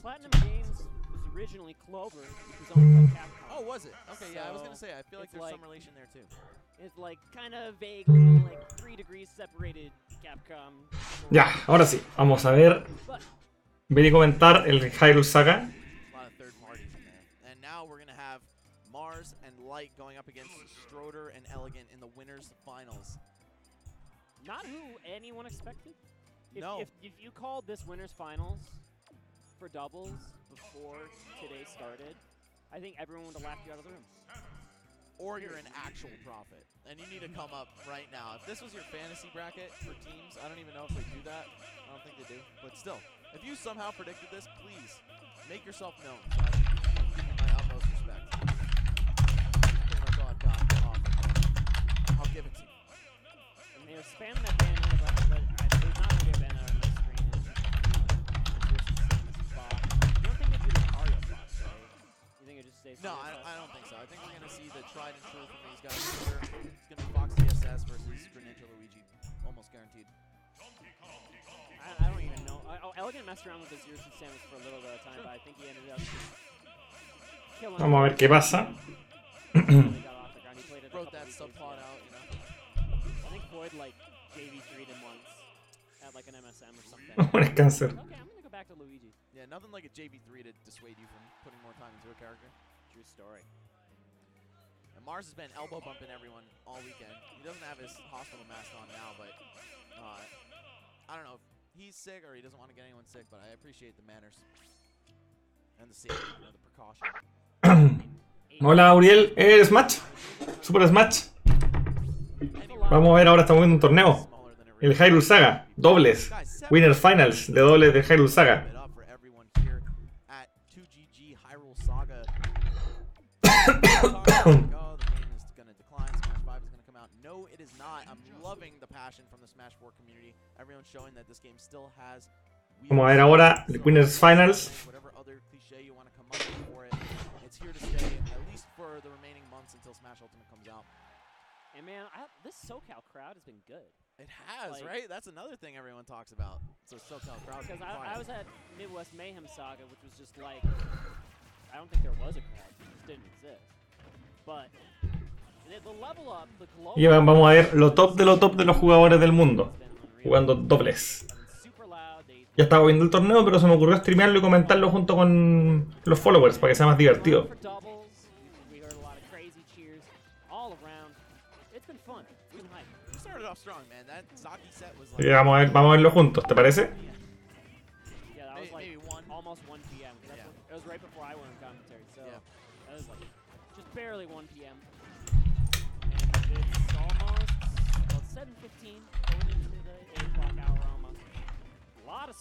Platinum Games was originally Clover, which was owned by Capcom. Oh, was it? Okay, So yeah, I was gonna say, I feel like there's some relation there too. It's like kind of vaguely like 3 degrees separated Capcom. Ya, ahora sí, vamos a ver. Voy a comentar el Hyrule Saga. A lot of third parties in there. And now we're gonna have Mars and Light going up against Stroder and Elegant in the winners finals. Not who anyone expected. No. If you called this winners finals for doubles before today started, I think everyone would have laughed you out of the room. Or you're an actual prophet, and you need to come up right now. If this was your fantasy bracket for teams, I don't even know if they do that. I don't think they do. But still, if you somehow predicted this, please make yourself known. So I give you my utmost respect. Pretty much all I've got to offer. I'll give it to you. And they're spamming that ban in, but there's not going to be a ban on this screen. It's just the same spot. You don't think they do the Mario box, right? You think it just stays? No, I don't think so. I think we're going to see the tried and true from these guys here. It's going to be Fox DSS versus Greninja Luigi. Almost guaranteed. I don't even know. Elegant messed around with the 0-2 sandwich for a little bit of time, but I think he ended up killing. Vamos a ver qué pasa. Wrote that subplot out, you know. I think Floyd like JV3'd him once at like an MSM or something. Un cáncer. Okay, I'm gonna go back to Luigi. Yeah, nothing like a JV3 to dissuade you from putting more time into a character. True story. And Mars has been elbow bumping everyone all weekend. He doesn't have his hospital mask on now, but I don't know if he's sick or he doesn't want to get anyone sick, but I appreciate the manners and the safety, you know, the precaution. Hola, Uriel. Smash. Super Smash. Vamos a ver, ahora estamos viendo un torneo. El Hyrule Saga. Dobles. Winner Finals de dobles de Hyrule Saga. No, it is not. I'm loving the passion from the Smash 4 community. Everyone's showing that this game still has. Vamos a ver ahora el Winners Finals. Whatever other cliche you want to come up with for it, it's here to stay at least for the remaining months until Smash Ultimate comes out. And man, this SoCal crowd has been good. It has, like, right? That's another thing everyone talks about. So SoCal crowd. Because I was at Midwest Mayhem Saga, which was just like, I don't think there was a crowd. It just didn't exist. But the level up, the global. Y vamos a ver lo top de los jugadores del mundo. Jugando dobles. Ya estaba viendo el torneo, pero se me ocurrió streamearlo y comentarlo junto con los followers para que sea más divertido. Y vamos a verlo juntos, ¿te parece?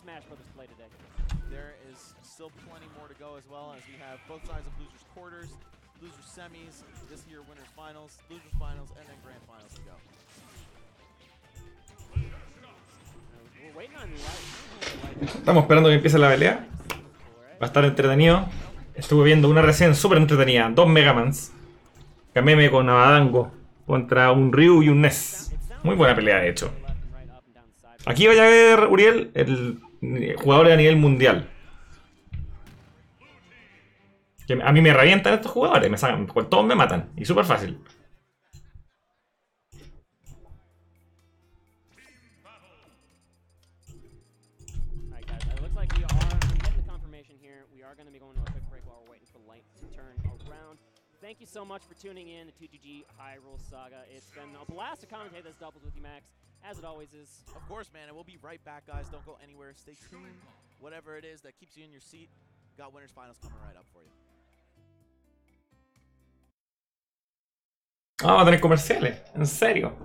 Smash Brothers play today. There is still plenty more to go as well, as we have both sides of losers quarters, losers semis, this year winners finals, losers finals, and then grand finals to go. We're waiting on light. Estamos esperando que empiece la pelea. Va a estar entretenido. Estuve viendo una recién súper entretenida, 2 Megamans. Kameme con Abadango contra un Ryu y un Ness. Muy buena pelea, de hecho. Aquí vaya a ver, Uriel, el jugador a nivel mundial. Que a mí me revientan estos jugadores, todos me matan. Y súper fácil. Thank you so much for tuning in to 2GG Hyrule Saga. It's been a blast to commentate this doubles with you, Max, as it always is. Of course, man, and we'll be right back, guys. Don't go anywhere. Stay tuned. Whatever it is that keeps you in your seat, got Winners Finals coming right up for you. Vamos a tener comerciales, en serio.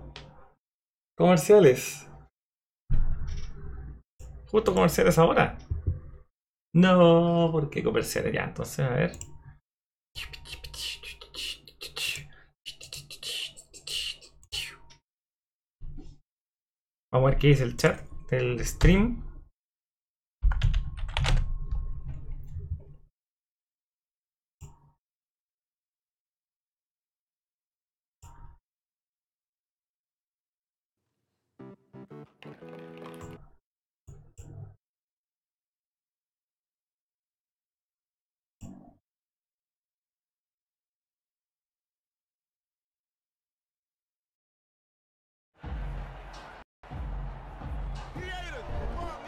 Comerciales. Justo comerciales ahora. No, ¿por qué comerciales? Ya, entonces, a ver. Vamos a ver qué dice el chat del stream.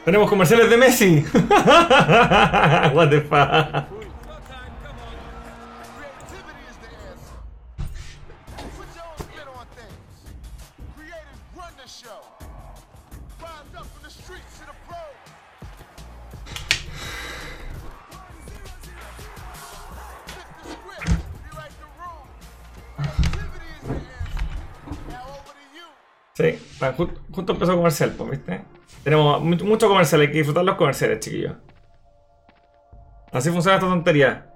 Tenemos comerciales de Messi. What the fuck. Creativity is the answer. Put your own spin on things. Creators run the show. Rise up from the streets to the pros. Flip the script, rewrite the rules. Creativity is the answer. Now over to you. Sí, justo empezó comercial, pues, ¿viste? Tenemos mucho comercial, hay que disfrutar los comerciales, chiquillos. Así funciona esta tontería.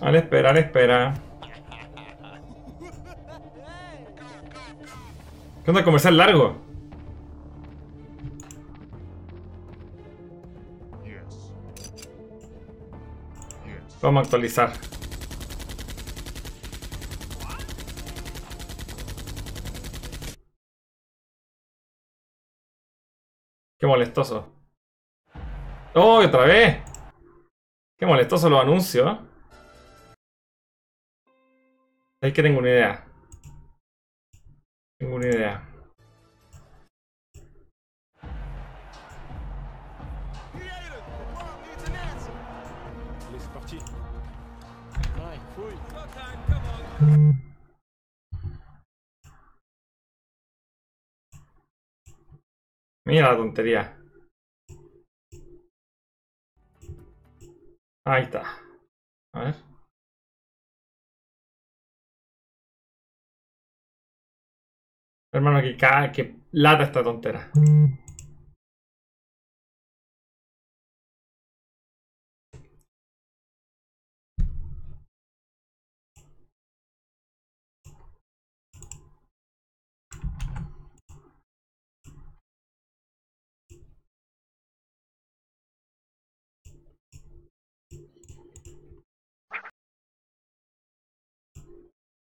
A la espera, a la espera. ¿Qué onda? Comercial largo. Vamos a actualizar. Qué molestoso. ¡Oh, otra vez! Qué molestoso los anuncios. Es que tengo una idea. Tengo una idea. Creators, the world needs an answer. Allez, c'est parti. Ouais, fouille. Mira la tontería. Ahí está. A ver. Hermano, que lata esta tontera.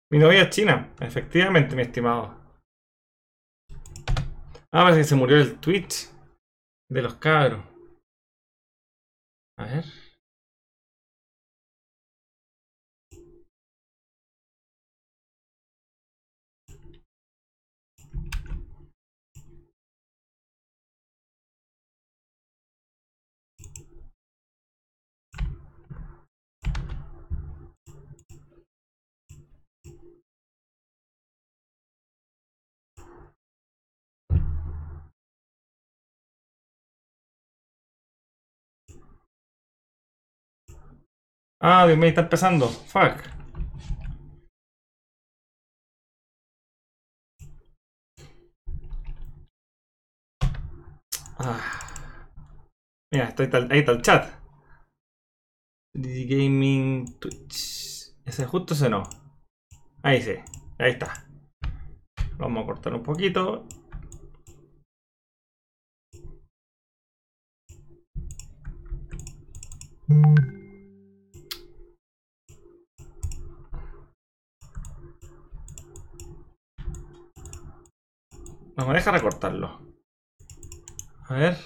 Mi novia es china, efectivamente, mi estimado. Ah, parece que se murió el Twitch de los cabros. A ver. Ah, Dios mío, está empezando. Fuck. Ah. Mira, ahí está el chat. Gaming Twitch. Ese justo ese no. Ahí sí. Ahí está. Vamos a cortar un poquito. No me deja recortarlo. A ver.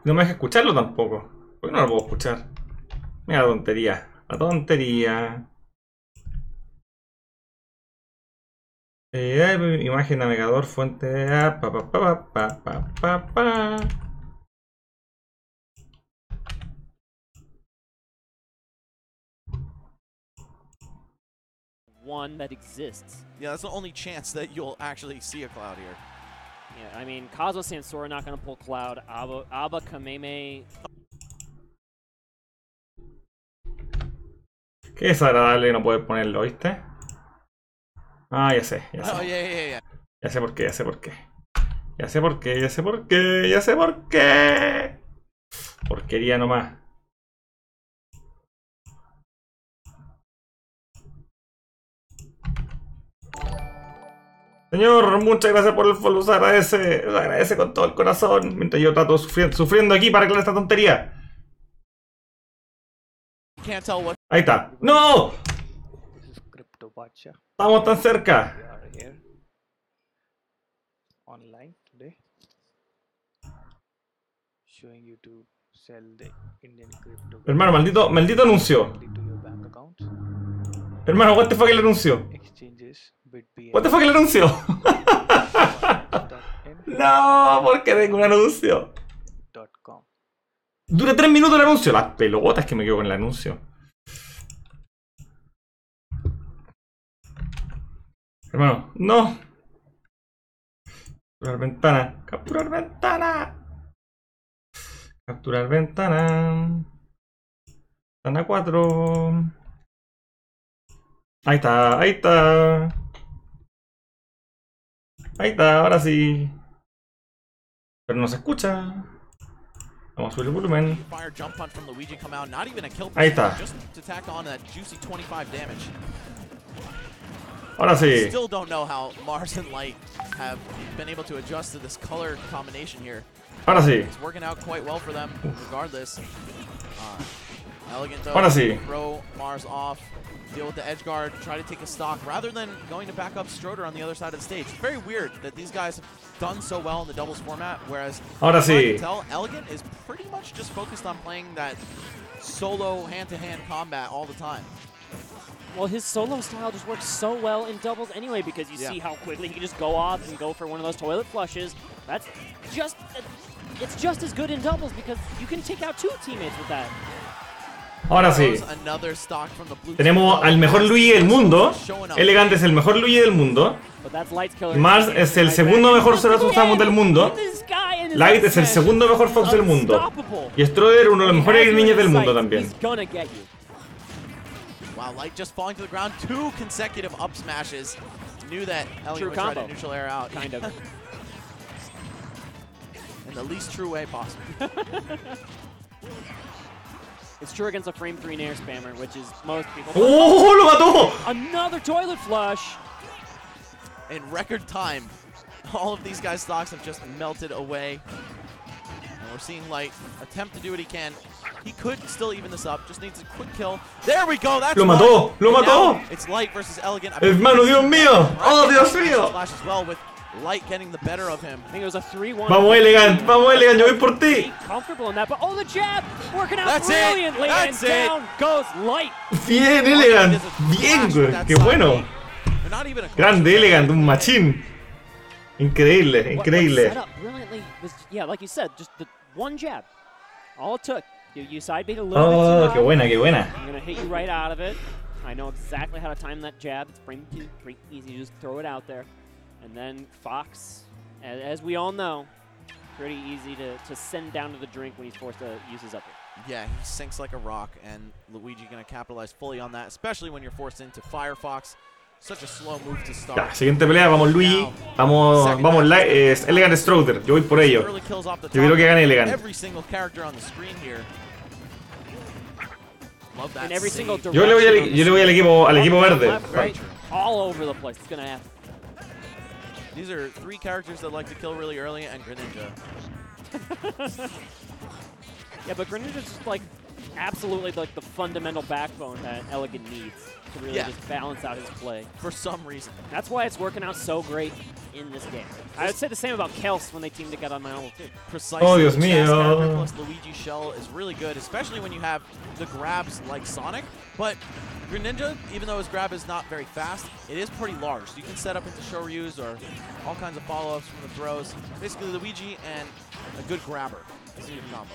No me deja escucharlo tampoco. ¿Por qué no lo puedo escuchar? Mira la tontería. La tontería. Imagen, navegador, fuente. One that exists. Yeah, that's the only chance that you'll actually see a cloud here. Yeah, I mean, Cosmo Sansora not going to pull Cloud. Abba Kameme. Qué desagradable no poder ponerlo, ¿viste? Ah, ya sé, ya sé. Oh, yeah. Ya sé por qué, ya sé por qué. Ya sé por qué, ya sé por qué, ya sé por qué. Porquería nomás. Señor, muchas gracias por el follow, se agradece con todo el corazón. Mientras yo trato sufriendo aquí para aclarar esta tontería. Can't tell what. Ahí está. ¡No! This is Crypto Bacha. Estamos tan cerca. We are here online today, showing you to sell the Indian crypto Hermano, maldito anuncio. to your bank account. Hermano, what the fuck el anuncio? Exchanges BitBN. What the fuck el anuncio? .in, No, porque tengo un anuncio. .com. Dura 3 minutos el anuncio. Las pelotas que me quedo con el anuncio. Hermano, no. Capturar ventana. Capturar ventana. Capturar ventana. Ventana 4. Ahí está, ahí está. Ahí está, ahora sí. Pero no se escucha. Vamos a subir el volumen. Fire jump punch from Luigi come out. Not even a kill Ahí está. just to tack on that juicy 25 damage. Ahora sí. Still don't know how Mars and Light have been able to adjust to this color combination here. Ahora sí. It's working out quite well for them, regardless. Elegant though, Ahora sí. throw Mars off, deal with the edge guard, try to take a stock rather than going to back up Stroder on the other side of the stage. It's very weird that these guys have done so well in the doubles format, whereas Ahora as far as I sí. can tell, Elegant is pretty much just focused on playing that solo hand-to-hand combat all the time. Well, his solo style just works so well in doubles anyway because you see how quickly he can just go off and go for one of those toilet flushes. That's just, it's just as good in doubles because you can take out 2 teammates with that. Ahora sí. Another stock from the blue Tenemos team. al mejor Luigi del mundo. Showing up. Elegant es el mejor Luigi del mundo. But that's Light's killer. Mars es el segundo mejor Zeratus Samus del mundo. Light es el segundo mejor Fox del mundo. Y Stroder uno de los mejores niños del mundo también. He's gonna get you. Wow, Light just falling to the ground. 2 consecutive up smashes. Knew that Elegant would try to combo. neutral air out. Kind of. In the least true way possible. It's true against a frame 3 nair spammer, which is most people. ¡Oh, lo mató! Another toilet flush. In record time, all of these guys' stocks have just melted away. And we're seeing Light attempt to do what he can. He could still even this up, just needs a quick kill. There we go, that's Lo mató, one. lo And now mató. It's Light versus Elegant. Hermano, Dios mío. Oh, Dios mío. Flash as well with Light getting the better of him. I think it was a 3-1. Vamos, Elegant, yo voy por ti. Comfortable in that, but oh, the jab working out That's it, brilliantly, that's and it. down goes Light. Bien, Elegant. Bien, güey. Qué bueno. They're not even a Grande, Elegant, un machín. Increíble, What increíble. set up brilliantly was, yeah, like you said, just the one jab. All it took. You side bait a little bit Oh, too qué high. buena, qué buena. I'm gonna hit you right out of it. I know exactly how to time that jab. It's pretty easy. You just throw it out there. And then Fox, as we all know, pretty easy to send down to the drink when he's forced to use his upper. Yeah, he sinks like a rock, and Luigi going to capitalize fully on that, especially when you're forced into Firefox. Such a slow move to start. Ya, siguiente pelea, vamos Luigi. Vamos Elegant Stroder. Yo voy por ello. Early kills off the Yo quiero top. que gane Elegant. Every single character on the screen here. Love that In every save. single Yo le voy al equipo verde. Left, right, all over the place. It's gonna happen. These are 3 characters that like to kill really early, and Greninja. Yeah, but Greninja's just like absolutely like the fundamental backbone that Elegant needs to really just balance out his play. For some reason. That's why it's working out so great in this game. I would say the same about Kels when they teamed together on my level too. Precisely. Oh, Dios Chess mío. character plus Luigi Shell is really good, especially when you have the grabs like Sonic. But Greninja, even though his grab is not very fast, it is pretty large. So you can set up into Shoryus or all kinds of follow-ups from the throws. Basically, Luigi and a good grabber is a good combo.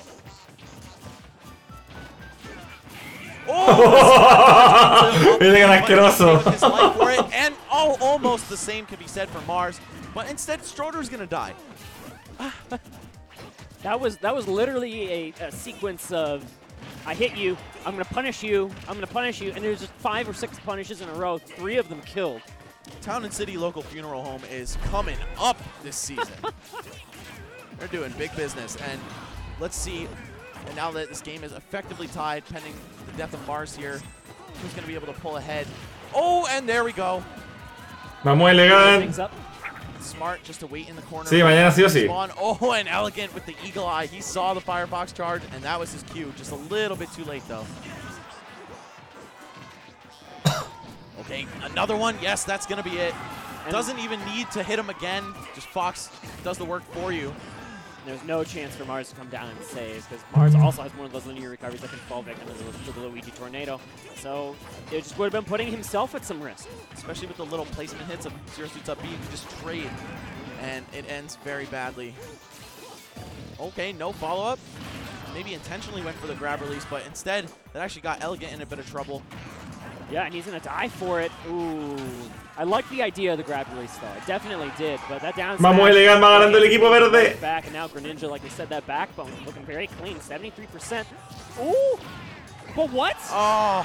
Oh! Elegant asqueroso. His life for it, and almost the same can be said for Mars. But instead, Stroder's gonna die. That was literally a sequence of I hit you, I'm gonna punish you, I'm gonna punish you, and there's just 5 or 6 punishes in a row, 3 of them killed. Town and City Local Funeral Home is coming up this season. They're doing big business, and let's see. And now that this game is effectively tied, pending the death of Mars here, who's going to be able to pull ahead? Oh, and there we go. Vamos, Elegant. Things up. Smart just to wait in the corner. Sí, mañana sí o sí. Spawn. Oh, and Elegant with the eagle eye. He saw the Firefox charge, and that was his cue. Just a little bit too late, though. Okay, Okay, another one. Yes, that's going to be it. And Doesn't even need to hit him again. Just Fox does the work for you. there's no chance for Mars to come down and save, because Mars also has one of those linear recoveries that can fall victim to the Luigi Tornado. So it just would have been putting himself at some risk. Especially with the little placement hits of Zero Suits up B, you can just trade, and it ends very badly. Okay, no follow-up. Maybe intentionally went for the grab release, but instead, that actually got Elegant in a bit of trouble. Yeah, and he's going to die for it. Ooh. I like the idea of the grab release, though. I definitely did, but that down Vamos, smash Elegant, va ganando el equipo verde. back, and now Greninja, like we said, that backbone looking very clean, 73%. Ooh! But what? Oh,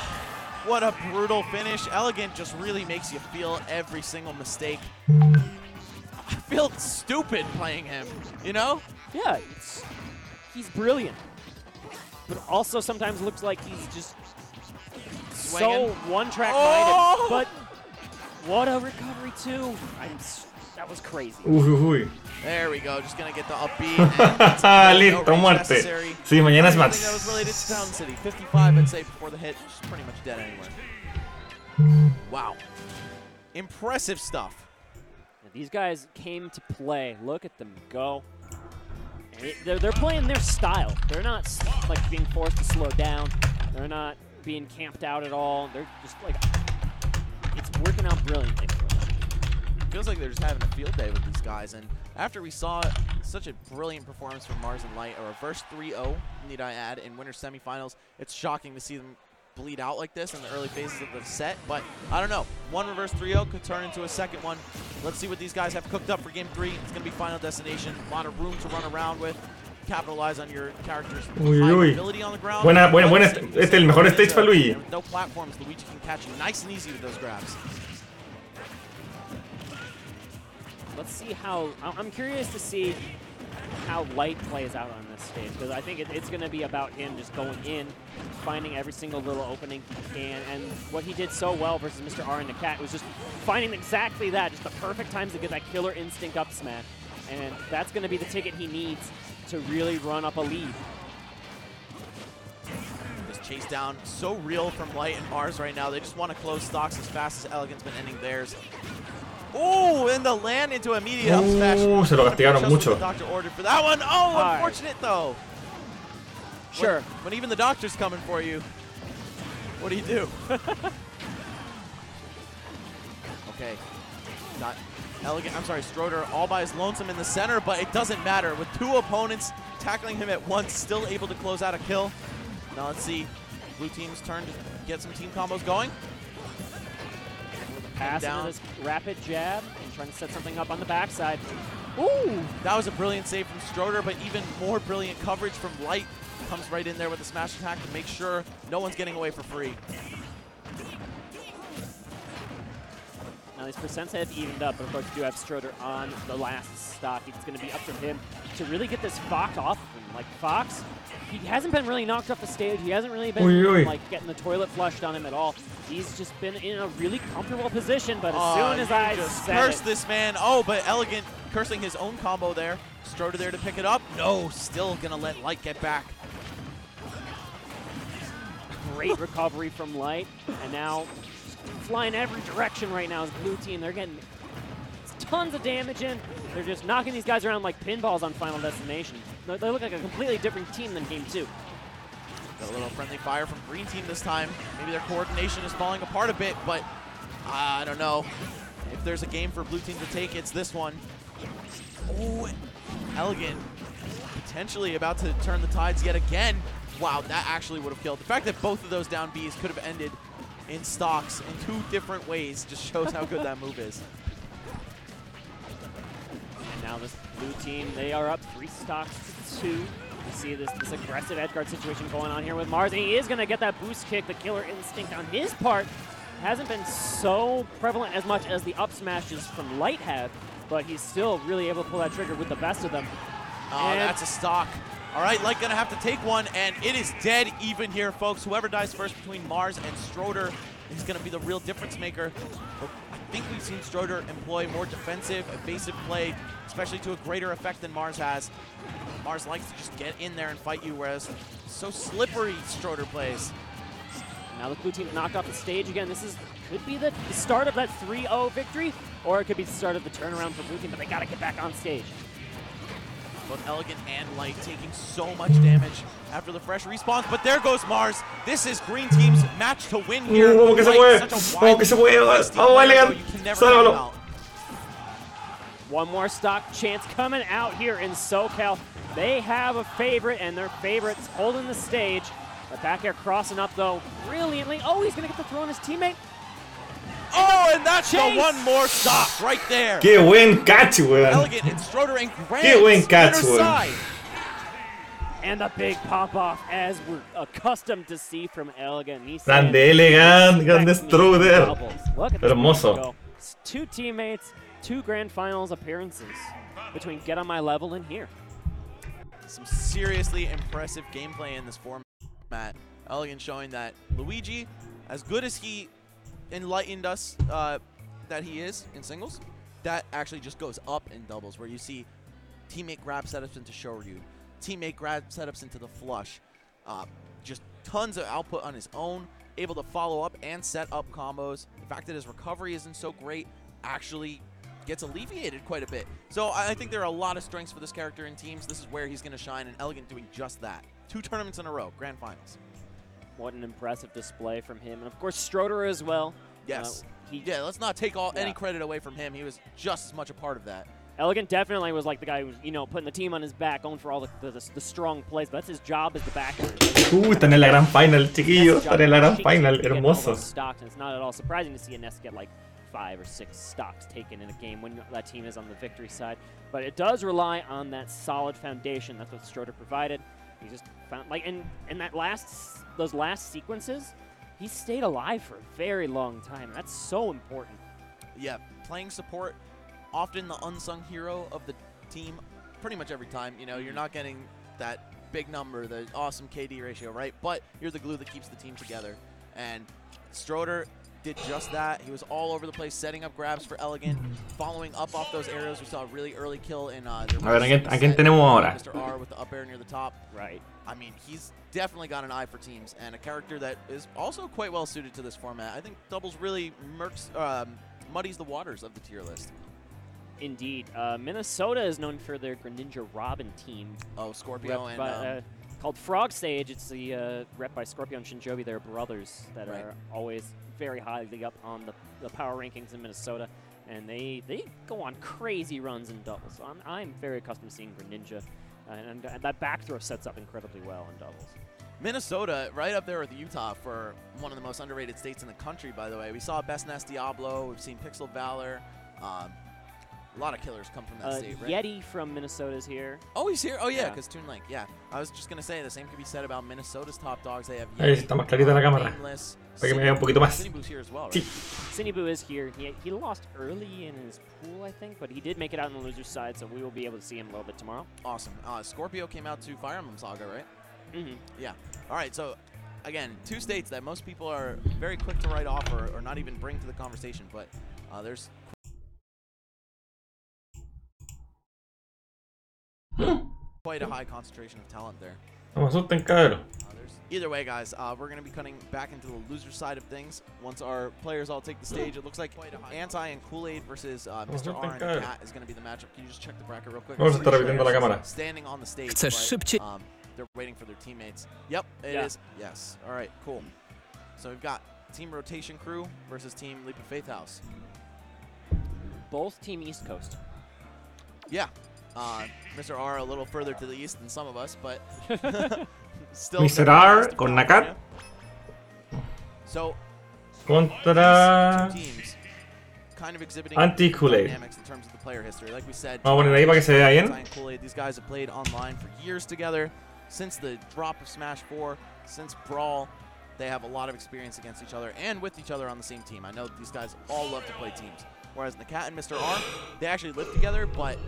what a brutal finish. Elegant just really makes you feel every single mistake. I feel stupid playing him, you know? Yeah, he's brilliant. But also sometimes looks like he's just Swinging. so one-track minded. But what a recovery, too. That was crazy. Uy. There we go, just gonna get the up B. Listo, muerte. Sí, mañana es Everything más. that was related to Town City. 55, I'd say, before the hit. Just pretty much dead anyway. Wow. Impressive stuff. And these guys came to play. Look at them go. And they're playing their style. They're not like being forced to slow down. They're not being camped out at all. They're just like, it's working out brilliantly for them. Feels like they're just having a field day with these guys. And after we saw such a brilliant performance from Mars and Light, a reverse 3-0, need I add, in winter semifinals, it's shocking to see them bleed out like this in the early phases of the set. But I don't know. One reverse 3-0 could turn into a second one. Let's see what these guys have cooked up for game 3. It's going to be Final Destination. A lot of room to run around with. Capitalize on your character's high ability on the ground. Buena, este es el mejor stage para Luigi. With no platforms, Luigi can catch you nice and easy with those grabs. Let's see how, I'm curious to see how Light plays out on this stage, because I think it's going to be about him just going in, finding every single little opening he can, and what he did so well versus Mr. R and the Cat was just finding exactly that, just the perfect times to get that killer instinct up smash, and that's going to be the ticket he needs to really run up a lead. This chase down, so real from Light and Mars right now. They just want to close stocks as fast as Elegant's been ending theirs. Oh, and the land into immediate up smash. Se lo castigaron mucho. The doctor ordered for that one. Oh, unfortunate though. Sure. When even the doctor's coming for you, what do you do? Okay. Got Elegant, I'm sorry, Stroder all by his lonesome in the center, but it doesn't matter. With two opponents tackling him at once, still able to close out a kill. Now let's see. Blue team's turn to get some team combos going. Pass into this rapid jab and trying to set something up on the backside. Ooh! That was a brilliant save from Stroder, but even more brilliant coverage from Light. Comes right in there with the smash attack to make sure no one's getting away for free. Now these percents have evened up, but of course you do have Stroder on the last stock. It's going to be up to him to really get this Fox off of him. Like Fox, he hasn't been really knocked off the stage. He hasn't really been like getting the toilet flushed on him at all. He's just been in a really comfortable position, but as soon as I just said curse this man. Oh, but Elegant cursing his own combo there. Stroder there to pick it up. No, still gonna let Light get back. Great recovery from Light, and now flying every direction right now is Blue Team. They're getting tons of damage in. They're just knocking these guys around like pinballs on Final Destination. They look like a completely different team than Game 2. Got a little friendly fire from Green Team this time. Maybe their coordination is falling apart a bit, but I don't know. If there's a game for Blue Team to take, it's this one. Oh, Elegant potentially about to turn the tides yet again. Wow, that actually would have killed. The fact that both of those down Bs could have ended in stocks in two different ways just shows how good that move is. And now this Blue Team, they are up 3 stocks to 2. You see this aggressive edgeguard situation going on here with Mars, and he is going to get that boost kick. The killer instinct on his part hasn't been so prevalent as much as the up smashes from Light have, but he's still really able to pull that trigger with the best of them. Oh, that's a stock. All right, Light gonna have to take one, and it is dead even here, folks. Whoever dies first between Mars and Stroder is gonna be the real difference maker. But I think we've seen Stroder employ more defensive, evasive play, especially to a greater effect than Mars has. Mars likes to just get in there and fight you, whereas so slippery Stroder plays. Now the Blue Team knocked off the stage again. This could be the start of that 3-0 victory, or it could be the start of the turnaround for Blue Team, but they gotta get back on stage. Both Elegant and Light taking so much damage after the fresh respawns, but there goes Mars. This is Green Team's match to win here. Vamos que se Light, puede, such a vamos que se puede, wide vamos player, Elegant, though, you can never sálvalo. count him out. One more stock chance coming out here in SoCal. They have a favorite, and their favorite's holding the stage. But back air crossing up, though, brilliantly. Oh, he's going to get the throw on his teammate. Oh, and that's the Chase. one more stop right there. Qué buen catch, weón. Elegant and Stroder and Grant. Qué buen catch, inner weón. side. And a big pop-off, as we're accustomed to see from Elegant. He's Grande saying, Elegant, grande "Expect me Stroder." doubles." Look at this Hermoso. go. 2 teammates, 2 grand finals appearances between Get On My Level and here. Some seriously impressive gameplay in this format. Elegant showing that Luigi, as good as he enlightened us that he is in singles, that actually just goes up in doubles, where you see teammate grab setups into Shoryu, teammate grab setups into the flush, just tons of output on his own, able to follow up and set up combos. The fact that his recovery isn't so great actually gets alleviated quite a bit. So I think there are a lot of strengths for this character in teams. This is where he's going to shine, and Elegant doing just that. 2 tournaments in a row, grand finals. What an impressive display from him. And of course, Stroder as well. Yes. Yeah, let's not take any credit away from him. He was just as much a part of that. Elegant definitely was like the guy who was, you know, putting the team on his back, going for all the strong plays. But that's his job as the backer. Están en la gran final, chiquillos. Están en la gran final. Hermoso. Stocks, and it's not at all surprising to see a Nest get like 5 or 6 stocks taken in a game when that team is on the victory side. But it does rely on that solid foundation. That's what Stroder provided. He just found, like, in those last sequences, he stayed alive for a very long time. And that's so important. Yeah, playing support, often the unsung hero of the team, pretty much every time. You know, you're not getting that big number, the awesome KD ratio, right? But you're the glue that keeps the team together. And Stroder did just that. He was all over the place, setting up grabs for Elegant, following up off those arrows. We saw a really early kill in their A ver, ¿a quién tenemos ahora? Mr. R with the up air near the top. Right. I mean, he's definitely got an eye for teams, and a character that is also quite well suited to this format. I think doubles really muddies the waters of the tier list. Indeed. Minnesota is known for their Greninja Robin team. Oh, Scorpio rep and by, called Frog Sage. It's the rep by Scorpio and Shinjobi. They're brothers that Right. are always very highly up on the power rankings in Minnesota, and they go on crazy runs in doubles. So I'm very accustomed to seeing Greninja, and that back throw sets up incredibly well in doubles. Minnesota, right up there with Utah for one of the most underrated states in the country, by the way. We saw Best Nest Diablo. We've seen Pixel Valor. A lot of killers come from that state, right? Yeti from Minnesota is here. Oh, he's here? Oh, yeah, Yeah. because Toon Link. Yeah. I was just going to say, the same could be said about Minnesota's top dogs. They have Ahí está más clarita la cámara. Nameless, Para que me vea un poquito más. Cinebu's here as well, right? Sí. Cinebu is here. He lost early in his pool, I think, but he did make it out on the loser's side, so we will be able to see him a little bit tomorrow. Awesome. Scorpio came out to Fire Emblem Saga, right? Mm-hmm. Yeah. All right, so again, 2 states that most people are very quick to write off or not even bring to the conversation, but there's quite a high concentration of talent there. No me asusten, cabrón. Either way, guys, we're going to be cutting back into the loser side of things. Once our players all take the stage, it looks like Anti and Kool-Aid versus Mr. R and the Cat is going to be the matchup. Can you just check the bracket real quick? Vamos a estar repitiendo la cámara. Standing on the stage, Chcesz but, szybciej? they're waiting for their teammates. Yep, it is. Yes. All right, cool. So we've got Team Rotation Crew versus Team Leap of Faith House. Both Team East Coast. Yeah. Mr. R a little further to the east than some of us, but still. Mr. R con Nakat So contra these 2 teams kind of exhibiting Anti-Kool-Aid. dynamics in terms of the player history. Like we said, Vamos a poner ahí para que se vea bien. Anti and Kool-Aid, these guys have played online for years together. Since the drop of Smash 4, since Brawl, they have a lot of experience against each other and with each other on the same team. I know these guys all love to play teams. Whereas Nakat and Mr. R, they actually live together, but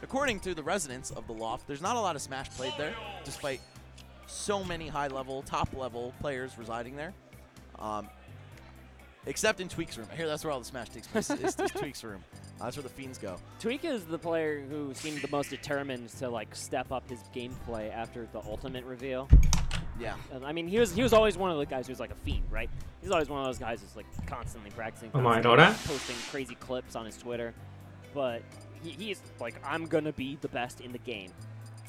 according to the residents of the Loft, there's not a lot of Smash played there, despite so many high-level, top-level players residing there. Except in Tweak's room. I hear that's where all the Smash takes place. It's Tweak's room. That's where the Fiends go. Tweak is the player who seemed the most determined to like step up his gameplay after the ultimate reveal. Yeah. I mean, he was always one of the guys who's like a fiend, right? He's always one of those guys who's like constantly practicing, Vamos a ver constantly ahora. posting crazy clips on his Twitter. But he's like, I'm gonna be the best in the game.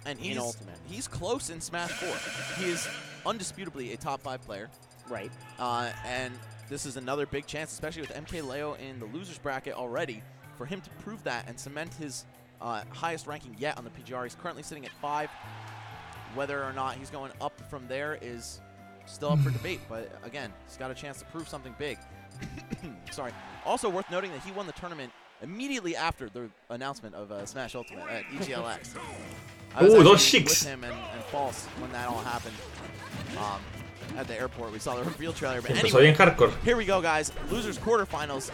And in Ultimate. he's close in Smash 4. He is undisputably a top 5 player. Right. And this is another big chance, especially with MK Leo in the losers bracket already, for him to prove that and cement his highest ranking yet on the PGR. He's currently sitting at 5. Whether or not he's going up from there is still up for debate. But again, he's got a chance to prove something big. Sorry. Also worth noting that he won the tournament immediately after the announcement of Smash Ultimate at EGLX. I was Ooh, actually those cheeks. with him and False when that all happened. At the airport, we saw the reveal trailer. But Empezó anyway, bien hardcore. here we go, guys. Losers quarterfinals.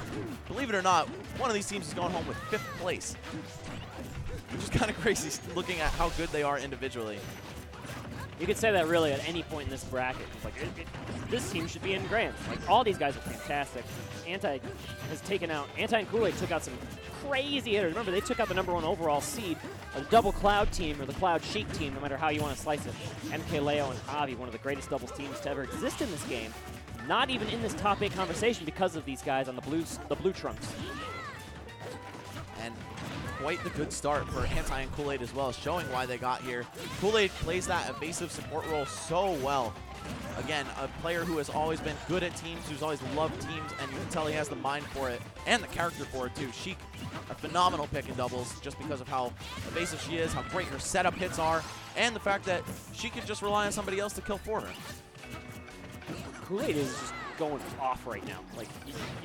Believe it or not, one of these teams is going home with 5th place, which is kind of crazy looking at how good they are individually. You could say that really at any point in this bracket. It's like, this team should be in Grands. Like, all these guys are fantastic. Anti and Kool-Aid took out some crazy hitters. Remember, they took out the #1 overall seed, a double Cloud team, or the Cloud Sheik team, no matter how you want to slice it. MK Leo and Javi, one of the greatest doubles teams to ever exist in this game. Not even in this top 8 conversation because of these guys on the blue trunks. And quite the good start for Anti and Kool-Aid as well, showing why they got here. Kool-Aid plays that evasive support role so well. Again, a player who has always been good at teams, who's always loved teams, and you can tell he has the mind for it and the character for it too. Sheik, a phenomenal pick in doubles just because of how evasive she is, how great her setup hits are, and the fact that she can just rely on somebody else to kill for her. Kool-Aid is just going off right now. Like,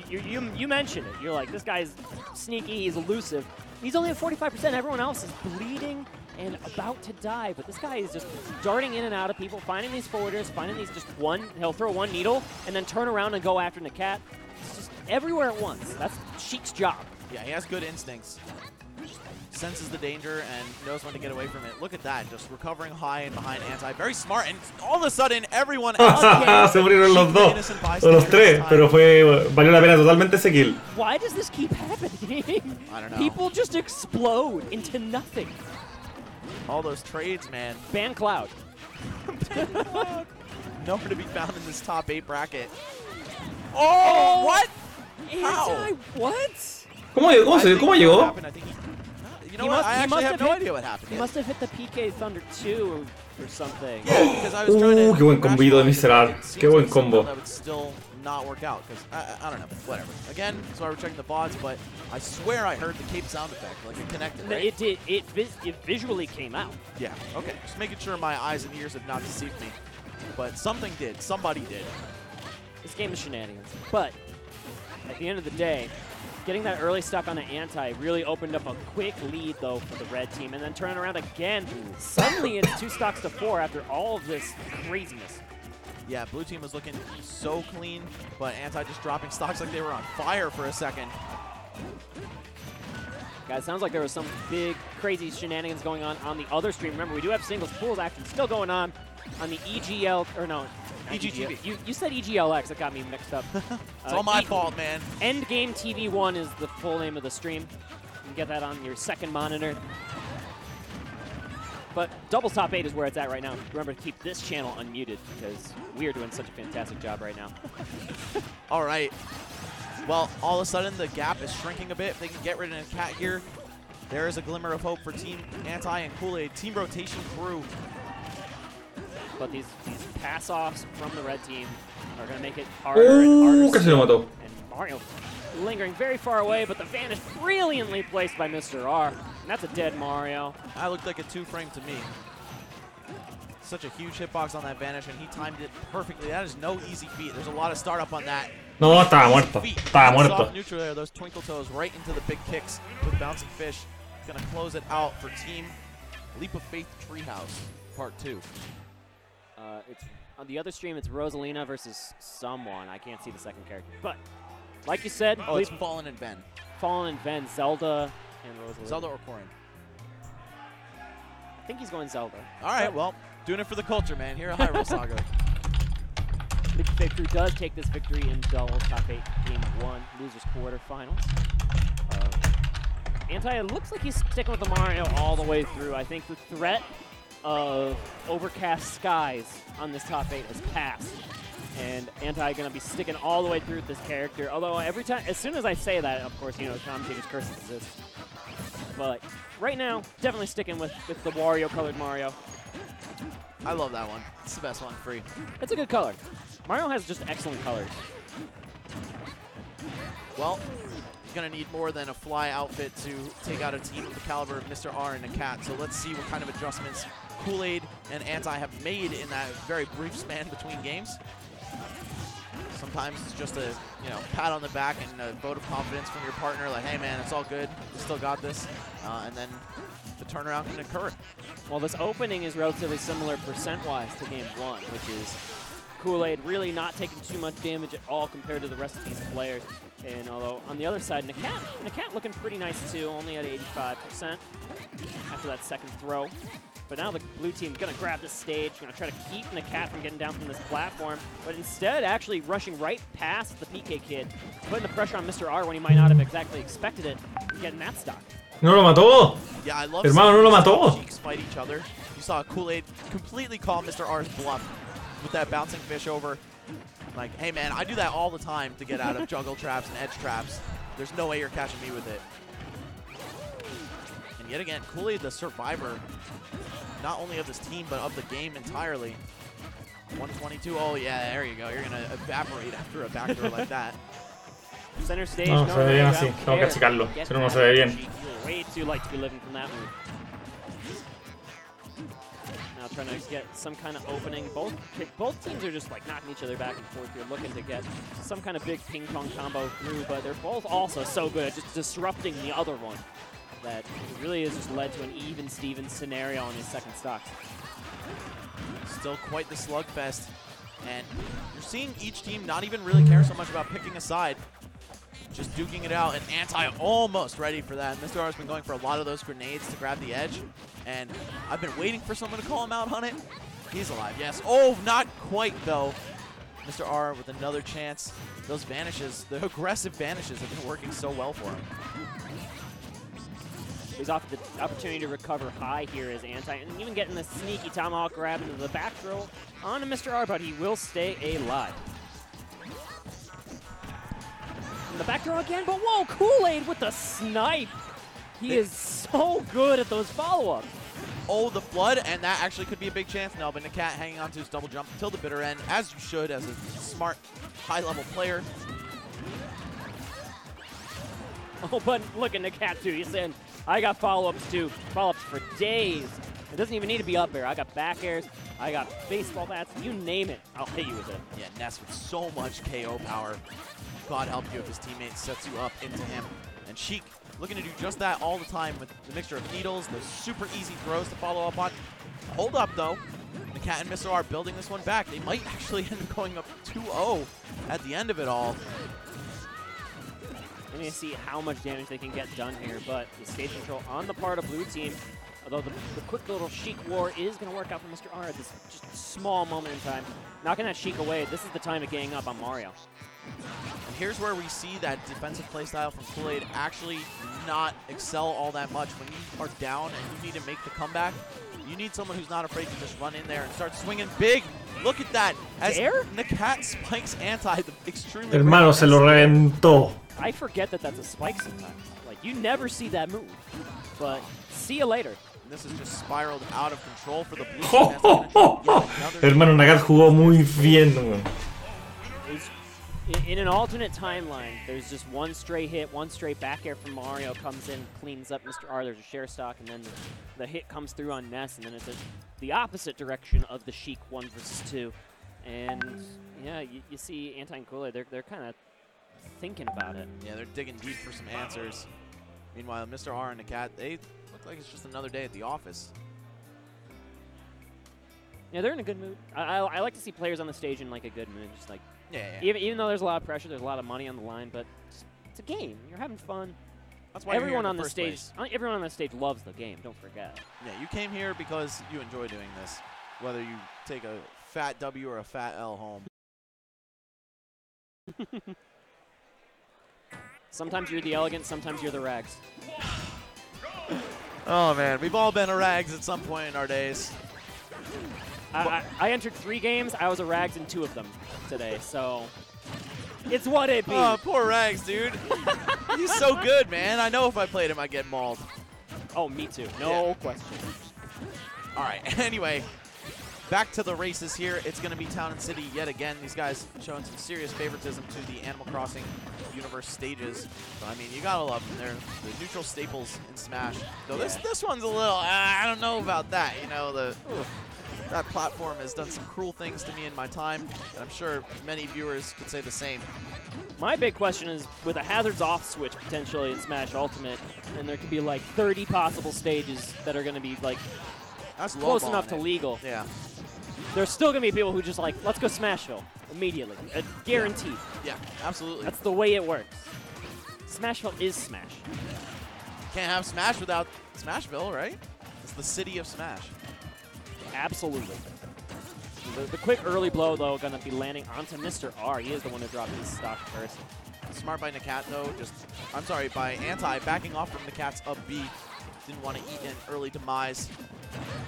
you mentioned it. You're like, this guy's sneaky, he's elusive. He's only at 45%. Everyone else is bleeding and about to die, but this guy is just darting in and out of people, finding these forwarders, finding these just one. He'll throw one needle and then turn around and go after Nakat. It's just everywhere at once. That's Sheik's job. Yeah, he has good instincts. Senses the danger and knows when to get away from it. Look at that, just recovering high and behind Anti. Very smart, and all of a sudden, everyone else Se murieron los dos, o los tres, pero valió la pena totalmente ese kill. Why does this keep happening? I don't know. People just explode into nothing. All those trades, man. Ban Cloud. Nowhere to be found in this top 8 bracket. Oh, what? How? Anti, what? ¿Cómo What llegó? happened, I think you know what? I actually have no idea what happened. He must have hit the PK Thunder 2 or something. Yeah, because I was trying to Qué buen combito de Miserar. It seems Qué buen like somehow combo. That would still not work out because I don't know. Whatever. Again, that's why we're checking the VODs, but I swear I heard the cape sound effect, like it connected. No, Right? it did. It visually came out. Yeah. Okay. Just making sure my eyes and ears have not deceived me. But something did. Somebody did. This game is shenanigans. But at the end of the day, getting that early stock on the Anti really opened up a quick lead, though, for the red team. And then turning around again, suddenly it's 2 stocks to 4 after all of this craziness. Yeah, blue team was looking so clean, but Anti just dropping stocks like they were on fire for a second. Guys, sounds like there was some big, crazy shenanigans going on the other stream. Remember, we do have singles pools action still going on the EGL, or no, EGTV. You said EGLX, it got me mixed up. It's all my fault, man. Endgame TV 1 is the full name of the stream. You can get that on your second monitor. But Doubles Top 8 is where it's at right now. Remember to keep this channel unmuted because we are doing such a fantastic job right now. All right. Well, all of a sudden, the gap is shrinking a bit. If they can get rid of Cat here, there is a glimmer of hope for Team Anti and Kool-Aid. Team rotation through. But these pass-offs from the red team are going to make it harder and harder. Casi lo mató. And Mario lingering very far away, but the vanish brilliantly placed by Mr. R. And that's a dead Mario. That looked like a 2-frame to me. Such a huge hitbox on that vanish, and he timed it perfectly. That is no easy feat. There's a lot of startup on that. No, estaba muerto. Estaba muerto. Soft neutral there, those twinkle toes right into the big kicks with bouncing fish. Gonna close it out for Team Leap of Faith Treehouse Part 2. It's on the other stream. It's Rosalina versus someone. I can't see the second character, but like you said, Oh, it's Fallen and Ben. Fallen and Ben, Zelda, and Rosalina. Zelda or Corrin? I think he's going Zelda. All right, well, doing it for the culture, man. Here at Hyrule Saga. Leap of Faith Crew does take this victory in Doubles Top 8 Game 1 Losers Quarterfinals. Anti looks like he's sticking with the Mario all the way through. I think the threat of overcast skies on this top 8 has passed. And Anti going to be sticking all the way through with this character. Although every time, as soon as I say that, of course, you know, commentator's curses exist. But right now, definitely sticking with the Wario-colored Mario. I love that one. It's the best one, free. It's a good color. Mario has just excellent colors. Well, he's going to need more than a fly outfit to take out a team of the caliber of Mr. R and the Cat. So let's see what kind of adjustments Kool-Aid and Anti have made in that very brief span between games. Sometimes it's just a pat on the back and a vote of confidence from your partner, like, hey man, it's all good, we still got this, and then the turnaround can occur. Well, this opening is relatively similar percent-wise to Game 1, which is Kool-Aid really not taking too much damage at all compared to the rest of these players. And although on the other side, Nakat looking pretty nice too, only at 85% after that second throw. But now the blue team's gonna grab the stage, gonna try to keep Nakat from getting down from this platform, but instead actually rushing right past the PK Kid, putting the pressure on Mr. R when he might not have exactly expected it, getting that stock. No lo mató. Yeah, I love Hermano, no lo mató. Cheeks fight each other. You saw Kool-Aid completely call Mr. R's bluff with that bouncing fish over. Like, hey man, I do that all the time to get out of juggle traps and edge traps. There's no way you're catching me with it. And yet again, Kool-Aid, the survivor, not only of this team, but of the game entirely. 122, oh yeah, there you go. You're gonna evaporate after a back throw like that. Center stage, No, se ve bien así. Tengo que achicarlo. Si no, no se ve bien. Way too light to be living from that move. Now trying to get some kind of opening. Both teams are just like knocking each other back and forth. You're looking to get some kind of big ping pong combo through, but they're both also so good at just disrupting the other one that it really has just led to an even Steven scenario on his second stocks. Still quite the slugfest, and you're seeing each team not even really care so much about picking a side, just duking it out, and Anti almost ready for that. Mr. R has been going for a lot of those grenades to grab the edge, and I've been waiting for someone to call him out on it. He's alive, yes. Oh, not quite though. Mr. R with another chance. Those vanishes, the aggressive vanishes have been working so well for him. He's off the opportunity to recover high here as Anti, and even getting the sneaky tomahawk grab into the back throw onto Mr. R, but he will stay alive. And the back throw again, but whoa, Kool-Aid with the snipe. He is so good at those follow-ups. Oh, the flood, and that actually could be a big chance now, but Nakat hanging on to his double jump until the bitter end, as you should as a smart, high-level player. Oh, but look at Nakat too. He's saying, I got follow-ups too. Follow-ups for days. It doesn't even need to be up there. I got back airs. I got baseball bats. You name it, I'll hit you with it. Yeah, Ness with so much KO power. God help you if his teammate sets you up into him. And Sheik looking to do just that all the time with the mixture of needles, the super easy throws to follow up on. Hold up, though. Nakat and Mr. R building this one back. They might actually end up going up 2-0 at the end of it all. We're going to see how much damage they can get done here, but the stage control on the part of blue team, although the quick little Sheik war is going to work out for Mr. R at this just small moment in time. Knocking that Sheik away, this is the time of ganging up on Mario. And here's where we see that defensive playstyle from Kool-Aid actually not excel all that much. When you are down and you need to make the comeback, you need someone who's not afraid to just run in there and start swinging big. Look at that. As Nakat spikes Anti, the extremely... Hermano, se lo reventó. I forget that that's a spike sometimes. Like, you never see that move. But see you later. This has just spiraled out of control for the blue team. Hermano, Nakat jugó muy bien. In an alternate timeline, there's just one stray hit, one stray back air from Mario comes in, cleans up Mr. R, there's a share stock, and then the hit comes through on Ness, and then it's the opposite direction of the Sheik 1 versus 2. And yeah, you see Anti and Kool-Aid, they're kind of thinking about it. Yeah, they're digging deep for some answers. Meanwhile, Mr. R and Nakat, they look like it's just another day at the office. Yeah, they're in a good mood. I like to see players on the stage in like a good mood, just like, yeah. Even though there's a lot of pressure, there's a lot of money on the line, but it's a game. You're having fun. That's why everyone you're on the stage. Everyone on the stage loves the game. Don't forget. Yeah, you came here because you enjoy doing this, whether you take a fat W or a fat L home. Sometimes you're the elegant, sometimes you're the rags. Oh man, we've all been a rags at some point in our days. I entered 3 games. I was a Rags in 2 of them today, so it's what it be. Oh, poor Rags, dude. He's so good, man. I know if I played him, I'd get mauled. Oh, me too. No question. All right, anyway, back to the races here. It's going to be Town and City yet again. These guys showing some serious favoritism to the Animal Crossing universe stages. But, I mean, you got to love them. They're the neutral staples in Smash. Though this one's a little, I don't know about that. You know, that platform has done some cruel things to me in my time, and I'm sure many viewers could say the same. My big question is, with a hazards off switch potentially in Smash Ultimate, and there could be like 30 possible stages that are going to be like That's close enough to lowballing it. legal. Yeah. There's still going to be people who just like, let's go Smashville immediately. Guaranteed. Yeah, absolutely. That's the way it works. Smashville is Smash. Can't have Smash without Smashville, right? It's the city of Smash. Absolutely. The quick early blow, though, going to be landing onto Mr. R. He is the one who dropped his stock first. Smart by Nakat, though. I'm sorry, by Anti, backing off from Nakat's up B. Didn't want to eat an early demise.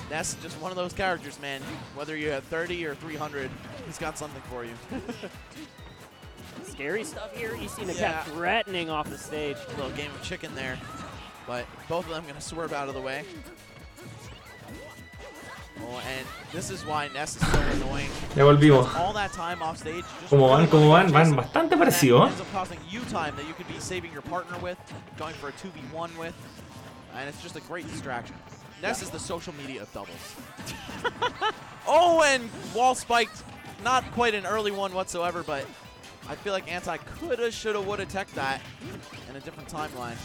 That's just one of those characters, man. Whether you have 30 or 300, he's got something for you. Scary stuff here. You see Nakat Yeah. threatening off the stage. A little game of chicken there. But both of them going to swerve out of the way. Oh, and this is why Ness is so annoying. Ya volvimos. All that time off stage. Just ¿Cómo van? really ¿Cómo van? chasing. Van bastante parecido. That ends up costing you time that you could be saving your partner with, going for a 2v1 with, and it's just a great distraction. Ness is the social media of doubles. Oh, and wall spiked. Not quite an early one whatsoever, but I feel like Anti coulda, shoulda, woulda tech that in a different timeline.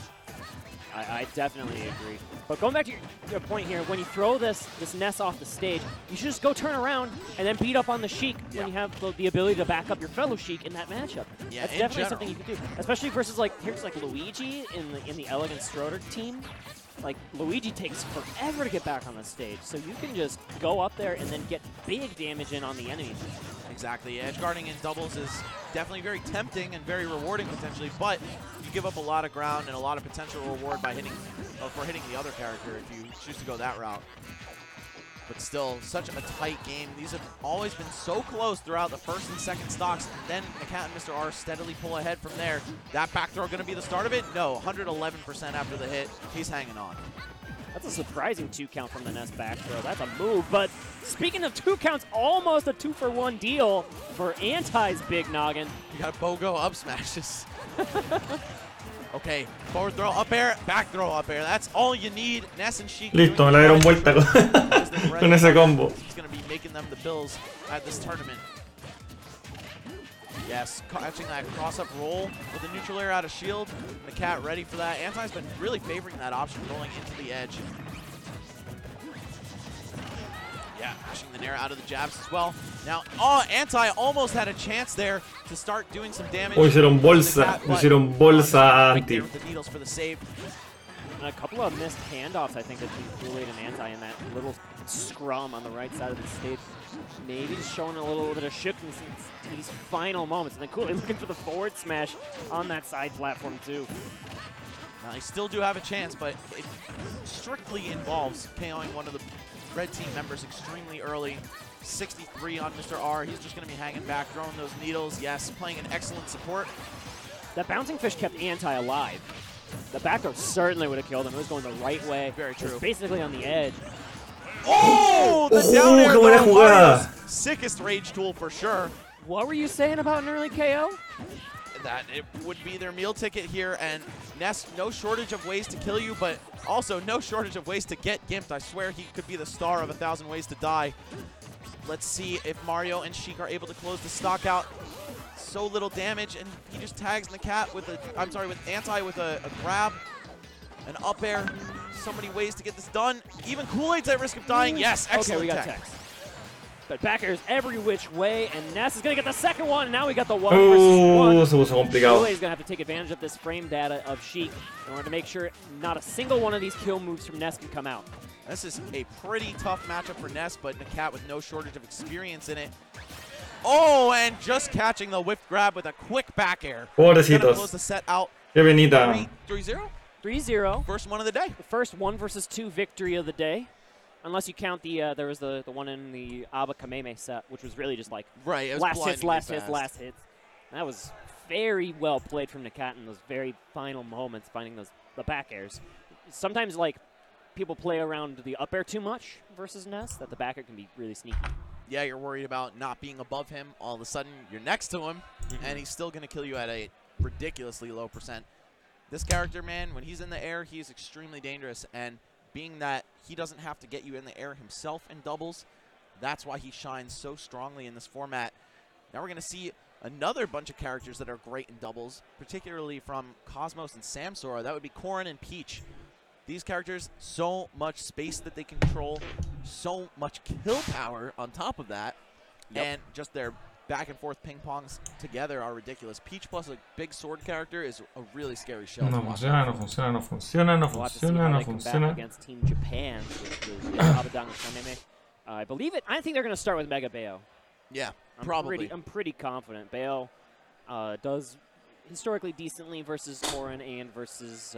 I definitely agree. But going back to your point here, when you throw this Ness off the stage, you should just go turn around and then beat up on the Sheik when you have the ability to back up your fellow Sheik in that matchup. Yeah, That's in definitely general. something you can do, especially versus like here's like Luigi in the Elegant Stroder team. Like Luigi takes forever to get back on the stage, so you can just go up there and then get big damage in on the enemy. Exactly. Edge guarding in doubles is definitely very tempting and very rewarding potentially, but you give up a lot of ground and a lot of potential reward by hitting the other character if you choose to go that route. But still, such a tight game. These have always been so close throughout the first and second stocks. And then Nakat and Mr. R steadily pull ahead from there. That back throw going to be the start of it? No, 111% after the hit. He's hanging on. That's a surprising 2 count from the Ness back throw. That's a move. But speaking of 2 counts, almost a 2-for-1 deal for Anti's big noggin. You got BOGO up smashes. Okay, forward throw, up air, back throw, up air. That's all you need. Ness and Sheik. Listo, me la dieron vuelta con ese combo. He's going to be making them the bills at this tournament. Yes, catching that cross-up roll with the neutral air out of shield. Nakat ready for that. Anti's been really favoring that option, rolling into the edge. Yeah, pushing the Nair out of the jabs as well. Now, Anti almost had a chance there to start doing some damage. Hicieron bolsa, hicieron bolsa right there anti. with the needles for the save. And a couple of missed handoffs, I think, between Kool-Aid and Anti in that little scrum on the right side of the stage. Maybe just showing a little bit of shookness in these final moments. And then Kool-Aid looking for the forward smash on that side platform, too. Now, they still do have a chance, but it strictly involves KOing one of the red team members extremely early. 63 on Mr. R. He's just going to be hanging back, throwing those needles. Yes, playing an excellent support. That bouncing fish kept Anti alive. The back throw certainly would have killed him. It was going the right way. Very true. It was basically on the edge. Oh, the down air qué buena though, jugada. Mario's sickest rage tool for sure. What were you saying about an early KO? That it would be their meal ticket here, and Ness, no shortage of ways to kill you, but also no shortage of ways to get gimped. I swear he could be the star of 1,000 Ways to Die. Let's see if Mario and Sheik are able to close the stock out. So little damage, and he just tags Nakat with with Anti with a grab, an up air. So many ways to get this done. Even Kool-Aid's at risk of dying. Yes, excellent Okay, we got tech. text. But back airs every which way, and Ness is going to get the second one, and now we got the 1 versus 1. Se puso complicado. Kool-Aid's going to have to take advantage of this frame data of Sheik in order to make sure not a single one of these kill moves from Ness can come out. This is a pretty tough matchup for Ness, but Nakat with no shortage of experience in it. Oh, and just catching the whip grab with a quick back air. Gonna Pobrecitos. close the set out. Qué penita. 3-0. 3-0. First one of the day. The first 1 versus 2 victory of the day. Unless you count the there was the one in the Aba Kameme set, which was really just like Right, it was last hits, blindingly last hits, fast. last hits. That was very well played from Nakat in those very final moments, finding the back airs. Sometimes like people play around the up air too much versus Ness, that the back air can be really sneaky. Yeah, you're worried about not being above him. All of a sudden, you're next to him, and he's still going to kill you at a ridiculously low percent. This character, man, when he's in the air, he's extremely dangerous, and being that he doesn't have to get you in the air himself in doubles, that's why he shines so strongly in this format. Now we're going to see another bunch of characters that are great in doubles, particularly from Cosmos and Samsora. That would be Corrin and Peach. These characters, so much space that they control, so much kill power on top of that, and just their back and forth ping pongs together are ridiculous. Peach plus a big sword character is a really scary shell. No to watch. funciona, no funciona, no funciona, no We'll have to see funciona, how no they come back funciona. against Team Japan, which is Abadang Kaneme. I believe it. I think they're going to start with Mega Bayo. Yeah, probably. I'm pretty confident. Bayo does historically decently versus Corrin and versus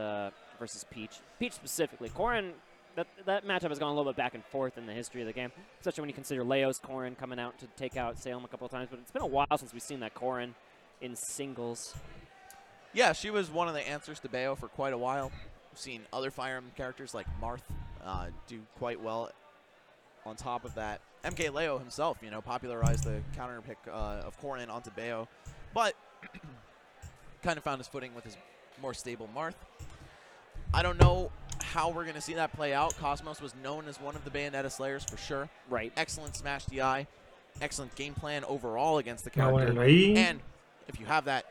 Peach. Peach specifically. Corrin, that matchup has gone a little bit back and forth in the history of the game, especially when you consider Leo's Corrin coming out to take out Salem a couple of times. But it's been a while since we've seen that Corrin in singles. Yeah, she was one of the answers to Bayo for quite a while. We've seen other Fire Emblem characters like Marth do quite well. On top of that, MK Leo himself, you know, popularized the counter pick of Corrin onto Bayo, but kind of found his footing with his more stable Marth. I don't know how we're going to see that play out. Cosmos was known as one of the Bayonetta Slayers for sure. Right. Excellent Smash DI, excellent game plan overall against the Vamos a character. ponerlo ahí. And if you have that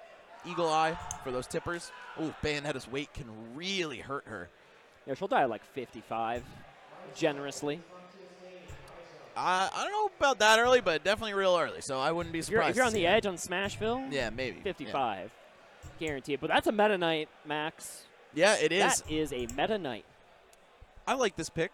eagle eye for those tippers, ooh, Bayonetta's weight can really hurt her. Yeah, she'll die at like 55, generously. I don't know about that early, but definitely real early, so I wouldn't be surprised. If you're on to see the that. edge on Smashville, Yeah, maybe. 55. Guarantee it. But that's a Meta Knight, Max. Yeah, it is. That is a Meta Knight. I like this pick,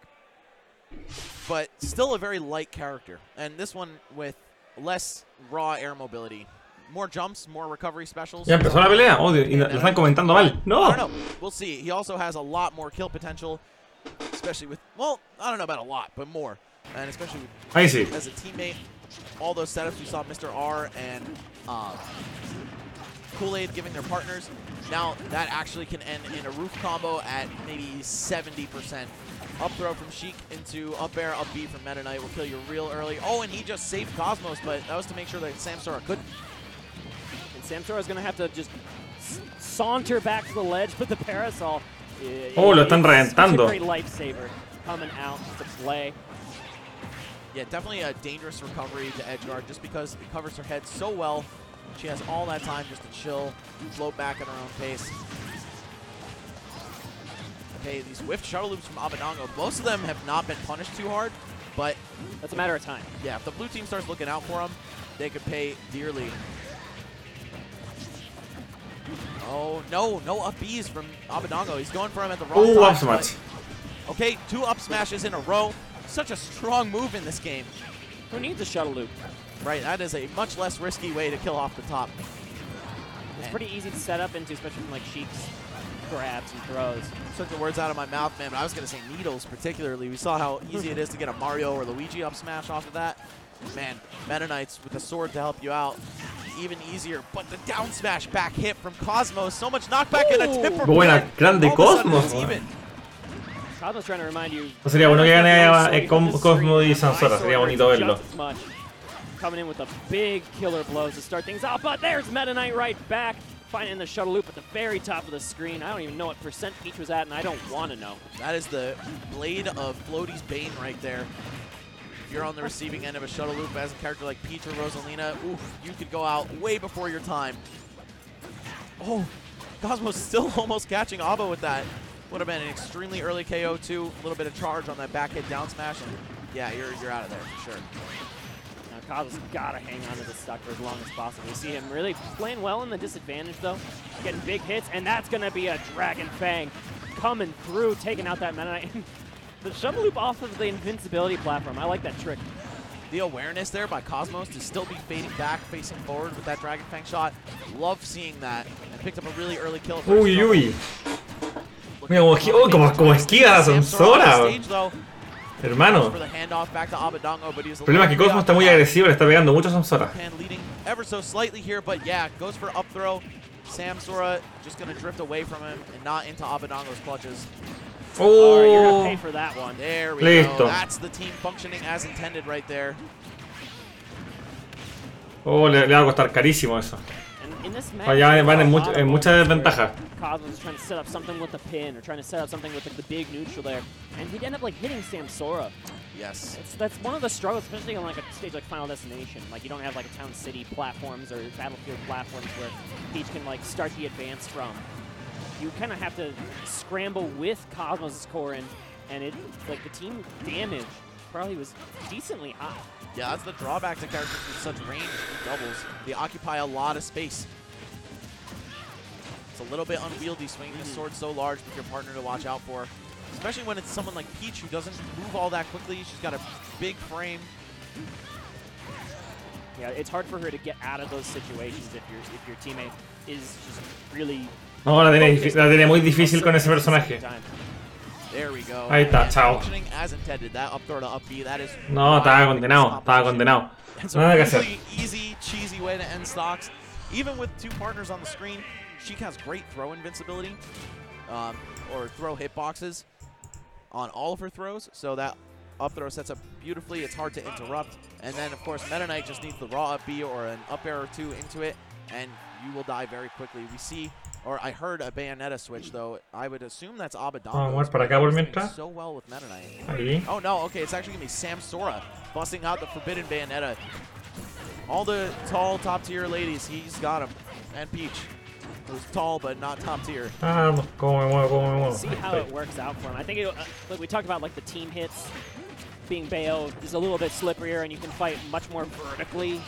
but still a very light character. And this one with less raw air mobility. More jumps, more recovery specials. Ya empezó la pelea. Oh, y lo están comentando mal. I No. don't know. We'll see. He also has a lot more kill potential, especially with, well, I don't know about a lot, but more. And especially with, Ahí sí. as a teammate, all those setups we saw Mr. R and Kool-Aid giving their partners. Now that actually can end in a roof combo at maybe 70%. Up throw from Sheik into up air, up B from Meta Knight will kill you real early. Oh, and he just saved Cosmos, but that was to make sure that Samsora couldn't. And Samsora is going to have to just saunter back to the ledge, but the parasol Oh, lo están is such a reventando. great lifesaver coming out to play. Yeah, definitely a dangerous recovery to edge guard just because it covers her head so well. She has all that time just to chill, float back at her own pace. Okay, these whiffed shuttle loops from Abenongo, most of them have not been punished too hard, but That's a matter of time. yeah, if the blue team starts looking out for them, they could pay dearly. Oh, no up Bs from Abenongo. He's going for him at the wrong Oh, time. up smash. but- Okay, 2 up smashes in a row. Such a strong move in this game. Who needs a shuttle loop? Right, that is a much less risky way to kill off the top. It's pretty easy to set up into, especially from like Sheik's grabs and throws. Took the words out of my mouth, man, but I was going to say needles particularly. We saw how easy it is to get a Mario or Luigi up smash off of that. Man, Meta Knights with a sword to help you out. Even easier, but the down smash back hit from Cosmos. So much knockback and a tipper. Buena, grande All of a sudden Cosmos, it's man. even. Cosmos trying to remind you. Pues sería bueno que gane From the Cosmo y screen, Samsora. my Sería sword bonito hurts verlo. just as much. Coming in with the big killer blows to start things off, but there's Meta Knight right back, finding the shuttle loop at the very top of the screen. I don't even know what percent Peach was at, and I don't want to know. That is the blade of Floaty's Bane right there. If you're on the receiving end of a shuttle loop as a character like Peach or Rosalina, oof, you could go out way before your time. Oh, Cosmos still almost catching Abba with that. Would have been an extremely early KO too. A little bit of charge on that back hit down smash, and yeah, you're out of there for sure. Now Cosmos gotta hang on to the stock for as long as possible. We see him really playing well in the disadvantage though, getting big hits, and that's gonna be a Dragon Fang coming through, taking out that Meta Knight. The shuttle loop off of the invincibility platform. I like that trick. The awareness there by Cosmos to still be fading back, facing forward with that Dragon Fang shot. Love seeing that. And picked up a really early kill. Uy, uy. Mira, como esquiva a la Samsora. Stage, though. Hermano. For the handoff back to Abadongo, but he's El problema es que Cosmo está muy agresivo, le está pegando mucho a Samsora. Japan leading ever so slightly here, but yeah, goes for up throw. Samsora just gonna drift away from him and not into Abadongo's clutches. All right, you're gonna Oh, pay for that one. There we Listo. go. That's the team functioning as intended right there. oh, le va a costar carísimo eso. And in this match, Ya van en, there's a lot of mucha moments desventaja. where Cosmos is trying to set up something with the pin or trying to set up something with the big neutral there, and he'd end up like hitting Samsora. Yes. That's one of the struggles, especially on like a stage like Final Destination. Like you don't have like a Town City platforms or Battlefield platforms where Peach can like start the advance from. You kind of have to scramble with Cosmos' core, and it like the team damage probably was decently high. Yeah, that's the drawback to characters with such range doubles. They occupy a lot of space. It's a little bit unwieldy swinging the sword so large with your partner to watch out for. Especially when it's someone like Peach who doesn't move all that quickly. She's got a big frame. Yeah, it's hard for her to get out of those situations if your teammate is just really. No, la tiene muy difícil con ese personaje. There we go. Ahí está, And chao. functioning as intended. That up throw to up B, that is No, estaba condenado, estaba condenado. It's a Nada que hacer. really easy, cheesy way to end stocks. Even with two partners on the screen, she has great throw invincibility, or throw hitboxes on all of her throws. So that up throw sets up beautifully. It's hard to interrupt. And then, of course, Meta Knight just needs the raw up B or an up air or two into it, and you will die very quickly. We see, or I heard a Bayonetta switch, though. I would assume that's Abadongo. Vamos para acá por mientras. So well with Meta Knight. Ahí. Oh no, okay, it's actually gonna be Samsora busting out the forbidden Bayonetta. All the tall top tier ladies, he's got them. And Peach, who's tall but not top tier. Vamos, cómo me muevo, cómo me muevo. See how it works out for him. I think like we talked about like the team hits being Bayo is a little bit slipperier and you can fight much more vertically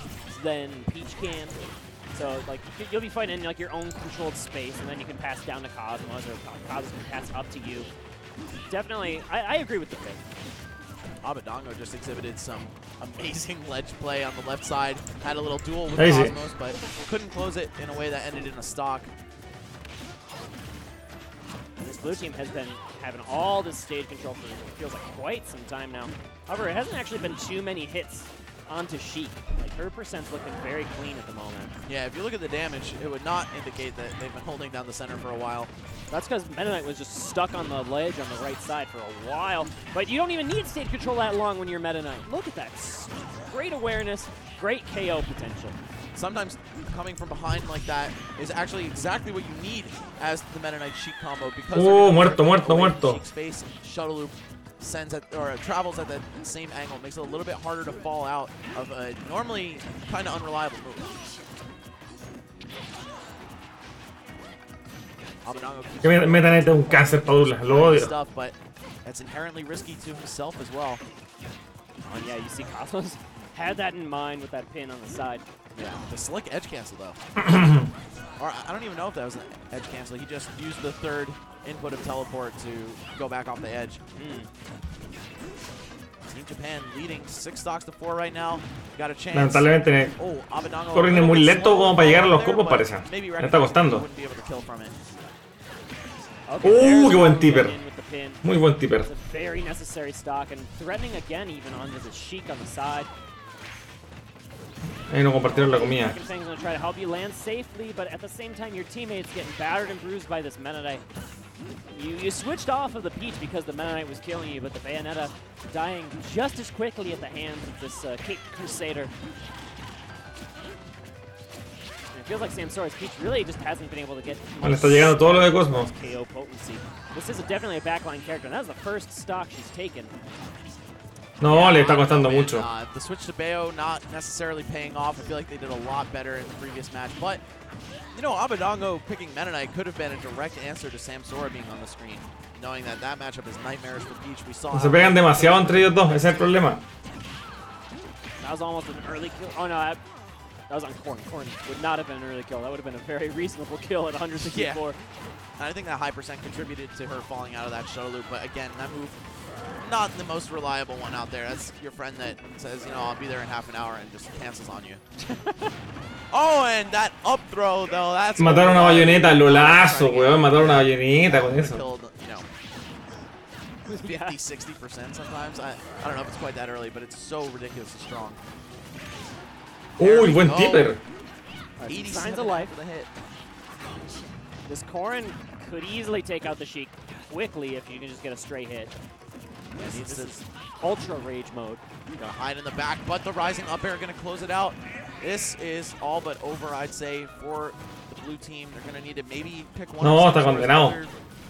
than Peach can. So like you'll be fighting in like your own controlled space and then you can pass down to Cosmos or Cosmos can pass up to you. Definitely, I agree with the pick. Abadongo just exhibited some amazing ledge play on the left side. Had a little duel with Easy. Cosmos, but couldn't close it in a way that ended in a stock. This blue team has been having all this stage control for it feels like quite some time now. However, it hasn't actually been too many hits onto Sheik. Like her percent's looking very clean at the moment. Yeah, if you look at the damage, it would not indicate that they've been holding down the center for a while. That's because Meta Knight was just stuck on the ledge on the right side for a while. But you don't even need stage control that long when you're Meta Knight. Look at that. Great awareness, great KO potential. Sometimes coming from behind like that is actually exactly what you need as the Meta Knight Sheik combo because muerto. Sheik's face shuttle loop sends at, or travels at the same angle, makes it a little bit harder to fall out of a normally kind of unreliable move. Que Meta Knight es un cáncer para Dula, lo odio. Stuff, but that's inherently risky to himself as well. Oh yeah, you see Cosmos had that in mind with that pin on the side. Yeah, the slick edge cancel though. Or I don't even know if that was an edge cancel. He just used the third input of teleport to go back off the edge. Team Japan leading 6 stocks to 4 right now. Got a chance. Lamentablemente Abadongo corriendo muy lento como para llegar a los combos parece. maybe Le está costando. wouldn't be able to kill from it. Okay, Qué buen tipper. with the pin. Muy buen tipper. It's a very necessary stock and threatening again even on the Sheik on the side. Ahí no compartieron la comida. Second thing's gonna try to help you land safely, but at the same time your teammate's getting battered and bruised by this Meta Knight. You switched off of the Peach because the Meta Knight was killing you, but the Bayonetta dying just as quickly at the hands of this Cape Crusader. And it feels like Samsora's Peach really just hasn't been able to get Le está llegando todo lo de Cosmos. KO potency. This is definitely a backline character, and that was the first stock she's taken. No, le está costando mucho. The switch to Bayo not necessarily paying off. I feel like they did a lot better in the previous match, but you know, Abadongo picking Meta Knight could have been a direct answer to Samsora being on the screen, knowing that that matchup is nightmarish for Peach. We saw Se pegan demasiado entre ellos dos, ese es el problema. That was almost an early kill. Oh no, that was on Corn. Corn would not have been an early kill. That would have been a very reasonable kill at 164. And I think that high percent contributed to her falling out of that shuttle loop, but again, that move, not the most reliable one out there. That's your friend that says, you know, I'll be there in half an hour and just cancels on you. Oh, and that up throw, though, that's... Mataron una bayoneta, lolazo, weón. Mataron una bayoneta con eso. Killed, you know, Yeah. 50-60% sometimes. I don't know if it's quite that early, but it's so ridiculously strong. Uy, buen tipper. Alright, 87 signs of life. for the hit. This Corrin could easily take out the Sheik quickly if you can just get a straight hit. Needs This to is ultra rage mode. hide in the back, but the rising up air going to close it out. This is all but over, I'd say, for the blue team. They're going to need to maybe pick one No, of está some condenado.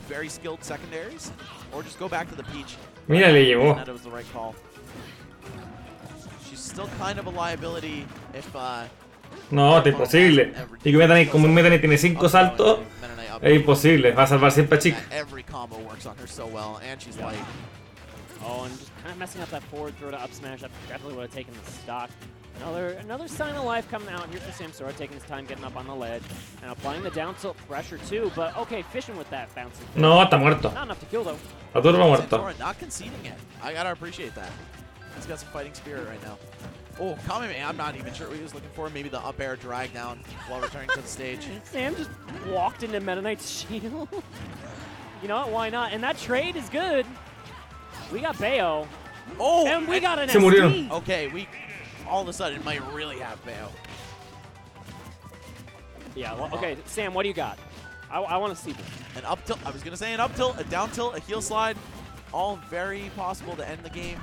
very skilled secondaries, or just go back to the Peach. Mira, le llegó. That was the right call. She's still kind of a liability if No, es imposible. Y que Meta como un Meta tiene 5 saltos, es imposible. Va a salvar siempre a Chick. every combo works on her so well, and she's light. Oh, and just kind of messing up that forward throw to up smash. That definitely would have taken the stock. Another sign of life coming out here for Samsora, taking his time getting up on the ledge and applying the down tilt pressure too. But okay, fishing with that bouncing. No, está muerto. Not enough to kill though. La turba muerto. Samsora not conceding it. I gotta appreciate that. He's got some fighting spirit right now. Oh, Kameme, I'm not even sure what he was looking for. Maybe the up air drag down while returning to the stage. Sam just walked into Meta Knight's shield. You know what? Why not? And that trade is good. We got Bayo. Oh, And we got an Se murieron. SD. Okay, we all of a sudden might really have Bayo. Yeah, well, okay, Sam, what do you got? I want to see this. An up tilt, I was gonna say an up tilt, a down tilt, a heel slide, all very possible to end the game,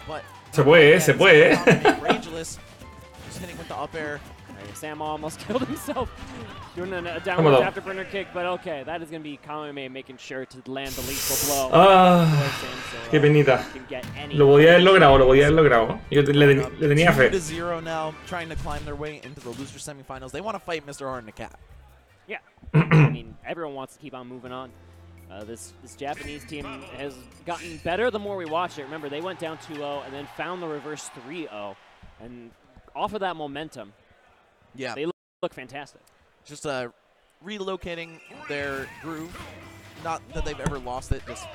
but Se puede, se puede. Rangeless, just hitting with the up air. Right, Sam almost killed himself doing a Vámonos. downward afterburner kick, but okay, that is going to be Kameme making sure to land the lethal blow. Ah, before Samsora qué penita. can get any- Lo podía haber logrado, lo podía haber logrado. Yo le tenía fe. 2-0 now, trying to climb their way into the loser semifinals. They want to fight Mr. Hard and the Cat. Yeah, I mean, everyone wants to keep on moving on. This Japanese team has gotten better the more we watch it. Remember, they went down 2-0 and then found the reverse 3-0. And off of that momentum, Yeah, they look fantastic. just relocating their groove. Not that they've ever lost it, just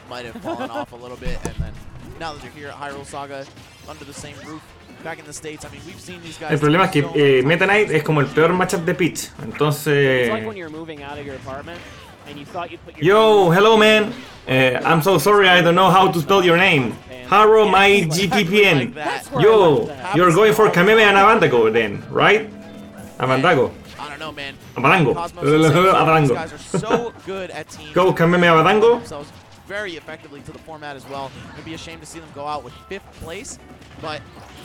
might have fallen off a little bit. And then now that you're here at Hyrule Saga, under the same roof, back in the States, I mean, we've seen these guys. El problema es do so que many Meta Knight times. es como el peor matchup de Peach. It's like Entonces. when you're moving out of your apartment and you thought you'd put your Yo, hello man. I'm so sorry I don't know how to spell your name. Haro my GPPN. That. Yo, you're going for Kameme and Abandago then, right? Abandago. I don't know, man. Abadango. Cosmos and Samsung, these Abadango. guys are so good at teams. Go Kameme Abadango. Themselves very effectively to the format as well. It'd be a shame to see them go out with 5th place, but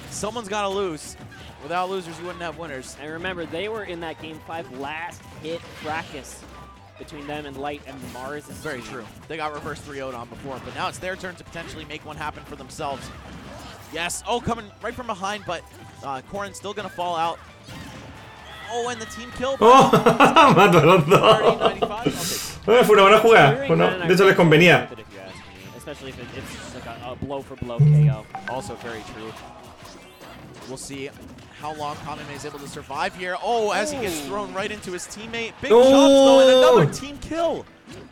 someone's got to lose. Without losers, you wouldn't have winners. And remember, they were in that Game 5 last hit fracas between them and Light and Mars. Very true. They got reverse 3-0'd on before, but now it's their turn to potentially make one happen for themselves. Yes. Oh, coming right from behind, but Corrin's still going to fall out. Oh, and the team kill. Oh, mato a los dos. 95. Okay. Fue una buena jugada. Bueno, de hecho les convenía. If you ask me, especially if it's just like a blow-for-blow KO. Also very true. We'll see how long Kameme is able to survive here. Oh, as he gets thrown right into his teammate. Big jumps, though, and another team kill.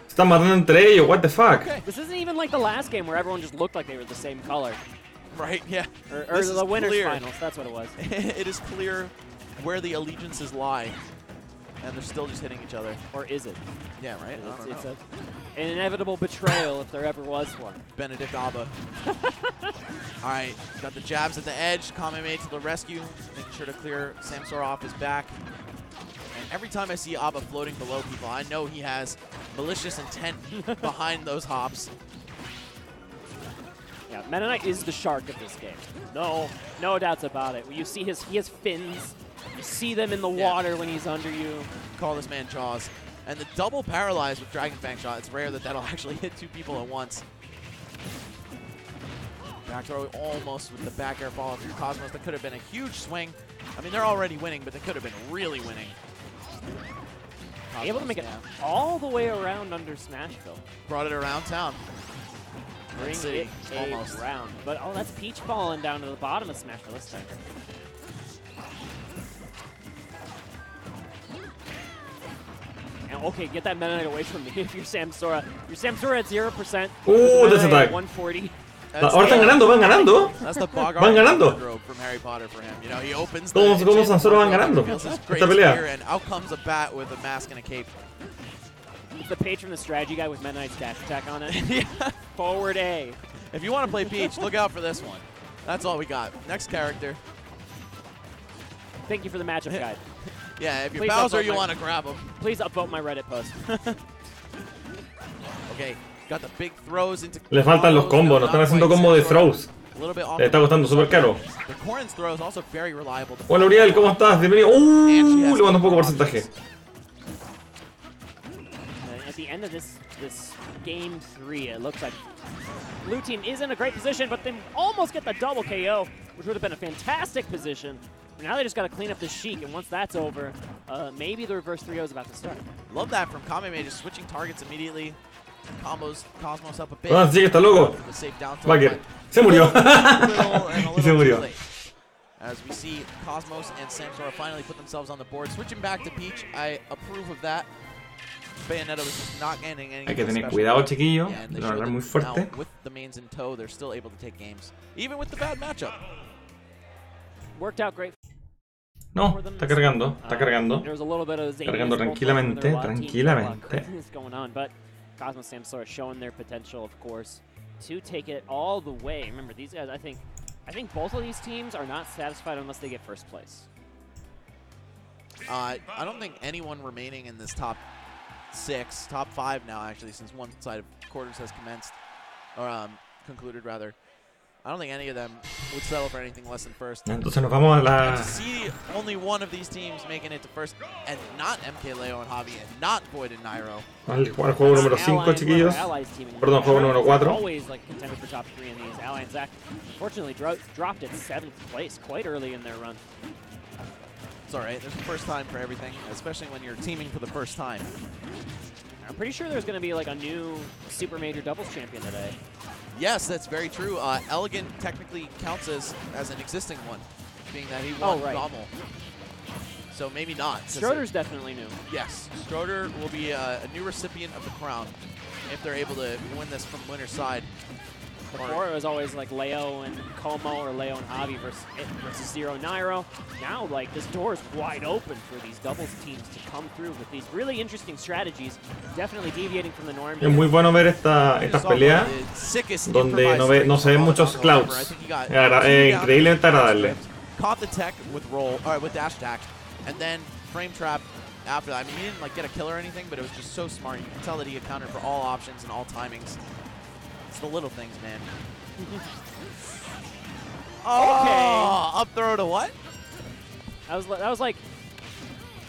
Están matando entre ellos, what the fuck. Okay. This isn't even like the last game where everyone just looked like they were the same color. Right, yeah. Or This the is winners clear. finals, that's what it was. It is clear where the allegiances lie. And they're still just hitting each other. Or is it? Yeah, right? I don't It's know. an inevitable betrayal if there ever was one. Benedict Abba. All right, got the jabs at the edge. Kameme to the rescue, making sure to clear Samsora off his back. And every time I see Abba floating below people, I know he has malicious intent behind those hops. Yeah, Meta Knight is the shark of this game. No doubts about it. You see he has fins. You see them in the water when he's under you. Call this man Jaws. And the double paralyze with Dragon Fang shot, it's rare that that'll actually hit 2 people at once. Back throw almost with the back air follow through Cosmos. That could have been a huge swing. I mean, they're already winning, but they could have been really winning. Able to make it yeah. all the way around under Smashville. Brought it around town. Bring City, it almost. around. But oh, that's Peach falling down to the bottom of Smashville this time. And okay, get that Meta Knight away from me if you're Samsora. You're Samsora at 0%. This attack. 140. Ahora están ganando, van ganando. That's the Bogart Van ganando. wardrobe from Harry Potter for him. You know, he opens ¿Cómo the Samsora van ganando feels his esta great pelea? spear, and out comes a bat with a mask and a cape. It's the page from the strategy guy with Meta Knight's dash attack on it. Yeah. Forward A. If you want to play Peach, look out for this one. That's all we got. Next character. Thank you for the matchup guide. Yeah, if you're Please Bowser, upvote you my- want to grab him. Please upvote my Reddit post. Okay, got the big throws into. Le faltan los combos, no están haciendo combo de throws. A little bit off Le está costando súper caro. The Corrin's throw is also very reliable. Hola Uriel, ¿cómo estás? Bienvenido. Le mando un poco porcentaje. At the end of this game 3, it looks like blue team is in a great position, but they almost get the double KO, which would have been a fantastic position. Now they just got to clean up the Sheik, and once that's over, maybe the reverse 3-0 is about to start. Love that from Kameme, just switching targets immediately. Combos Cosmos up a bit. Ah, sí, está loco. For the safe down tilt, Bagger. but Se murió. little and a Y little se too murió. late. As we see Cosmos and Samsora finally put themselves on the board. Switching back to Peach, I approve of that. Bayonetta was just not getting any. Hay que tener special cuidado, work. chiquillo. Yeah, and they No showed hablar that muy fuerte. now with the mains in tow, they're still able to take games, even with the bad matchup. Worked out great. No, está cargando, está cargando. There was a little bit of Cargando zaniness, tranquilamente, there was a lot of team tranquilamente. craziness going on, but Cosmos Samsora showing their potential, of course, to take it all the way. Remember, these guys, I think both of these teams are not satisfied unless they get first place. I don't think anyone remaining in this top 6, top 5 now actually, since one side of quarters has commenced, or concluded rather. I don't think any of them would settle for anything less than first. Entonces nos vamos a And to la... see only one of these teams making it to first, and not MK Leo and Javi, and not Void and Nairo. al juego número 5, chiquillos. Perdón, juego número 4. Always like contended for top 3 in these. Ally and Zach, unfortunately, dropped at 7th place quite early in their run. It's all right. There's a first time for everything, especially when you're teaming for the first time. I'm pretty sure there's going to be like a new Super Major Doubles champion today. Yes, that's very true. Elegant technically counts as an existing one, being that he won Rommel. So maybe not. Stroder's definitely new. Yes, Stroder will be a new recipient of the crown if they're able to win this from winner's side. Before it was always like Leo and Como or Leo and Javi versus Zero Nairo. Now like this door is wide open for these doubles teams to come through with these really interesting strategies, definitely deviating from the norm. Es muy bueno ver estas peleas donde no se ven muchos clouds. Increíblemente agradable. Caught the tech with with dash attack, and then frame trap after that. I mean, he didn't like get a kill or anything, but it was just so smart. You can tell that he accounted for all options and all timings. It's the little things, man. Oh, up throw to what? That was like,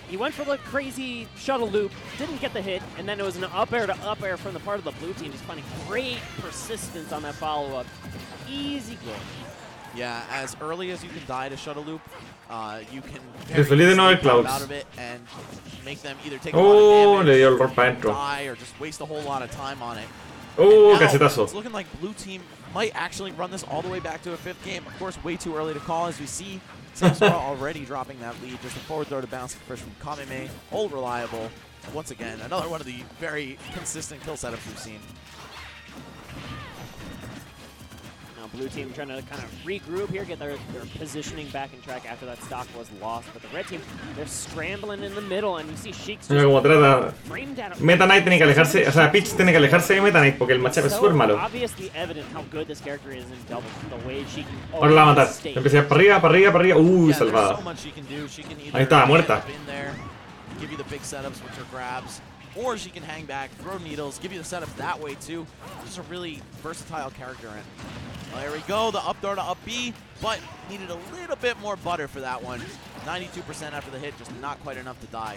he went for the crazy shuttle loop, didn't get the hit, and then it was an up air to up air from the part of the blue team. Just finding great persistence on that follow-up. Easy goal. Yeah, as early as you can die to shuttle loop, you can Feliz de no ver clouds. out of it and make them either take a lot of damage, le dio el rol para adentro. die, or just waste a whole lot of time on it. Oh, Now, cachetazo. it's looking like blue team might actually run this all the way back to a 5th game. Of course, way too early to call, as we see Samsora already dropping that lead. Just a forward throw to bounce first from Kameme. Old reliable. And once again, another one of the very consistent kill setups we've seen. Now blue team trying to kind of regroup here, get their positioning back in track after that stock was lost. But the red team, they're scrambling in the middle, and you see Sheik's Mira cómo trata. framed down. Meta Knight tiene que alejarse, o sea, Peach tiene que alejarse de Meta Knight porque el matchup es súper malo. Obviously evident how good this character is in doubles. The way she can Ahora la va a matar. stage. Empieza a ir para arriba, para arriba, para arriba. Uy, Yeah, there's salvada. so much she can do. She can either Ahí está, muerta. get up in there, give you the big setups with her grabs, or she can hang back, throw needles, give you the setups that way too. Just a really versatile character. And there we go, the up throw to up B, but needed a little bit more butter for that one. 92% after the hit, just not quite enough to die.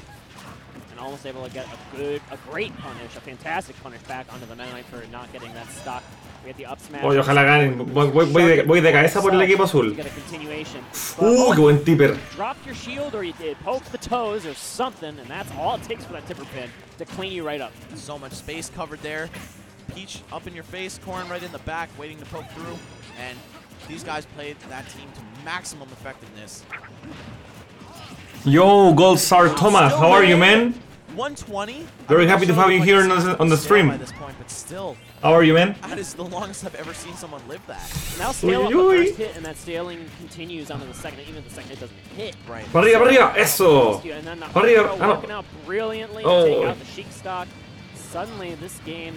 And almost able to get a great punish, a fantastic punish back onto the Meta Knight for not getting that stock. We had the up smash. Oye, ojalá ganen. Voy de cabeza por el equipo azul. To get a continuation. Qué buen tipper. Drop your shield or you did poke the toes or something, and that's all it takes for that tipper pin to clean you right up. So much space covered there. Peach up in your face, Corrin right in the back, waiting to poke through. And these guys played that team to maximum effectiveness. Yo, Gold Star Thomas, how are you, man? 120. Very happy to have you here on the stream. By this point, but still, How are you, man? that is the longest I've ever seen someone live that. Now scale up the Uy, uy. first hit, and that scaling continues onto the second. Even if the second hit doesn't hit. Right. Para arriba, eso. And then the Arriba, throw ah, no. working out brilliantly Oh. to take out the Sheik stock. suddenly this game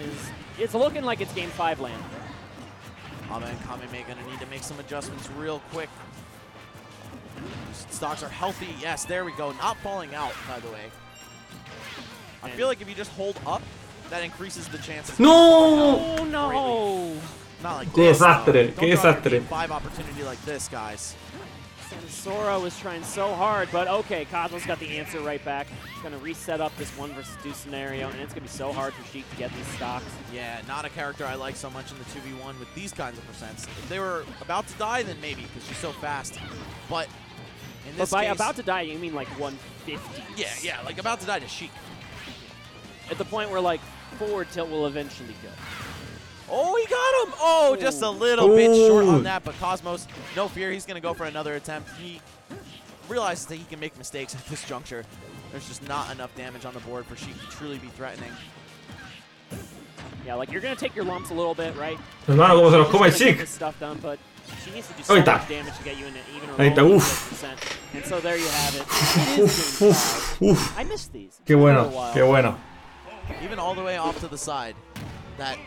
it's looking like it's game 5 land. Oh man, Kameme gonna need to make some adjustments real quick. Stocks are healthy. Yes, there we go. Not falling out, by the way. I feel like if you just hold up, that increases the chances. No! Oh no! Not like Qué this, desastre, though. qué Don't drop your desastre. game 5 opportunity like this, guys. Sora was trying so hard, but okay, Cosmos got the answer right back. He's going to reset up this 1 versus 2 scenario, and it's going to be so hard for Sheik to get these stocks. Yeah, not a character I like so much in the 2v1 with these kinds of percents. If they were about to die, then maybe, because she's so fast. But in this But by case, about to die, you mean like 150. yeah, like about to die to Sheik. At the point where like forward tilt will eventually go. Oh, he got him! Oh, just a little bit short on that, but Cosmos, no fear, he's going to go for another attempt. He realizes that he can make mistakes at this juncture. There's just not enough damage on the board for Sheik to truly be threatening. Yeah, like you're going to take your lumps a little bit, right? Hermano, cómo se los come el She's gonna get Sheik. this stuff done, but she needs to do so Ahí está. much damage to get you into even Ahí está, a uf. percent. And so there you have it. It is game 5. Uf. I missed these. Qué bueno, qué bueno. Even all the way off to the side, that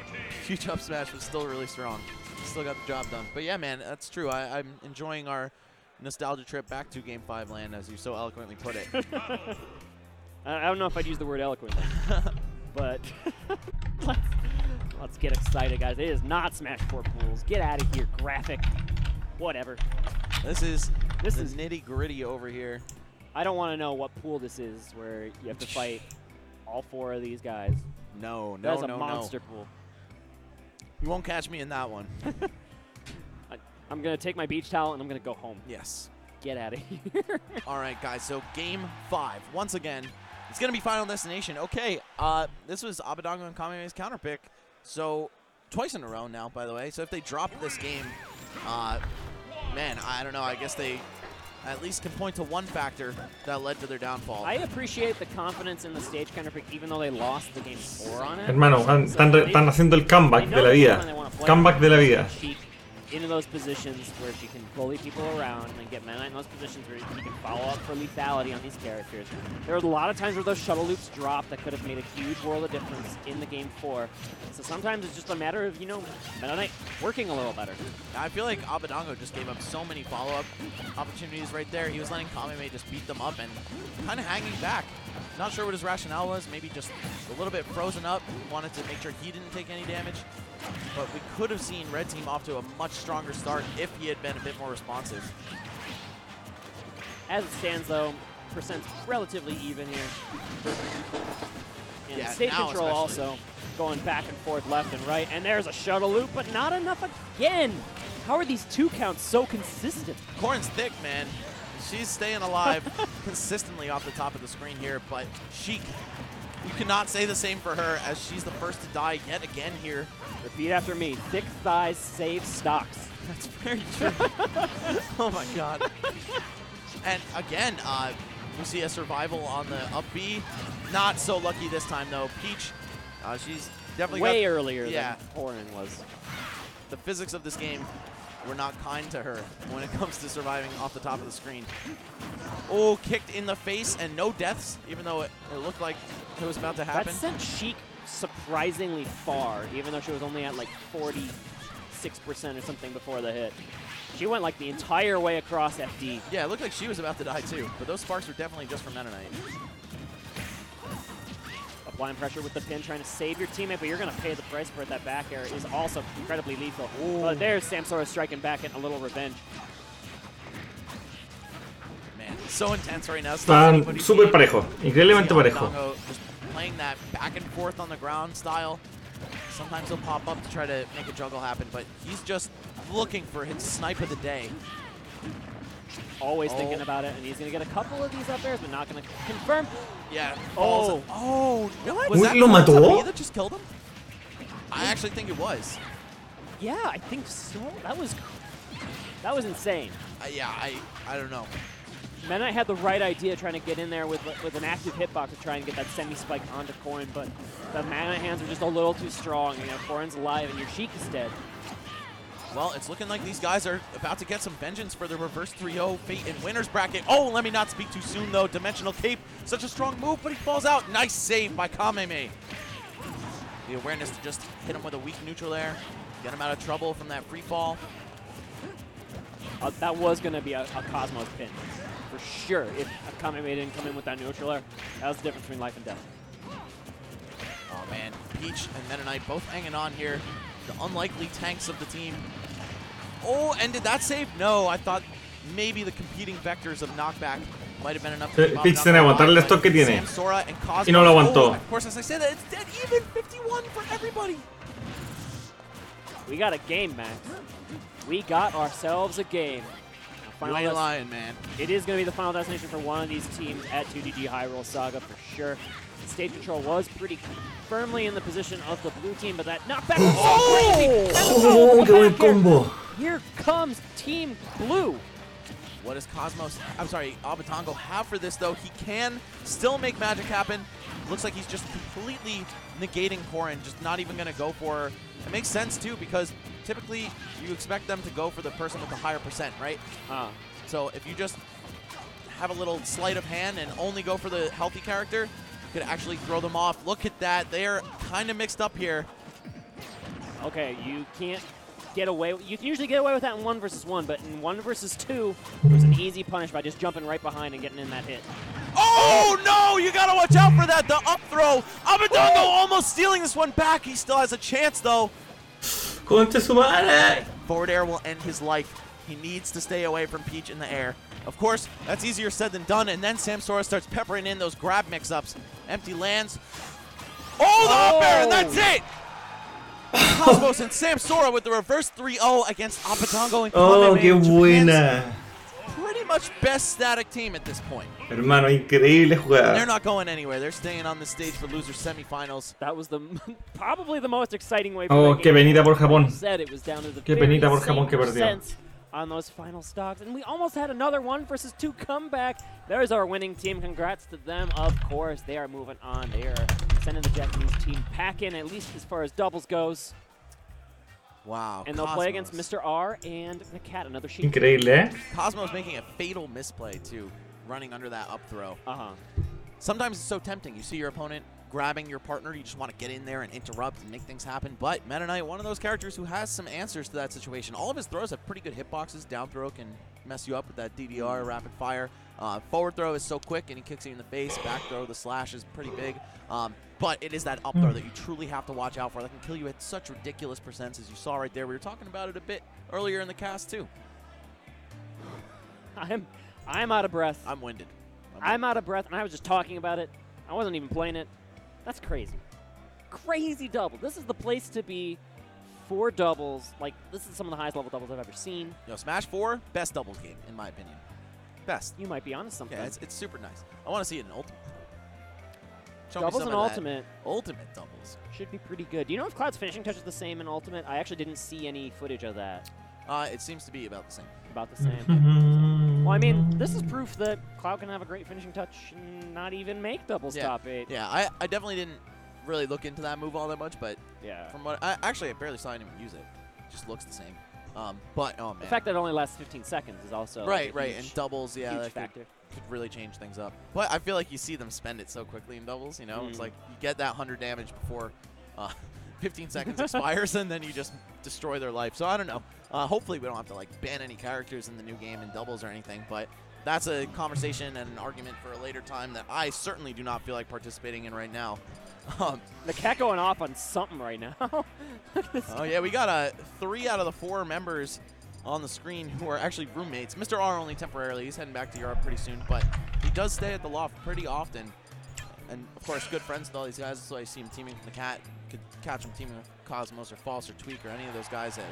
huge up smash was still really strong. Still got the job done. But yeah, man, that's true. I'm enjoying our nostalgia trip back to Game 5 land, as you so eloquently put it. I don't know if I'd use the word eloquently, but let's get excited, guys. It is not Smash 4 pools. Get out of here, graphic. Whatever. This is nitty gritty over here. I don't want to know what pool this is where you have to fight all 4 of these guys. No, That's a monster pool. You won't catch me in that one. I'm going to take my beach towel and I'm going to go home. Yes. Get out of here. All right, guys, so Game 5. Once again, it's going to be Final Destination. Okay, this was Abadango and Kameme's counter pick. So, twice in a row now, by the way. So if they drop this game, man, I don't know. I guess they at least can point to one factor that led to their downfall. I appreciate the confidence in the stage counter pick, even though they lost the game 4 on it. Hermano, están haciendo el comeback de la vida. Comeback de la vida. Into those positions where she can bully people around and get Meta in those positions where she can follow up for lethality on these characters. There were a lot of times where those shuttle loops dropped that could have made a huge world of difference in the game 4. So sometimes it's just a matter of, you know, Meta Knight working a little better. I feel like Abadango just gave up so many follow-up opportunities right there. He was letting Kameme just beat them up and kind of hanging back. Not sure what his rationale was. Maybe just a little bit frozen up. Wanted to make sure he didn't take any damage. But we could have seen Red Team off to a much stronger start if he had been a bit more responsive. As it stands, though, percent's relatively even here. And Yeah, state now control especially. also going back and forth, left and right. And there's a shuttle loop, but not enough again. How are these 2 counts so consistent? Corn's thick, man. She's staying alive consistently off the top of the screen here, but Sheik, you cannot say the same for her, as she's the first to die yet again here. Repeat after me. Thick thighs save stocks. That's very true. Oh my god. And again, we see a survival on the up B. Not so lucky this time though. Peach, she's definitely Way got, earlier yeah, than Orin was. the physics of this game were not kind to her when it comes to surviving off the top of the screen. Oh, kicked in the face and no deaths, even though it looked like it was about to happen. That sent Sheik surprisingly far, even though she was only at like 46% or something before the hit. She went like the entire way across FD. Yeah, it looked like she was about to die too, but those sparks were definitely just from Meta Knight. Applying pressure with the pin, trying to save your teammate, but you're going to pay the price for it. That back air is also incredibly lethal. But there's Samsora striking back, getting a little revenge. Man, so intense right now. Están súper parejos, increíblemente parejos. Just playing that back and forth on the ground style. Sometimes he'll pop up to try to make a juggle happen, but he's just looking for his snipe of the day. Always thinking about it, and he's going to get a couple of these up airs, but not going to confirm. Yeah. Oh. Oh, no. What? Was that Lo mató? that just killed him? I actually think it was. Yeah, I think so. That was insane. Yeah, I don't know. Meta Knight had the right idea trying to get in there with an active hitbox to try and get that semi-spike onto Corrin, but the Mana hands are just a little too strong. You know, Corrin's alive and your Sheik is dead. Well, it's looking like these guys are about to get some vengeance for the reverse 3-0 fate in winner's bracket. Oh, let me not speak too soon, though. Dimensional Cape, such a strong move, but he falls out. Nice save by Kameme. The awareness to just hit him with a weak neutral air, get him out of trouble from that free fall. That was going to be a Cosmos pin, for sure. If Kameme didn't come in with that neutral air, that was the difference between life and death. Oh man, Peach and Meta Knight both hanging on here. The unlikely tanks of the team. Oh, and did that save? No, I thought maybe the competing vectors of knockback might have been enough to Peach tiene que aguantar el stock que tiene. Y no lo aguantó. Of course, as I say that, it's dead even. 51 for everybody. We got a game, Max. We got ourselves a game. Lay Lion, man. It is going to be the final destination for one of these teams at 2GG Hyrule Saga for sure. Stage control was pretty firmly in the position of the blue team, but that knockback was so crazy. Oh, qué buen combo. Here comes Team Blue. What does Abatongo have for this, though? He can still make magic happen. Looks like he's just completely negating Corrin, just not even going to go for... It makes sense, too, because typically you expect them to go for the person with the higher percent, right? So if you just have a little sleight of hand and only go for the healthy character, you could actually throw them off. Look at that. They're kind of mixed up here. Okay, you can't get away. You can usually get away with that in 1 versus 1, but in 1 versus 2, it was an easy punish by just jumping right behind and getting in that hit. Oh, no! You got to watch out for that. The up throw. Abatongo almost stealing this one back. He still has a chance, though. Concha su madre. Forward air will end his life. He needs to stay away from Peach in the air. Of course, that's easier said than done, and then Samsora starts peppering in those grab mix-ups. Empty lands. Oh, the up air, and that's it! Cosmos and Samsora with the reverse 3-0 against Abatongo and Oh, Kameme, qué buena. Japan's pretty much best static team at this point. Hermano, increíble And they're jugada. not going anywhere. They're staying on the stage for losers semifinals. That was the probably the most exciting way for Oh, that qué game. penita por Japón. Said it was down to the Qué very penita por Japón que same perdió. percent on those final stocks, and we almost had another 1 versus 2 comeback. There's our winning team. Congrats to them, of course. They are moving on. They are sending the Japanese team packing, at least as far as doubles goes. Wow. And they'll play against Mr. R and the Cat, another sheep. Increíble, ¿eh? Cosmos making a fatal misplay, too, running under that up throw. Uh-huh. Sometimes it's so tempting. You see your opponent grabbing your partner, you just want to get in there and interrupt and make things happen. But Meta Knight, one of those characters who has some answers to that situation. All of his throws have pretty good hitboxes. Down throw can mess you up with that DDR, rapid fire. Forward throw is so quick and he kicks you in the face. Back throw, the slash is pretty big. But it is that up throw that you truly have to watch out for. That can kill you at such ridiculous percents as you saw right there. We were talking about it a bit earlier in the cast too. I'm out of breath. I'm winded. I'm out of breath, and I was just talking about it. I wasn't even playing it. That's crazy. Crazy double. This is the place to be for doubles. Like, this is some of the highest level doubles I've ever seen. Yo, Smash 4, best doubles game, in my opinion. Best. You might be onto something. Yeah, it's super nice. I want to see it in Ultimate. Show me Doubles some and of that. Ultimate Ultimate doubles. should be pretty good. Do you know if Cloud's finishing touch is the same in Ultimate? I actually didn't see any footage of that. It seems to be about the same. About the same. Well, I mean, this is proof that Cloud can have a great finishing touch and not even make doubles top 8. Yeah, I definitely didn't really look into that move all that much, but Yeah. from what I barely saw anyone use it. It just looks the same. But oh man. The fact that it only lasts 15 seconds is also right, like, a and huge, doubles, yeah, huge that factor. could really change things up. But I feel like you see them spend it so quickly in doubles, you know? It's like you get that 100 damage before 15 seconds expires, and then you just destroy their life. So I don't know. Hopefully we don't have to like ban any characters in the new game in doubles or anything, but that's a conversation and an argument for a later time that I certainly do not feel like participating in right now. The Cat going off on something right now. Oh yeah, we got 3 out of the 4 members on the screen who are actually roommates. Mr. R only temporarily. He's heading back to Europe pretty soon, but he does stay at the loft pretty often. And of course, good friends with all these guys. So I see him teaming with the Cat. Could catch him teaming with Cosmos or False or Tweak or any of those guys at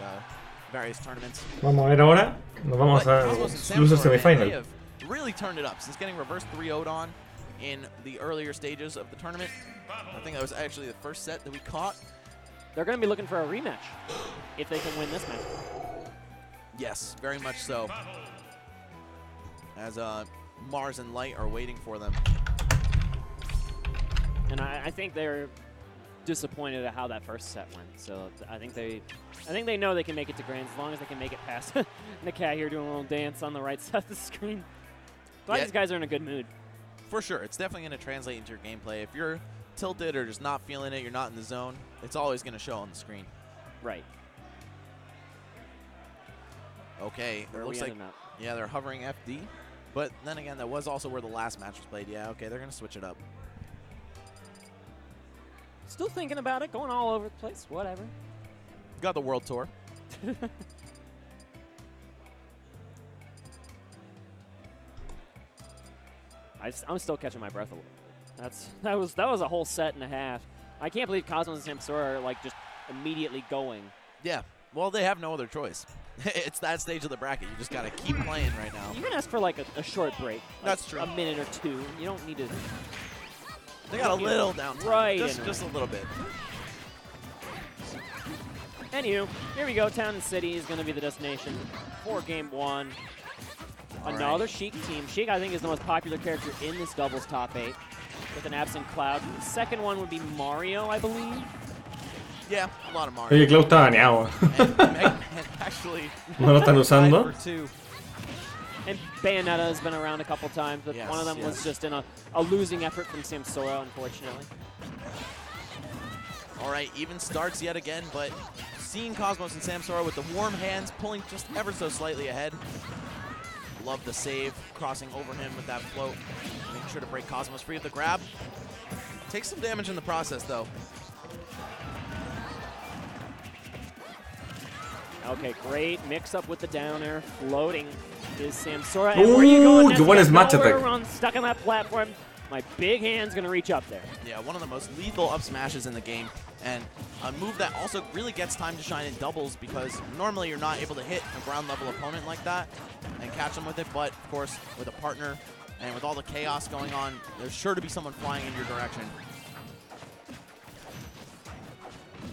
various tournaments. Vamos a ver ahora. Nos vamos But a Cosmos and loser Samsora, man, they semifinal. have really turned it up since getting reverse 3-0'd on in the earlier stages of the tournament. I think that was actually the first set that we caught. They're going to be looking for a rematch if they can win this match. Yes, very much so. As Mars and Light are waiting for them. And I think they're disappointed at how that first set went. So I think they know they can make it to Grand as long as they can make it past the Cat here doing a little dance on the right side of the screen. Glad Yeah. these guys are in a good mood. For sure, it's definitely going to translate into your gameplay. If you're tilted or just not feeling it, you're not in the zone, it's always going to show on the screen. Right. Okay, Where it are looks we like, ending up? yeah, they're hovering FD. But then again, that was also where the last match was played. Yeah, okay, they're going to switch it up. Still thinking about it, going all over the place. Whatever. Got the World Tour. I'm still catching my breath a little bit. That was a whole set and a half. I can't believe Cosmos and Samsora are like just immediately going. Yeah, well, they have no other choice. It's that stage of the bracket. You just got to keep playing right now. You can ask for like a short break. Like That's true. A minute or two. You don't need to. They got a little downtime. Right. Just a little bit. Anywho, here we go. Town and City is going to be the destination for game one. Another Sheik team. Sheik, I think, is the most popular character in this doubles top 8 with an absent Cloud. The second one would be Mario, I believe. Yeah, a lot of Mario. Oye, Cloud está baneado. and actually, ¿No lo están usando? tied for 2. And Bayonetta has been around a couple times, but Yes, one of them was just in a losing effort from Samsora, unfortunately. All right, even starts yet again, but seeing Cosmos and Samsora with the warm hands pulling just ever so slightly ahead. Love the save, crossing over him with that float. Making sure to break Cosmos free of the grab. Takes some damage in the process, though. Okay, great mix-up with the downer. Floating is Samsora. And where you going? Ooh, the one is match nowhere attack. around, stuck on that platform. My big hand's going to reach up there. Yeah, one of the most lethal up smashes in the game, and a move that also really gets time to shine in doubles because normally you're not able to hit a ground level opponent like that and catch them with it, but of course with a partner and with all the chaos going on, there's sure to be someone flying in your direction.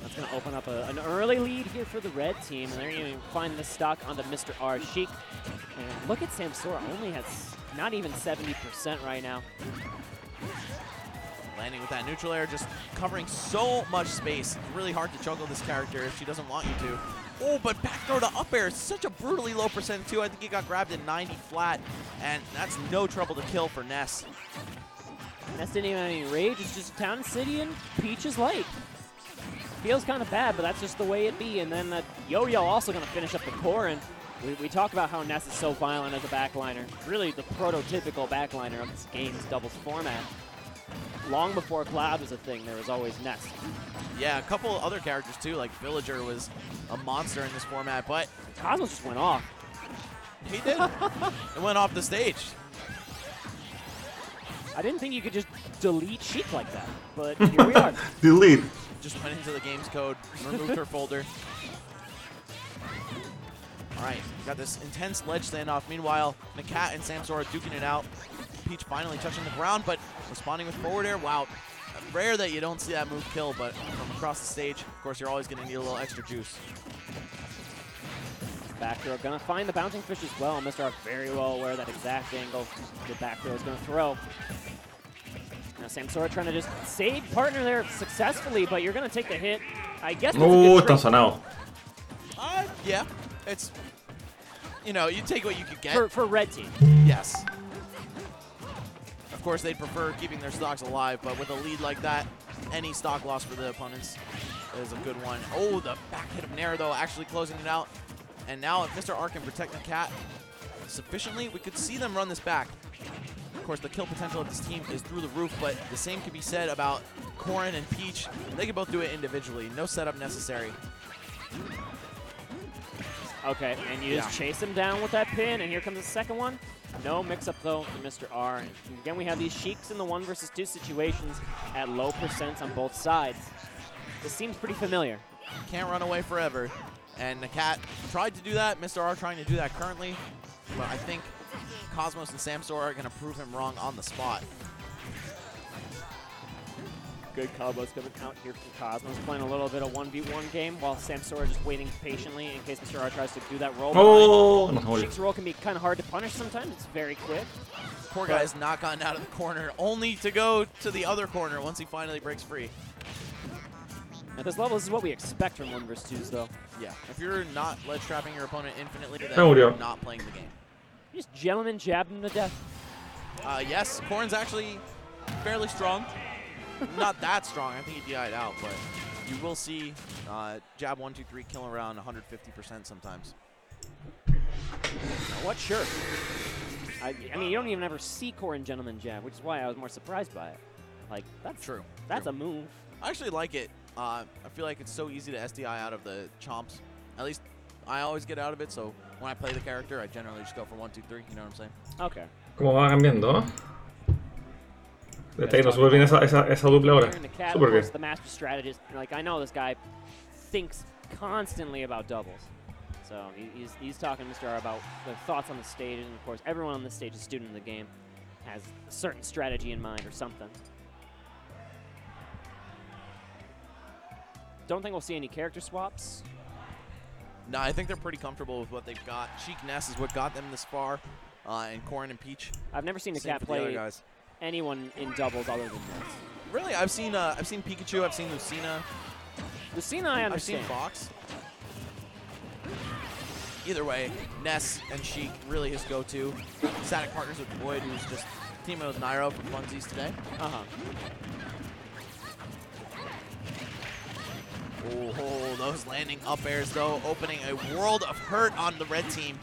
That's going to open up an early lead here for the red team, and they're going to find the stock onto Mr. R. Sheik. And look at Samsora, only has not even 70% right now. Landing with that neutral air, just covering so much space. It's really hard to juggle this character if she doesn't want you to. Oh, but back throw to up air is such a brutally low percent too. I think he got grabbed at 90 flat, and that's no trouble to kill for Ness. Ness didn't even have any rage, it's just Town and City and Peach is light. Feels kind of bad, but that's just the way it be. And then Yo-Yo also going to finish up the core, and we talk about how Ness is so violent as a backliner. Really the prototypical backliner of this game's doubles format. Long before Cloud was a thing, there was always Ness. Yeah, a couple other characters too, like Villager was a monster in this format, but Cosmos just went off. he did. It went off the stage. I didn't think you could just delete Sheik like that, but here we are. Delete. Just went into the game's code, removed her folder. All right, got this intense ledge standoff. Meanwhile, Nakat and Samsora duking it out. Peach finally touching the ground, but responding with forward air. Wow, rare that you don't see that move kill, but from across the stage, of course, you're always going to need a little extra juice. Back throw, gonna find the bouncing fish as well. Mr. R very well aware of that exact angle the back throw is gonna throw. Now Samsora trying to just save partner there successfully, but you're gonna take the hit. I guess that's a good Tan trick. sonado. Yeah, it's, you know, you take what you could get. For red team. Yes. Of course, they'd prefer keeping their stocks alive, but with a lead like that, any stock loss for the opponents is a good one. Oh, the back hit of Nair, though, actually closing it out. And now if Mr. R can protect the cat sufficiently, we could see them run this back. Of course, the kill potential of this team is through the roof, but the same could be said about Corrin and Peach. They can both do it individually. No setup necessary. Okay, and you just chase him down with that pin, and here comes the second one. No mix-up, though, for Mr. R. And again, we have these Sheiks in the 1 versus 2 situations at low percents on both sides. This seems pretty familiar. Can't run away forever. And the cat tried to do that. Mr. R trying to do that currently. But I think Cosmos and Samsora are going to prove him wrong on the spot. Good combos coming out here from Cosmos, playing a little bit of 1v1 game while Samsora just waiting patiently in case Mr. R tries to do that roll. Oh, no, Sheik's roll can be kind of hard to punish sometimes. It's very quick. Poor guy's not gotten out of the corner, only to go to the other corner once he finally breaks free. At this level, this is what we expect from 1 versus 2s, though. Yeah, if you're not ledge trapping your opponent infinitely, then No, you're yeah. not playing the game. Just gentlemen jabbed him to death. Yes, Corrin's actually fairly strong. Not that strong. I think he DI'd out, but you will see jab 1, 2, 3 kill around 150% sometimes. What? Sure. I mean, you don't even ever see Korin Gentleman jab, which is why I was more surprised by it. Like, that's True. That's a move. I actually like it. I feel like it's so easy to SDI out of the chomps. At least I always get out of it, so when I play the character, I generally just go for 1, 2, 3. You know what I'm saying? Okay. ¿Cómo va cambiando? Está yendo súper bien esa dupla ahora. Súper bien. The master strategist, like, I know this guy thinks constantly about doubles. So he's talking to Mr. R about the thoughts on the stage, and of course everyone on this stage is a student of the game, has a certain strategy in mind or something. Don't think we'll see any character swaps. No, I think they're pretty comfortable with what they've got. Sheik Ness is what got them this far, and Korin and Peach. I've never seen a Same cat for the other play guys. anyone in doubles other than this. Really, I've seen Pikachu, I've seen Lucina, Lucina, I I've seen understand. Fox. Either way, Ness and Sheik really his go-to. Static partners with Void, who's just teaming with Nairo for funsies today. Uh-huh. Oh, those landing up airs though, opening a world of hurt on the red team.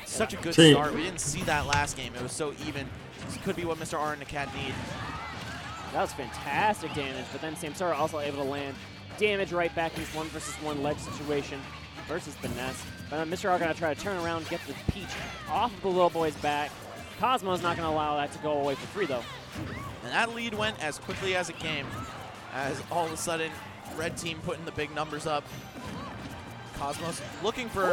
Such a good Sí. start. We didn't see that last game. It was so even. This could be what Mr. R and the Cat need. That was fantastic damage, but then Samsara also able to land damage right back in this 1 versus 1 ledge situation versus the Ness. But then Mr. R gonna try to turn around, get the Peach off of the little boy's back. Cosmo's not gonna allow that to go away for free though. And that lead went as quickly as it came, as all of a sudden, red team putting the big numbers up. Cosmos looking for...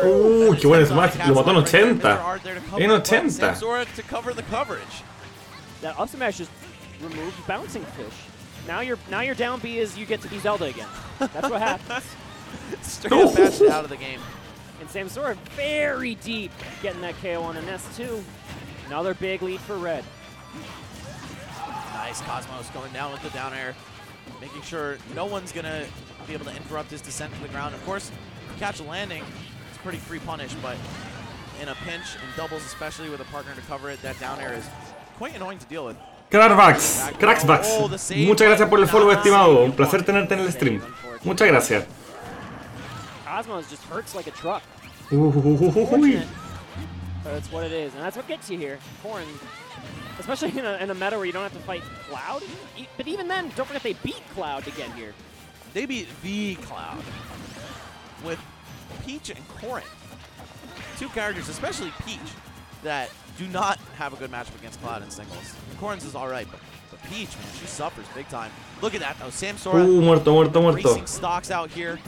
Qué buen smash, lo mató en 80. En 80. Samsora to cover the coverage. That up smash just removed bouncing fish. Now your down B is you get to be Zelda again. That's what happens. Straight up bashed it out of the game. And Samsora very deep, getting that KO on the Ness too. Another big lead for red. Nice, Cosmos going down with the down air, making sure no one's gonna be able to interrupt his descent to the ground. Of course, catch a landing, it's pretty free punish, but in a pinch, in doubles especially with a partner to cover it, that down air is quite annoying to deal with. Cracksbacks, muchas gracias por el follow, estimado. Un placer tenerte en el stream. Muchas gracias. Cosmos just hurts like a truck. Uy. But that's what it is, and that's what gets you here. Korin, especially in a meta where you don't have to fight Cloud. But even then, don't forget they beat Cloud to get here. They beat the Cloud with Peach and Korin. Two characters, especially Peach, that do not have a good matchup against Cloud in singles. Korin's is alright, but Peach, man, she suffers big time. Look at that though, Samsora Muerto. racing stocks out here.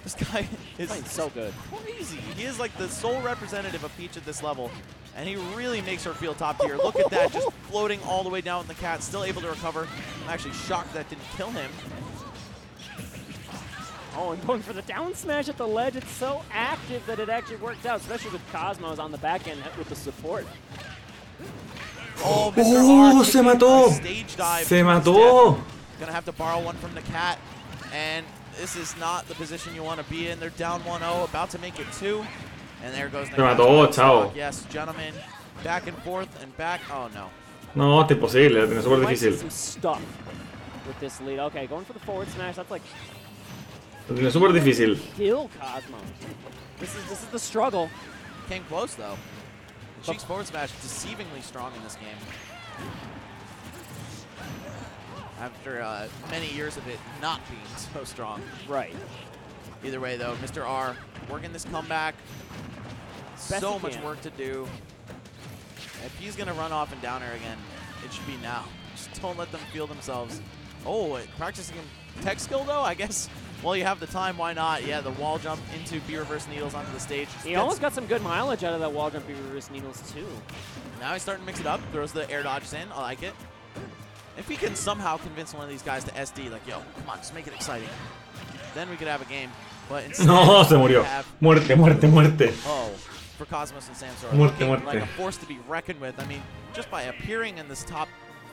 This guy is so good. Crazy. He is like the sole representative of Peach at this level, and he really makes her feel top tier. Look at that, just floating all the way down with the cat, still able to recover. I'm actually shocked that didn't kill him. Oh, and going for the down smash at the ledge. It's so active that it actually worked out, especially with Cosmos on the back end with the support. Oh, Mr. R se mató. Stage dive. Se mató. Gonna have to borrow one from the cat, and this is not the position you want to be in. They're down 1-0, about to make it 2. And there goes the chao. Yes, gentlemen. Back and forth and back. Oh, no. No, esto es imposible, la tiene súper Might see difícil. some stuff with this lead. Okay, going for the forward smash. That's like La tiene súper difícil. kill Cosmos. This is the struggle. Came close, though. Sheik's forward smash deceivingly strong in this game. After many years of it not being so strong. Right. Either way, though, Mr. R working this comeback. Best So he much can. work to do. If he's going to run off and down air again, it should be now. Just don't let them feel themselves. Oh, practicing tech skill, though, I guess. While you have the time, why not? Yeah, the wall jump into B reverse needles onto the stage. He almost got some good mileage out of that wall jump reverse needles, too. Now he's starting to mix it up. Throws the air dodges in. I like it. If he can somehow convince one of these guys to SD, like, yo, come on, just make it exciting, then we could have a game. But instead, No, se murió. we have, Muerte. oh, for Cosmos and Samsora, Muerte. looking like a force to be reckoned with. I mean, just by appearing in this top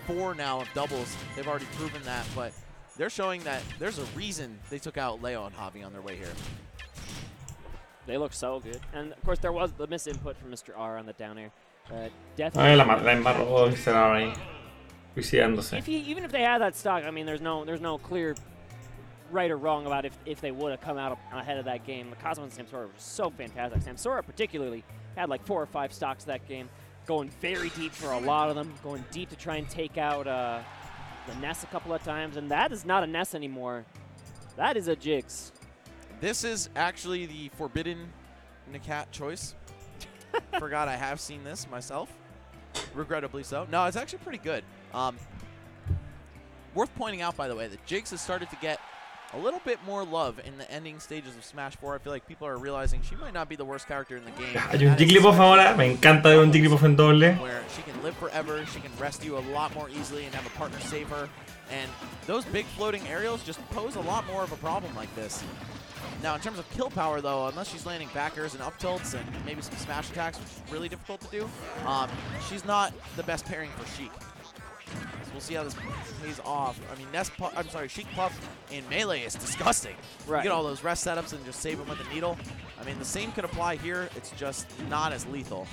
4 now of doubles, they've already proven that. But they're showing that there's a reason they took out Leo and Javi on their way here. They look so good. And, of course, there was the misinput from Mr. R on the down air. Ay, Definitely. la embarró, miserable ahí. Suicidándose. Even if they had that stock, I mean, there's no clear right or wrong about if they would have come out ahead of that game. The Cosmos and Samsora were so fantastic. Samsora particularly had like 4 or 5 stocks that game, going very deep for a lot of them, going deep to try and take out the Ness a couple of times, and that is not a Ness anymore. That is a Jigs. This is actually the forbidden Nakat choice. Forgot I have seen this myself. Regrettably so. No, it's actually pretty good. Worth pointing out, by the way, that Jigs has started to get a little bit more love in the ending stages of Smash 4. I feel like people are realizing she might not be the worst character in the game. Hay un Jigglypuff ahora, me encanta ver un Jigglypuff en doble. Where she can live forever, she can rescue a lot more easily and have a partner save her. And those big floating aerials just pose a lot more of a problem like this. Now, in terms of kill power, though, unless she's landing backers and up tilts and maybe some smash attacks, which is really difficult to do, she's not the best pairing for Sheik. So we'll see how this pays off. I mean, Sheik Puff in melee is disgusting. Right. You get all those rest setups and just save him with a needle. I mean, the same could apply here. It's just not as lethal.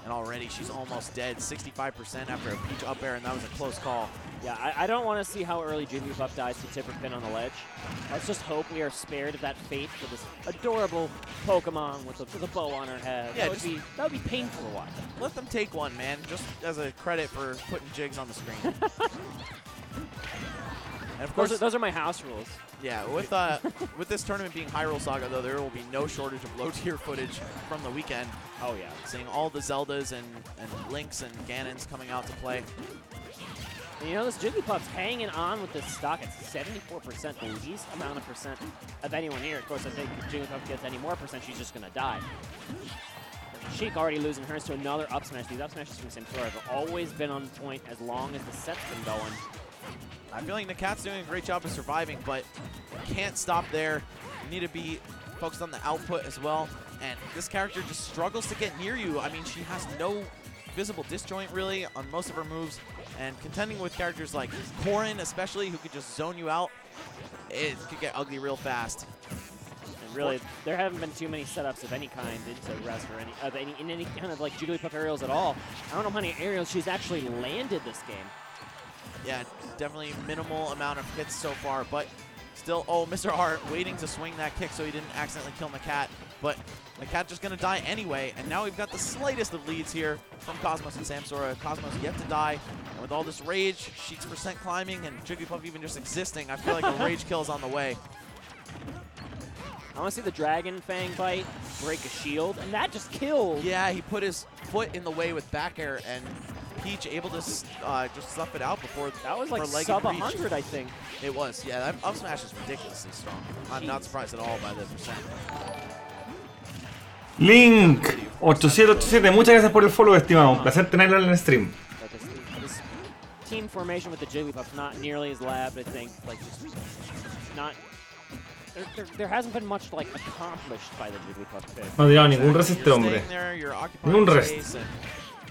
And already she's almost dead, 65% after a Peach up air, and that was a close call. Yeah, I don't want to see how early Jigglypuff dies to tip or pin on the ledge. Let's just hope we are spared of that fate for this adorable Pokemon with the bow on her head. Yeah, that would be painful to watch. Let them take one, man, just as a credit for putting Jigs on the screen. And of course, those are my house rules. Yeah, with this tournament being Hyrule Saga, though, there will be no shortage of low-tier footage from the weekend. Oh, yeah. Seeing all the Zeldas and Links and Ganons coming out to play. And you know, this Jigglypuff's hanging on with this stock at 74%, the least amount of percent of anyone here. Of course, I think if Jigglypuff gets any more percent, she's just going to die. Sheik already losing hers to another up smash. These up smashes from Samsora have always been on point as long as the set's been going. I feel like Nakat's doing a great job of surviving, but can't stop there. You need to be focused on the output as well. And this character just struggles to get near you. I mean, she has no visible disjoint, really, on most of her moves. And contending with characters like Corrin, especially, who could just zone you out, it could get ugly real fast. And really, there haven't been too many setups of any kind into Rest or any kind of like Jigglypuff aerials at all. I don't know how many aerials she's actually landed this game. Yeah, definitely minimal amount of hits so far, but still, oh, Mr. Hart waiting to swing that kick so he didn't accidentally kill Nakat, but Nakat just going to die anyway, and now we've got the slightest of leads here from Cosmos and Samsora. Cosmos yet to die, and with all this rage, Sheik's percent climbing, and Jigglypuff even just existing, I feel like a rage kill is on the way. I want to see the Dragon Fang bite break a shield, and that just killed. Yeah, he put his foot in the way with back air, and Peach able to just stuff it out before that was like sub 100, I think. It was, yeah. That up smash is ridiculously strong. I'm not surprised at all by the percent. Link 8787, muchas gracias por el follow, estimado. Un placer tenerlo en el stream. This team formation with the Jigglypuff not nearly as labbed, I think. Like, just not. There hasn't been much like accomplished by the Jigglypuff pick. No ha tirado ningún rest este hombre. Ningún rest.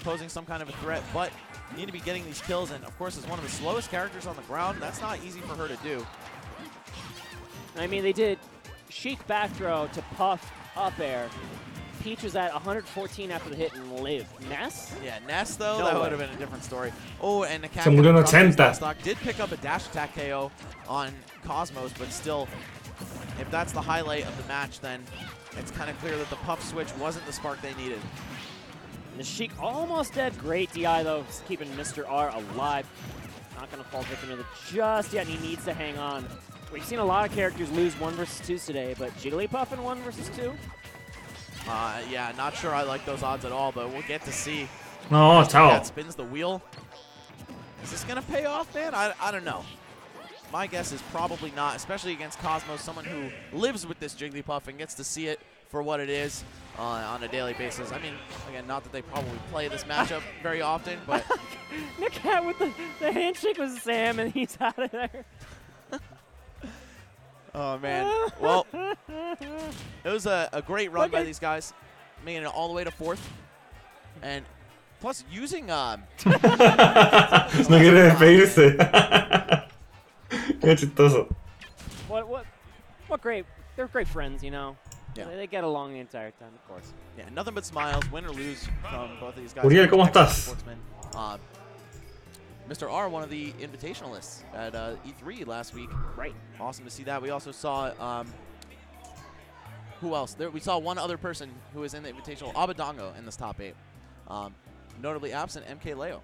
Posing some kind of a threat, but you need to be getting these kills, and of course, as one of the slowest characters on the ground, that's not easy for her to do. I mean, they did Sheik back throw to Puff up air. Peach was at 114 after the hit and lived. Ness? Yeah, Ness, though, that would have been a different story. Oh, and Nakat Se murió en 80. did pick up a dash attack KO on Cosmos, but still, if that's the highlight of the match, then it's kind of clear that the Puff switch wasn't the spark they needed. And the Sheik almost dead. Great DI, though, keeping Mr. R alive. Not going to fall victim to it just yet, and he needs to hang on. We've seen a lot of characters lose 1 versus 2 today, but Jigglypuff in 1 versus 2? Yeah, not sure I like those odds at all, but we'll get to see. No, chao. That spins the wheel. Is this going to pay off, man? I don't know. My guess is probably not, especially against Cosmos, someone who lives with this Jigglypuff and gets to see it for what it is on a daily basis. I mean, again, not that they probably play this matchup very often, but... Nakat with the handshake with Sam, and he's out of there. Oh, man. Well, it was a great run by these guys, making it all the way to 4th. And plus, using... No quiere despedirse. Qué chistoso. What great... They're great friends, you know? Yeah. They get along the entire time, of course. Yeah, nothing but smiles, win or lose from both of these guys. Uriel, ¿cómo estás? Sportsmen. Mr. R, one of the invitationalists at E3 last week. Right. Awesome to see that. We also saw, who else? We saw one other person who was in the invitational, Abadongo, in this top 8. Notably absent, MK Leo.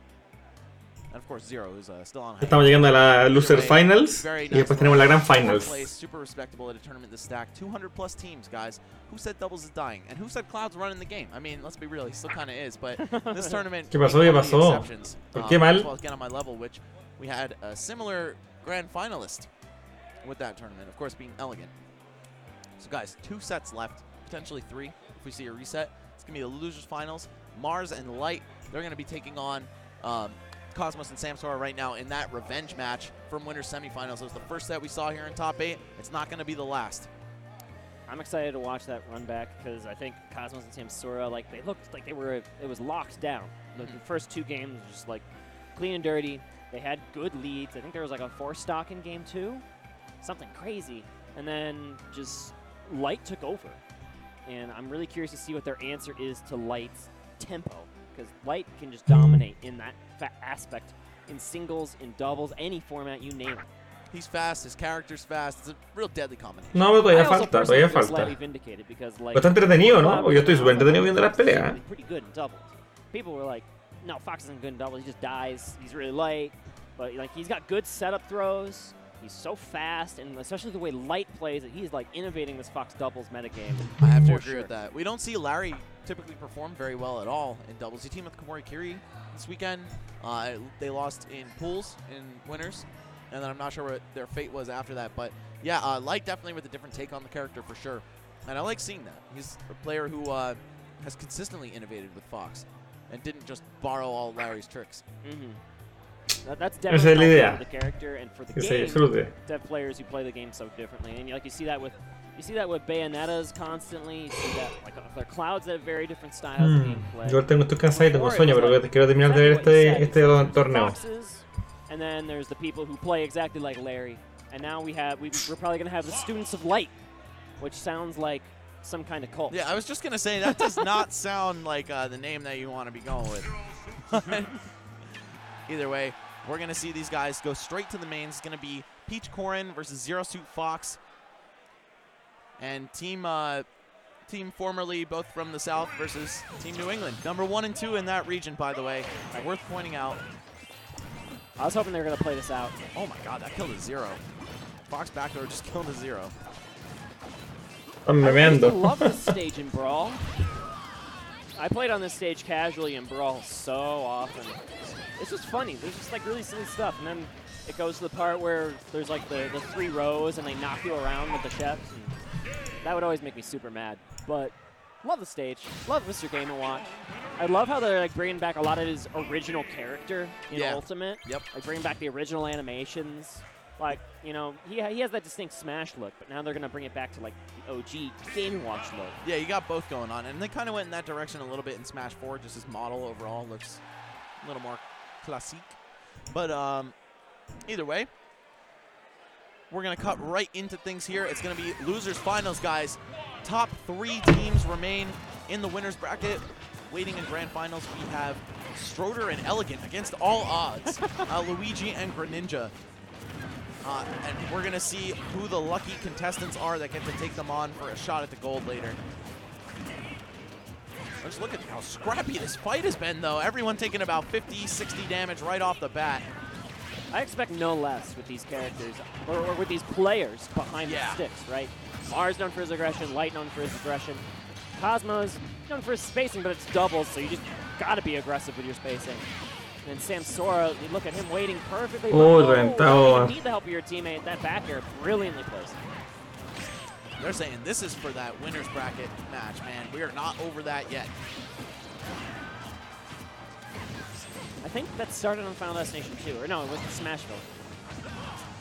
And of course, Zero, who's still on high. Estamos llegando a la Loser Finals y después tenemos la Grand Finals. Place, super respectable at a tournament this stack. 200 plus teams, guys. Who said doubles is dying? And who said Cloud's running the game? I mean, let's be real, he still kind of is, but this tournament. ¿Qué pasó? ¿Qué pasó? ¿Por qué mal? Well, again, on my level, which we had a similar grand finalist with that tournament, of course, being Elegant. So, guys, 2 sets left, potentially 3 if we see a reset. It's going to be the losers finals. Mars and Light, they're going to be taking on Cosmos and Samsora right now in that revenge match from winners semifinals. It was the first set we saw here in top 8. It's not going to be the last. I'm excited to watch that run back because I think Cosmos and Samsora, like, they looked like they were, it was locked down. The first 2 games were just like clean and dirty. They had good leads. I think there was like a 4 stock in game 2, something crazy. And then just Light took over. And I'm really curious to see what their answer is to Light's tempo, because Light can just dominate in that aspect, in singles, in doubles, any format, you name it. He's fast, his character's fast. It's a real deadly combination. No, pero todavía falta, todavía falta. Pero está entretenido, ¿no? Porque yo estoy súper entretenido viendo las peleas. Pretty good in doubles. People were like, no, Fox isn't good in doubles, he just dies, he's really light. But like, he's got good setup throws. He's so fast, and especially the way Light plays it, he's like innovating this Fox doubles metagame. I have to agree with that. We don't see Larry typically perform very well at all in doubles. He teamed with Komori Kiri this weekend. They lost in pools in winners, and then I'm not sure what their fate was after that. But yeah, Light definitely with a different take on the character for sure. And I like seeing that. He's a player who has consistently innovated with Fox and didn't just borrow all Larry's tricks. That's definitely la idea. For the character and for the Que se game. disfrute. To have players who play the game so differently, and like you see that with Bayonetta's constantly. You see that like their Clouds that have very different styles of gameplay. Yo estoy cansado y tengo sueño, pero quiero terminar de ver este torneo. And then there's the people who play exactly like Larry, and now we're probably gonna have the Students of Light, which sounds like some kind of cult. Yeah, I was just gonna say that does not sound like the name that you want to be going with. Either way, we're going to see these guys go straight to the mains. It's going to be Peach Corrin versus Zero Suit Fox. And team formerly both from the South versus Team New England. Number 1 and 2 in that region, by the way. Worth pointing out. I was hoping they were going to play this out. Oh my god, that killed a Zero. Fox backdoor just killed a Zero. I'm I Mirando. love this stage in Brawl. I played on this stage casually in Brawl so often. It's just funny. There's just like really silly stuff, and then it goes to the part where there's like the 3 rows and they knock you around with the chefs. And that would always make me super mad. But love the stage. Love Mr. Game & Watch. I love how they're like bringing back a lot of his original character in Ultimate. Yep. Like bringing back the original animations. Like, you know, he has that distinct Smash look, but now they're going to bring it back to like the OG Game & Watch look. Yeah, you got both going on, and they kind of went in that direction a little bit in Smash 4. Just his model overall looks a little more classique. But either way, we're going to cut right into things here. It's going to be losers finals, guys. Top 3 teams remain in the winners bracket. Waiting in grand finals, we have Stroder and Elegant against all odds. Luigi and Greninja. And we're going to see who the lucky contestants are that get to take them on for a shot at the gold later. Let's look at how scrappy this fight has been, though. Everyone taking about 50, 60 damage right off the bat. I expect no less with these characters, or with these players behind the sticks, right? Mars known for his aggression, Light known for his aggression. Cosmos known for his spacing, but it's doubles, so you just gotta be aggressive with your spacing. And Samsora, you look at him waiting perfectly. Reventado. You need the help of your teammate. That back air brilliantly placed. They're saying this is for that winner's bracket match, man. We are not over that yet. I think that started on Final Destination 2, or no, it was Smashville.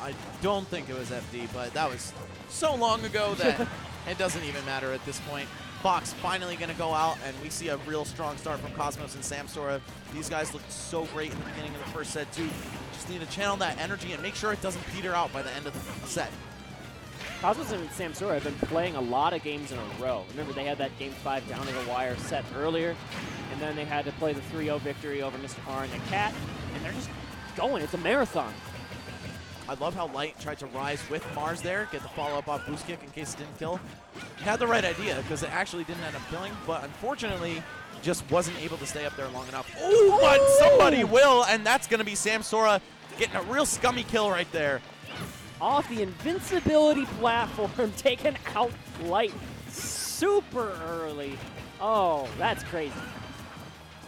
I don't think it was FD, but that was so long ago that it doesn't even matter at this point. Fox finally going to go out, and we see a real strong start from Cosmos and Samsora. These guys looked so great in the beginning of the first set, too. Just need to channel that energy and make sure it doesn't peter out by the end of the set. Cosmos and Samsora have been playing a lot of games in a row. Remember, they had that Game 5 down to the wire set earlier, and then they had to play the 3-0 victory over Mr. R and the Cat, and they're just going. It's a marathon. I love how Light tried to rise with Mars there, get the follow-up off boost kick in case it didn't kill. He had the right idea because it actually didn't end up killing, but unfortunately just wasn't able to stay up there long enough. Oh, but somebody will, and that's going to be Sam Sora getting a real scummy kill right there. Off the invincibility platform, taking out Light super early. Oh, that's crazy.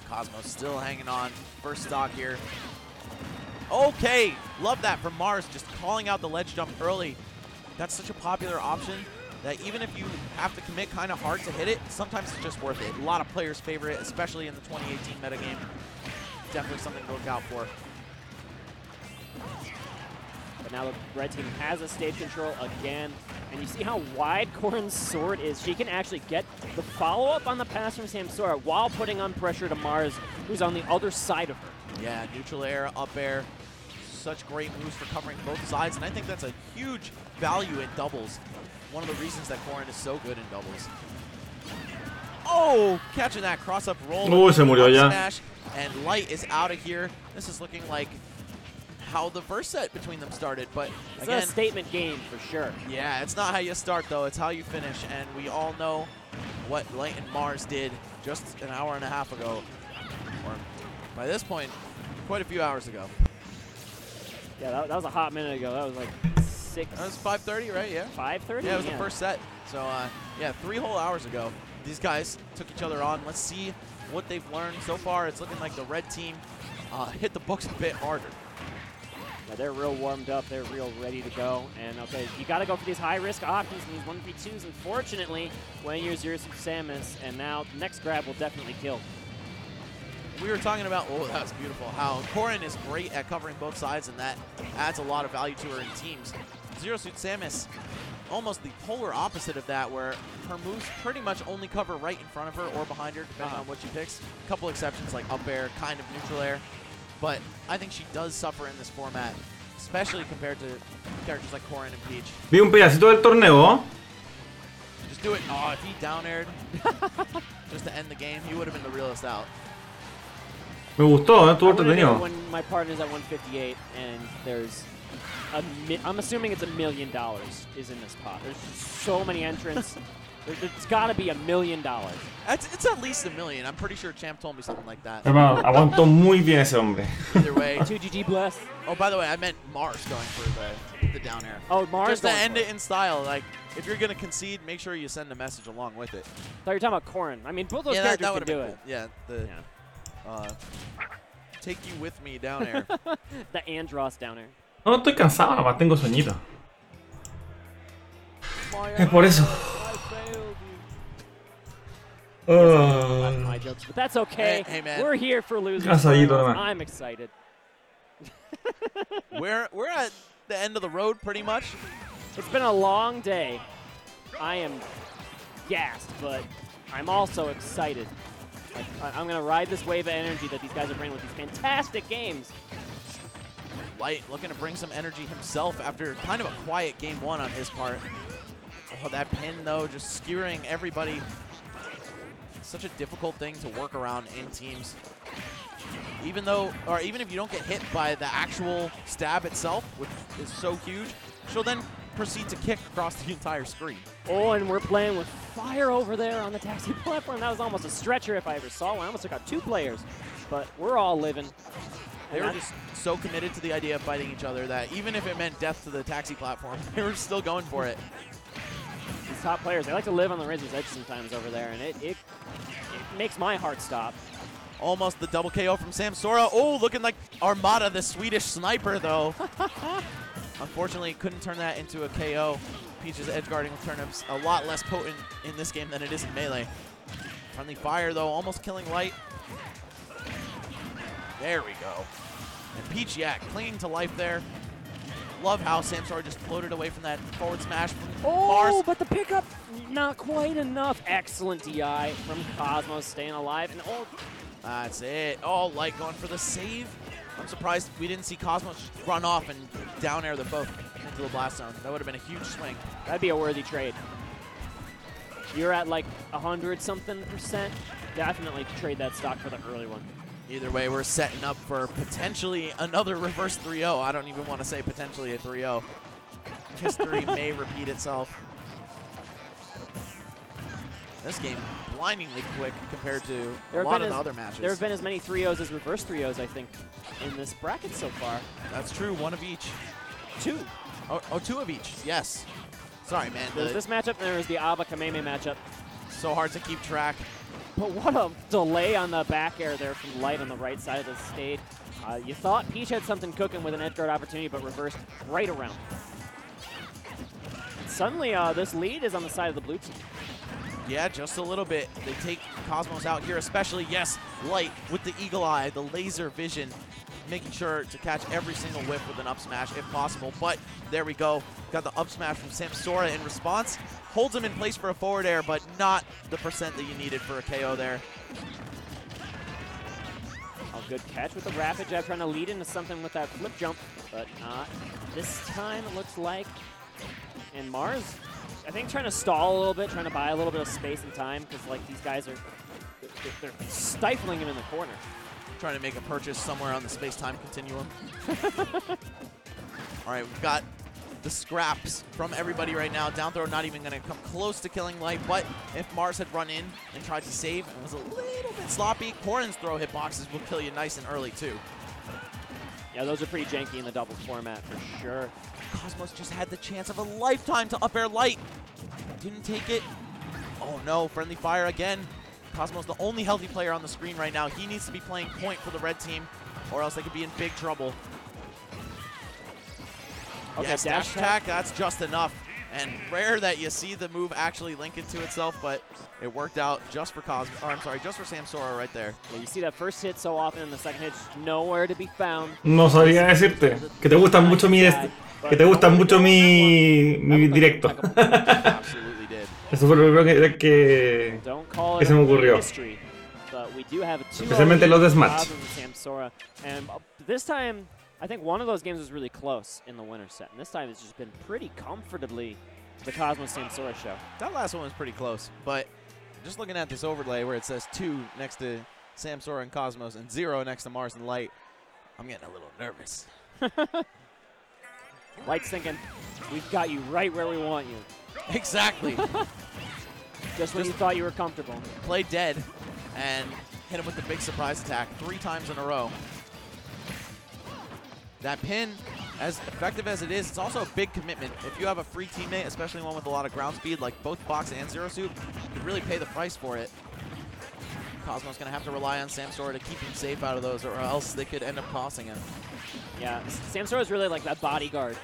Cosmos still hanging on. First stock here. Okay, love that from Mars, just calling out the ledge jump early. That's such a popular option that even if you have to commit kind of hard to hit it, sometimes it's just worth it. A lot of players favor it, especially in the 2018 metagame. Definitely something to look out for. But now the red team has a stage control again. And you see how wide Corrin's sword is. She can actually get the follow-up on the pass from Samsora while putting on pressure to Mars, who's on the other side of her. Yeah, neutral air, up air. Such great moves for covering both sides. And I think that's a huge value in doubles. One of the reasons that Corrin is so good in doubles. Oh, catching that cross-up roll. Se murió ya. Smash, and Light is out of here. This is looking like how the first set between them started, but It's again, a statement game for sure. yeah, it's not how you start though, it's how you finish, and we all know what Light and Mars did just an hour and a half ago, or by this point, quite a few hours ago. Yeah, that was a hot minute ago. That was like 6. That was 5:30, right? Yeah. 5:30. Yeah, it was the first set. So yeah, 3 whole hours ago, these guys took each other on. Let's see what they've learned so far. It's looking like the red team hit the books a bit harder. Yeah, they're real warmed up. They're real ready to go. And okay, you got to go for these high-risk options and these 1v2s. Unfortunately, when you're Zero Suit Samus, and now the next grab will definitely kill. We were talking about, oh, that was beautiful, how Corrin is great at covering both sides, and that adds a lot of value to her in teams. Zero Suit Samus, almost the polar opposite of that, where her moves pretty much only cover right in front of her or behind her, depending on what she picks. A couple exceptions like up air, kind of neutral air. But I think she does suffer in this format, especially compared to characters like Corrin and Peach. Vi un pedacito del torneo. Just do it. Oh, if he down aired just to end the game, he would have been the realest out. Me gustó, estuvo I'm gonna do it entretenido. when my partner's at 158 and there's I'm assuming it's $1 million is in this pot. There's just so many entrants. There's got to be $1 million. It's at least $1 million. I'm pretty sure Champ told me something like that. Hermano, aguantó muy bien ese hombre. Either way. 2GG bless. Oh, by the way, I meant Mars going for the down air. Oh, Mars Just to going end for it in style. Like, if you're going to concede, make sure you send a message along with it. I thought you were talking about Corrin. I mean, both those Yeah, characters that can would have do been it. cool. Yeah, take you with me down air. The Andros down there. No, estoy cansado, nomás tengo sueñito. Es por eso. My jokes, but that's okay. Hey, man. We're here for losing. Cansadito nomás. I'm excited. We're at the end of the road, pretty much. It's been a long day. I am gassed, but I'm also excited. I'm going to ride this wave of energy that these guys are bringing with these fantastic games. Light looking to bring some energy himself after kind of a quiet game one on his part. Oh, that pin, though, just skewering everybody. Such a difficult thing to work around in teams. Even if you don't get hit by the actual stab itself, which is so huge, she'll then proceed to kick across the entire screen. Oh, and we're playing with fire over there on the taxi platform. That was almost a stretcher if I ever saw one. I almost took out 2 players, but we're all living. They were just so committed to the idea of fighting each other that even if it meant death to the taxi platform, they were still going for it. These top players, they like to live on the razor's edge sometimes over there, and it makes my heart stop. Almost the double KO from Sam Sora. Oh, looking like Armada, the Swedish sniper, though. Unfortunately, couldn't turn that into a KO. Peach's edge guarding with turnips a lot less potent in this game than it is in Melee. Friendly fire, though, almost killing Light. There we go. And Peach, yeah, clinging to life there. Love how Sam Sora just floated away from that forward smash from Mars. Oh, but the pickup, not quite enough. Excellent DI from Cosmos, staying alive. And oh, that's it. Oh, Light going for the save. I'm surprised we didn't see Cosmos just run off and down air them both into the blast zone. That would have been a huge swing. that'd be a worthy trade. You're at like 100-something%. Definitely trade that stock for the early one. Either way, we're setting up for potentially another reverse 3-0. I don't even want to say potentially a 3-0. History may repeat itself. This game blindingly quick compared to a lot of the other matches. There have been as many 3-0s as reverse 3-0s, I think, in this bracket so far. That's true. One of each. Two. Oh, two of each. Yes. Sorry, man. There's this matchup, and there's the Abba Kameme matchup. So hard to keep track. But what a delay on the back air there from Light on the right side of the stage. You thought Peach had something cooking with an edge guard opportunity, but reversed right around. Suddenly, this lead is on the side of the blue team. Yeah, just a little bit. They take Cosmos out here, especially, yes, Light with the eagle eye, the laser vision, making sure to catch every single whiff with an up smash if possible. But there we go. Got the up smash from Samsora in response. Holds him in place for a forward air, but not the percent that you needed for a KO there. Oh, good catch with the rapid jab, trying to lead into something with that flip jump, but not this time, it looks like. And Mars, I think, trying to stall a little bit, trying to buy a little bit of space and time, because like these guys are, they're stifling him in the corner. Trying to make a purchase somewhere on the space-time continuum. All right, we've got the scraps from everybody right now. Down throw not even going to come close to killing Light, but if Mars had run in and tried to save and was a little bit sloppy, Corrin's throw hitboxes will kill you nice and early too. Yeah, those are pretty janky in the double format for sure. Cosmos just had the chance of a lifetime to up air Light. Didn't take it. Oh no, friendly fire again. Cosmos, the only healthy player on the screen right now. He needs to be playing point for the red team, or else they could be in big trouble. Okay, yes, dash attack, that's just enough. And rare that you see the move actually link into itself, but it worked out just for just for Samsora right there. Yeah, you see that first hit so often, and the second hit's nowhere to be found. No sabría decirte que te gustan mucho mi directo. Absolutely did. Eso fue lo primero que se me ocurrió. Especialmente los de Smash. And this time, I think one of those games was really close in the winner set. And this time it's just been pretty comfortably the Cosmos Samsora show. That last one was pretty close, but just looking at this overlay where it says 2 next to Samsora and Cosmos and 0 next to Mars and Light, I'm getting a little nervous. Light's thinking, we've got you right where we want you. Exactly. Just when you thought you were comfortable. Play dead and hit him with the big surprise attack 3 times in a row. That pin, as effective as it is, it's also a big commitment. If you have a free teammate, especially one with a lot of ground speed, like both Fox and Zero Suit, you could really pay the price for it. Cosmo's going to have to rely on Samsora to keep him safe out of those, or else they could end up tossing him. Yeah, Samsora is really like that bodyguard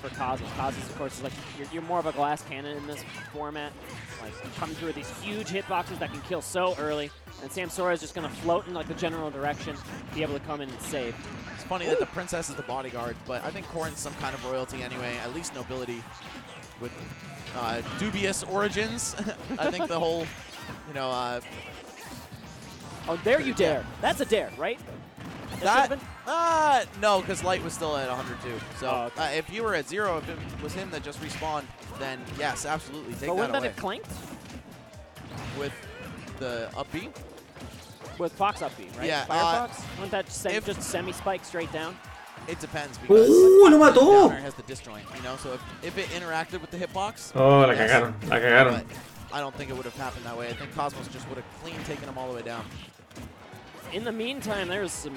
for Cosmos. Cosmos, of course, is like you're more of a glass cannon in this format. Like coming through with these huge hitboxes that can kill so early, and Samsora is just going to float in like the general direction, be able to come in and save. It's funny that the princess is the bodyguard, but I think Corrin's some kind of royalty anyway, at least nobility with dubious origins. I think the whole, you know. Oh, there you dare. That's a dare, right? No, because Light was still at 102. So okay. If you were at 0, if it was him that just respawned, then yes, absolutely, take that away. But wouldn't that have clanked? With the up B? With Fox up B, right? Yeah. Firefox? Wouldn't that just semi-spike straight down? It depends, because lo mató! Downer has the disjoint, you know, so if it interacted with the hitbox, oh, yes, la cagaron. But I don't think it would have happened that way. I think Cosmos just would have clean taken him all the way down. In the meantime, there's some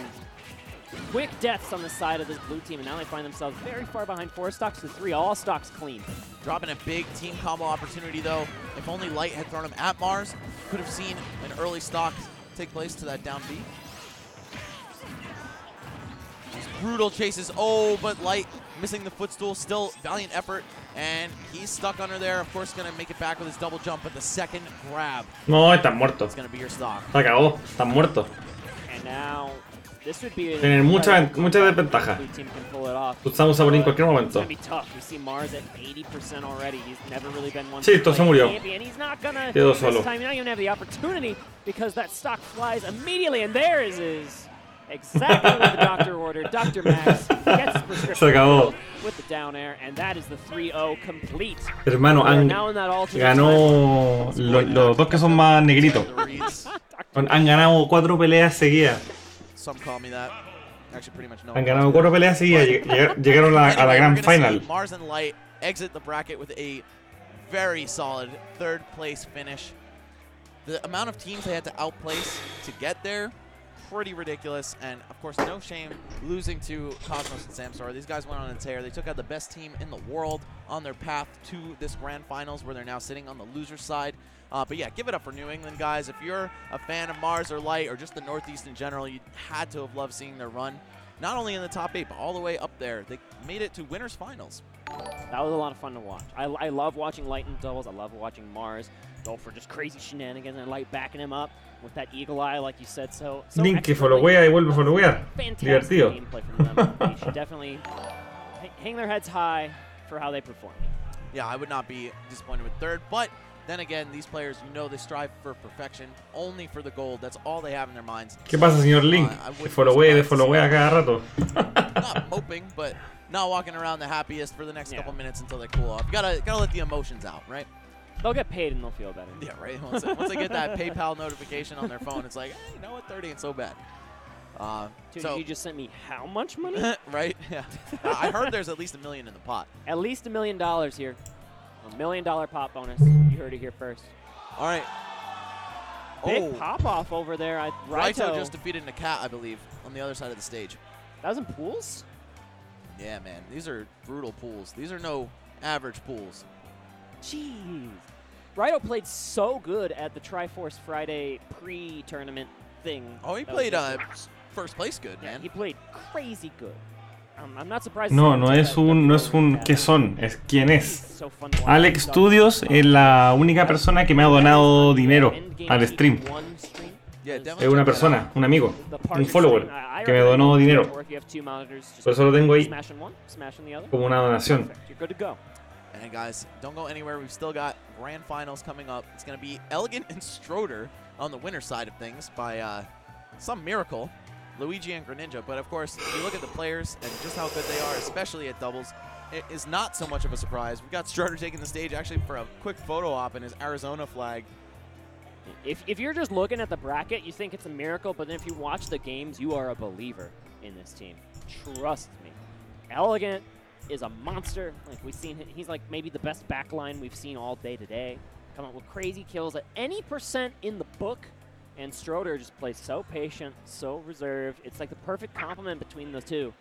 quick deaths on the side of this blue team, and now they find themselves very far behind 4 stocks to 3, all stocks clean. Dropping a big team combo opportunity, though. If only Light had thrown him at Mars, could have seen an early stock take place to that down B. Just brutal chases. Oh, but Light missing the footstool. Still valiant effort, and he's stuck under there. Of course, going to make it back with his double jump, but the second grab. No, están muertos. It's going to be your stock. Se acabó, están muertos. And now this would be tienen mucha desventaja. Blue team can pull it off. Usamos a morir en cualquier momento. It's going to be tough. We see Mars at 80% already. He's never really been one. Sí, esto se murió. And he's not going to Quedó this solo. time. You're not even have the opportunity because that stock flies immediately, and there is his exactly what the doctor ordered. Dr. Max gets his prescription Se acabó. with the down air, and that is the 3-0 complete. Hermano, ganó los dos que son más negritos. Han ganado 4 peleas seguidas. Some call me that. Actually, pretty much no. Han ganado 4 peleas seguidas. Llegaron a la Anyway, gran we're gonna final. see Mars and Light exit the bracket with a very solid 3rd place finish. The amount of teams they had to outplace to get there, pretty ridiculous. And of course, no shame losing to Cosmos and Samsora. These guys went on a tear. They took out the best team in the world on their path to this grand finals, where they're now sitting on the loser side. But yeah, give it up for New England, guys. If you're a fan of Mars or Light or just the Northeast in general, you had to have loved seeing their run. Not only in the top 8, but all the way up there. They made it to winners finals. That was a lot of fun to watch. I love watching Light in doubles. I love watching Mars go for just crazy shenanigans and Light backing him up with that eagle eye, like you said. So Link que followea y vuelve a followear. fantastic Divertido. gameplay from them. They should definitely hang their heads high for how they perform. Yeah, I would not be disappointed with 3rd, but then again, these players, you know, they strive for perfection, only for the gold. That's all they have in their minds. ¿Qué pasa, señor Link? Que followea cada rato. Not moping, but not walking around the happiest for the next couple minutes until they cool off. You gotta let the emotions out, right? They'll get paid and they'll feel better. Yeah, right. Once they get that PayPal notification on their phone, it's like, hey, you know what, 30 ain't so bad. Dude, So you just sent me how much money? right? Yeah. I heard there's at least $1 million in the pot. At least $1 million here. $1 million pop bonus. You heard it here first. All right. Big pop off over there. Raito just defeated Nakat, I believe, on the other side of the stage. That was in pools? Yeah, man. These are brutal pools. These are no average pools. Jeez. Raito played so good at the Triforce Friday pre-tournament thing. Oh, he That was played just- first place good, yeah, man. he played crazy good. I'm not surprised. No es un qué son, es quién es. Alex Studios es la única persona que me ha donado dinero al stream. Yeah, Es una persona, un amigo, un follower que me donó dinero. Por eso lo tengo ahí como una donación. And guys, don't go anywhere. We've still got grand finals coming up. It's going to be Elegant and Stroder on the winner side of things by some miracle. Luigi and Greninja. But of course, if you look at the players and just how good they are, especially at doubles, it is not so much of a surprise. We've got Stroder taking the stage actually for a quick photo op in his Arizona flag. If you're just looking at the bracket, you think it's a miracle, but then if you watch the games, you are a believer in this team. Trust me. Elegant is a monster. Like we've seen, he's like maybe the best backline we've seen all day today. Come up with crazy kills at any percent in the book. And Stroder just plays so patient, so reserved. It's like the perfect complement between the two.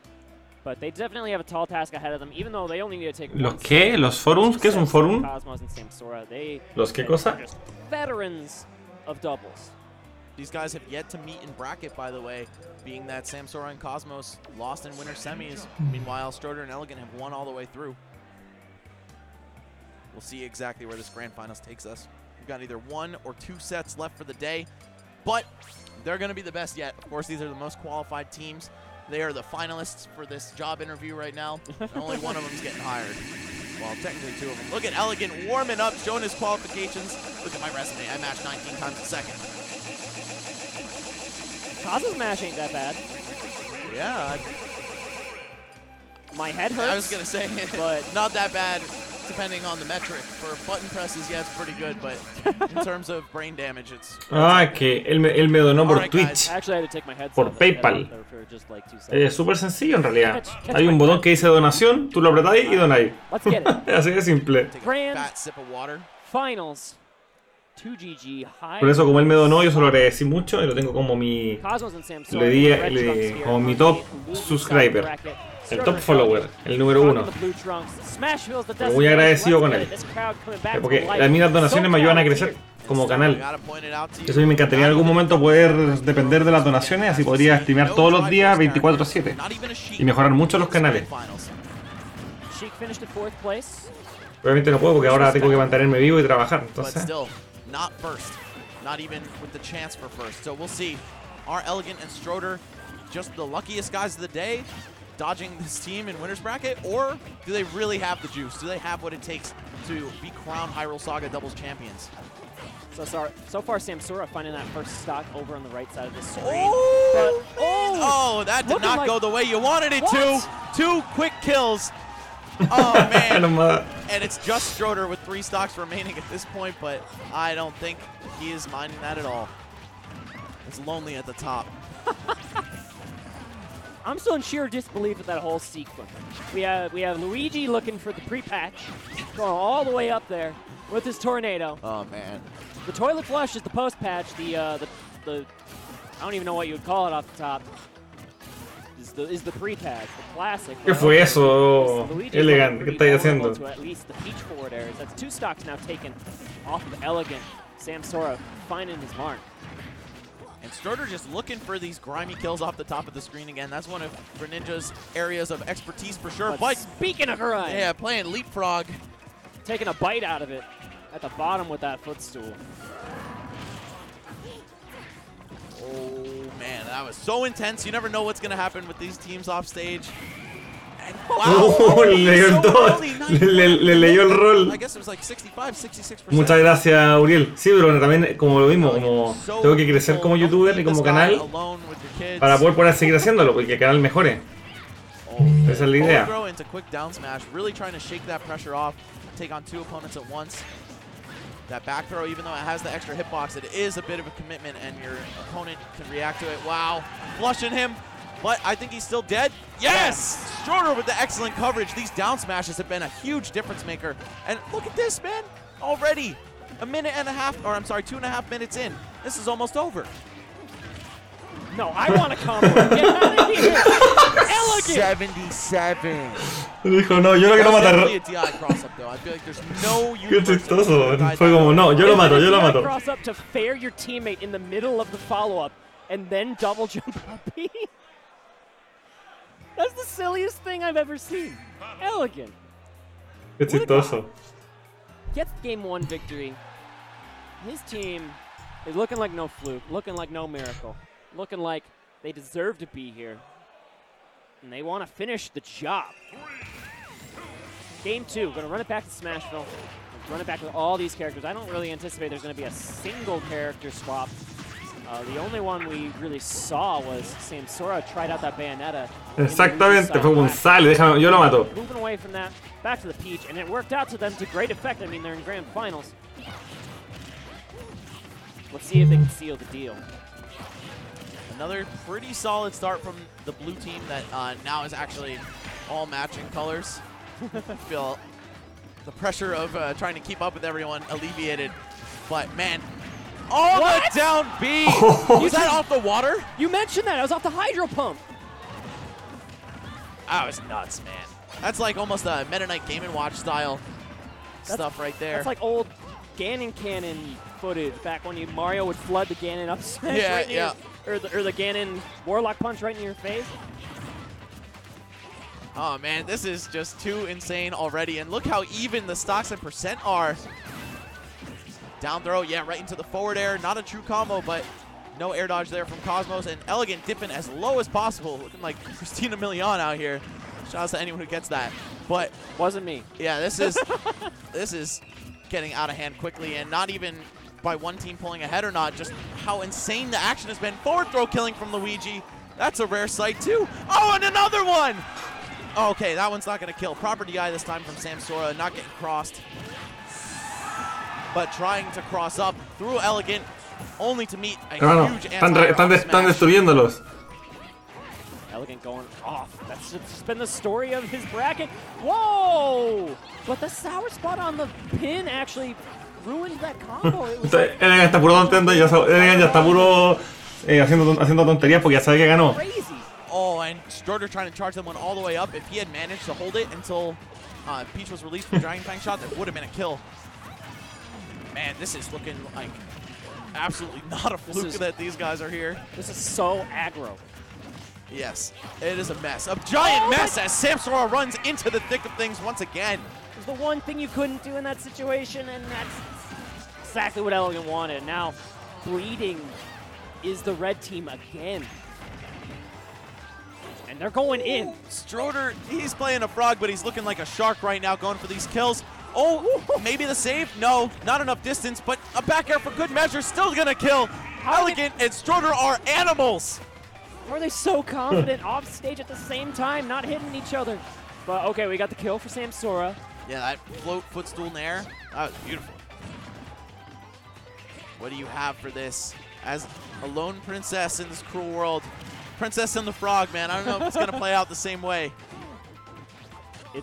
But they definitely have a tall task ahead of them, even though they only need to take ¿Los qué? ¿Los forums? ¿Qué es un forum? Cosmos and Samsora. ¿Los qué cosa? They're just veterans of doubles. These guys have yet to meet in bracket, by the way, being that Samsora and Cosmos lost in winter semis. Meanwhile, Stroder and Elegant have won all the way through. We'll see exactly where this grand finals takes us. We've got either 1 or 2 sets left for the day, but they're going to be the best yet. Of course, these are the most qualified teams. They are the finalists for this job interview right now, and only one of them is getting hired. Well, technically 2 of them. Look at Elegant warming up, showing his qualifications. Look at my resume. I matched 19 times a second. Cosmos mash ain't that bad. Yeah. My head hurts. I was going to say, but not that bad depending on the metric. For button presses, yeah, it's pretty good, but in terms of brain damage, it's... Ah, que él me donó por Twitch. Actually, I had to take my headset Por off. PayPal. For just like 2 seconds. Es súper sencillo en realidad. Hay un botón que dice donación, tú lo apretáis y donáis. Let's get it. Así de simple. Take a Grand fat sip of water. Finals. 2GG high. Por eso, como él me donó, yo se lo agradecí mucho y lo tengo como mi... Cosmos and Samsora. Le di Red Trunks here como mi on top the blue subscriber. bracket. El top follower, el número 1. Muy agradecido con él. Porque las mismas donaciones me ayudan a crecer como canal. Eso a mí me encantaría en algún momento poder depender de las donaciones, así podría streamear todos los días 24/7 y mejorar mucho los canales. Obviamente no puedo porque ahora tengo que mantenerme vivo y trabajar, entonces... Not even with the chance for first. So we'll see. Are Elegant and Stroder just the luckiest guys of the day, dodging this team in winner's bracket, or do they really have the juice? Do they have what it takes to be crowned Hyrule Saga doubles champions? So far, Samsora finding that first stock over on the right side of the screen. Oh, but, oh that did not go the way you wanted it to. What? 2 quick kills. Oh, man. And it's just Stroder with 3 stocks remaining at this point, but I don't think he is minding that at all. It's lonely at the top. I'm still in sheer disbelief with that whole sequence. We have Luigi looking for the pre-patch, going all the way up there with his tornado. Oh man. The toilet flush is the post-patch. The I don't even know what you would call it off the top. Is the pre-patch, the classic. ¿Qué fue eso, Luigi Elegant? ¿Qué pretty estáis vulnerable haciendo? to at least the peach forward airs. That's 2 stocks now taken off of Elegant. Samsora finding his mark. And Stroder just looking for these grimy kills off the top of the screen again. That's one of Greninja's areas of expertise for sure. But speaking of grime, yeah, playing leapfrog. taking a bite out of it at the bottom with that footstool. Oh man, that was so intense. You never know what's gonna happen with these teams off stage. And wow, Oh, le leyó el so todo. early, Le leyó el rol. I guess it was like 65, 66%. Muchas gracias, Uriel. Sí, pero también, como lo mismo, como tengo que crecer como youtuber y como canal para poder seguir haciéndolo, porque el canal mejore. Esa es la idea. Throw into quick down smash, really trying to shake that pressure off, take on 2 opponents at once. That back throw, even though it has the extra hitbox, it is a bit of a commitment, and your opponent can react to it. Wow, flushing him, but I think he's still dead. Yes! Stroder with the excellent coverage. These down smashes have been a huge difference maker. And look at this, man. Already a minute and a half, or I'm sorry, 2.5 minutes in. This is almost over. No, I want to combo. Get out of here. Elegant. 77. Dijo, no, yo lo quiero matar. Qué chistoso. Fue como, no, yo lo mato, yo lo mato. Cross up to fair your teammate in the middle of the follow-up and then double jump up. That's the silliest thing I've ever seen. Elegant. Qué chistoso. Gets game 1 victory. His team is looking like no fluke, looking like no miracle, looking like they deserve to be here. And they want to finish the job. Game 2, going to run it back to Smashville. Run it back with all these characters. I don't really anticipate there's going to be a single character swap. The only one we really saw was Samsora tried out that Bayonetta. Exactamente, fue un sale, déjame, yo lo mato. Moving away from that, back to the Peach, and it worked out to them to great effect. I mean, they're in grand finals. Let's see if they can seal the deal. Another pretty solid start from the blue team that now is actually all matching colors. I feel the pressure of trying to keep up with everyone alleviated. But man, What? the down B! Was that off the water? You mentioned that. I was off the hydro pump. That was nuts, man. That's like almost a Meta Knight Game & Watch style stuff right there. That's like old Ganon Cannon footage back when Mario would flood the Ganon up smash right near, or the Ganon Warlock punch right in your face. Oh man, this is just too insane already. And look how even the stocks and percent are. Down throw, yeah, right into the forward air. Not a true combo, but no air dodge there from Cosmos. And Elegant dipping as low as possible. Looking like Christina Milian out here. Shout out to anyone who gets that. But wasn't me. Yeah, this is getting out of hand quickly. And not even by one team pulling ahead or not, just how insane the action has been. Forward throw killing from Luigi. That's a rare sight too. Oh, and another one! Okay, that one's not going to kill. Proper DI this time from Samsora, not getting crossed. But trying to cross up through Elegant, only to meet a huge están destruyéndolos. Elegant going off. That's just been the story of his bracket. Whoa! But the sour spot on the pin actually ruined that combo. It was like Elegant está puro contento, Elegant ya está puro haciendo tonterías porque ya sabe que ganó. crazy. Oh, and Stroder trying to charge that one all the way up. If he had managed to hold it until Peach was released from Dragon Fang shot, that would have been a kill. Man, this is looking like absolutely not a fluke that these guys are here. This is so aggro. Yes, it is a mess. A giant mess as Samsora runs into the thick of things once again. It was the one thing you couldn't do in that situation, and that's exactly what Elegant wanted. Now, bleeding is the red team again. And they're going in. Stroder, he's playing a frog, but he's looking like a shark right now, going for these kills. Oh, maybe the save? No, not enough distance, but a back air for good measure, still gonna kill. Elegant and Stroder are animals. How are they so confident off stage at the same time, not hitting each other? But okay, we got the kill for Samsora. Yeah, that float footstool nair, that was beautiful. What do you have for this? As a lone princess in this cruel world, Princess and the Frog, man. I don't know if it's going to play out the same way.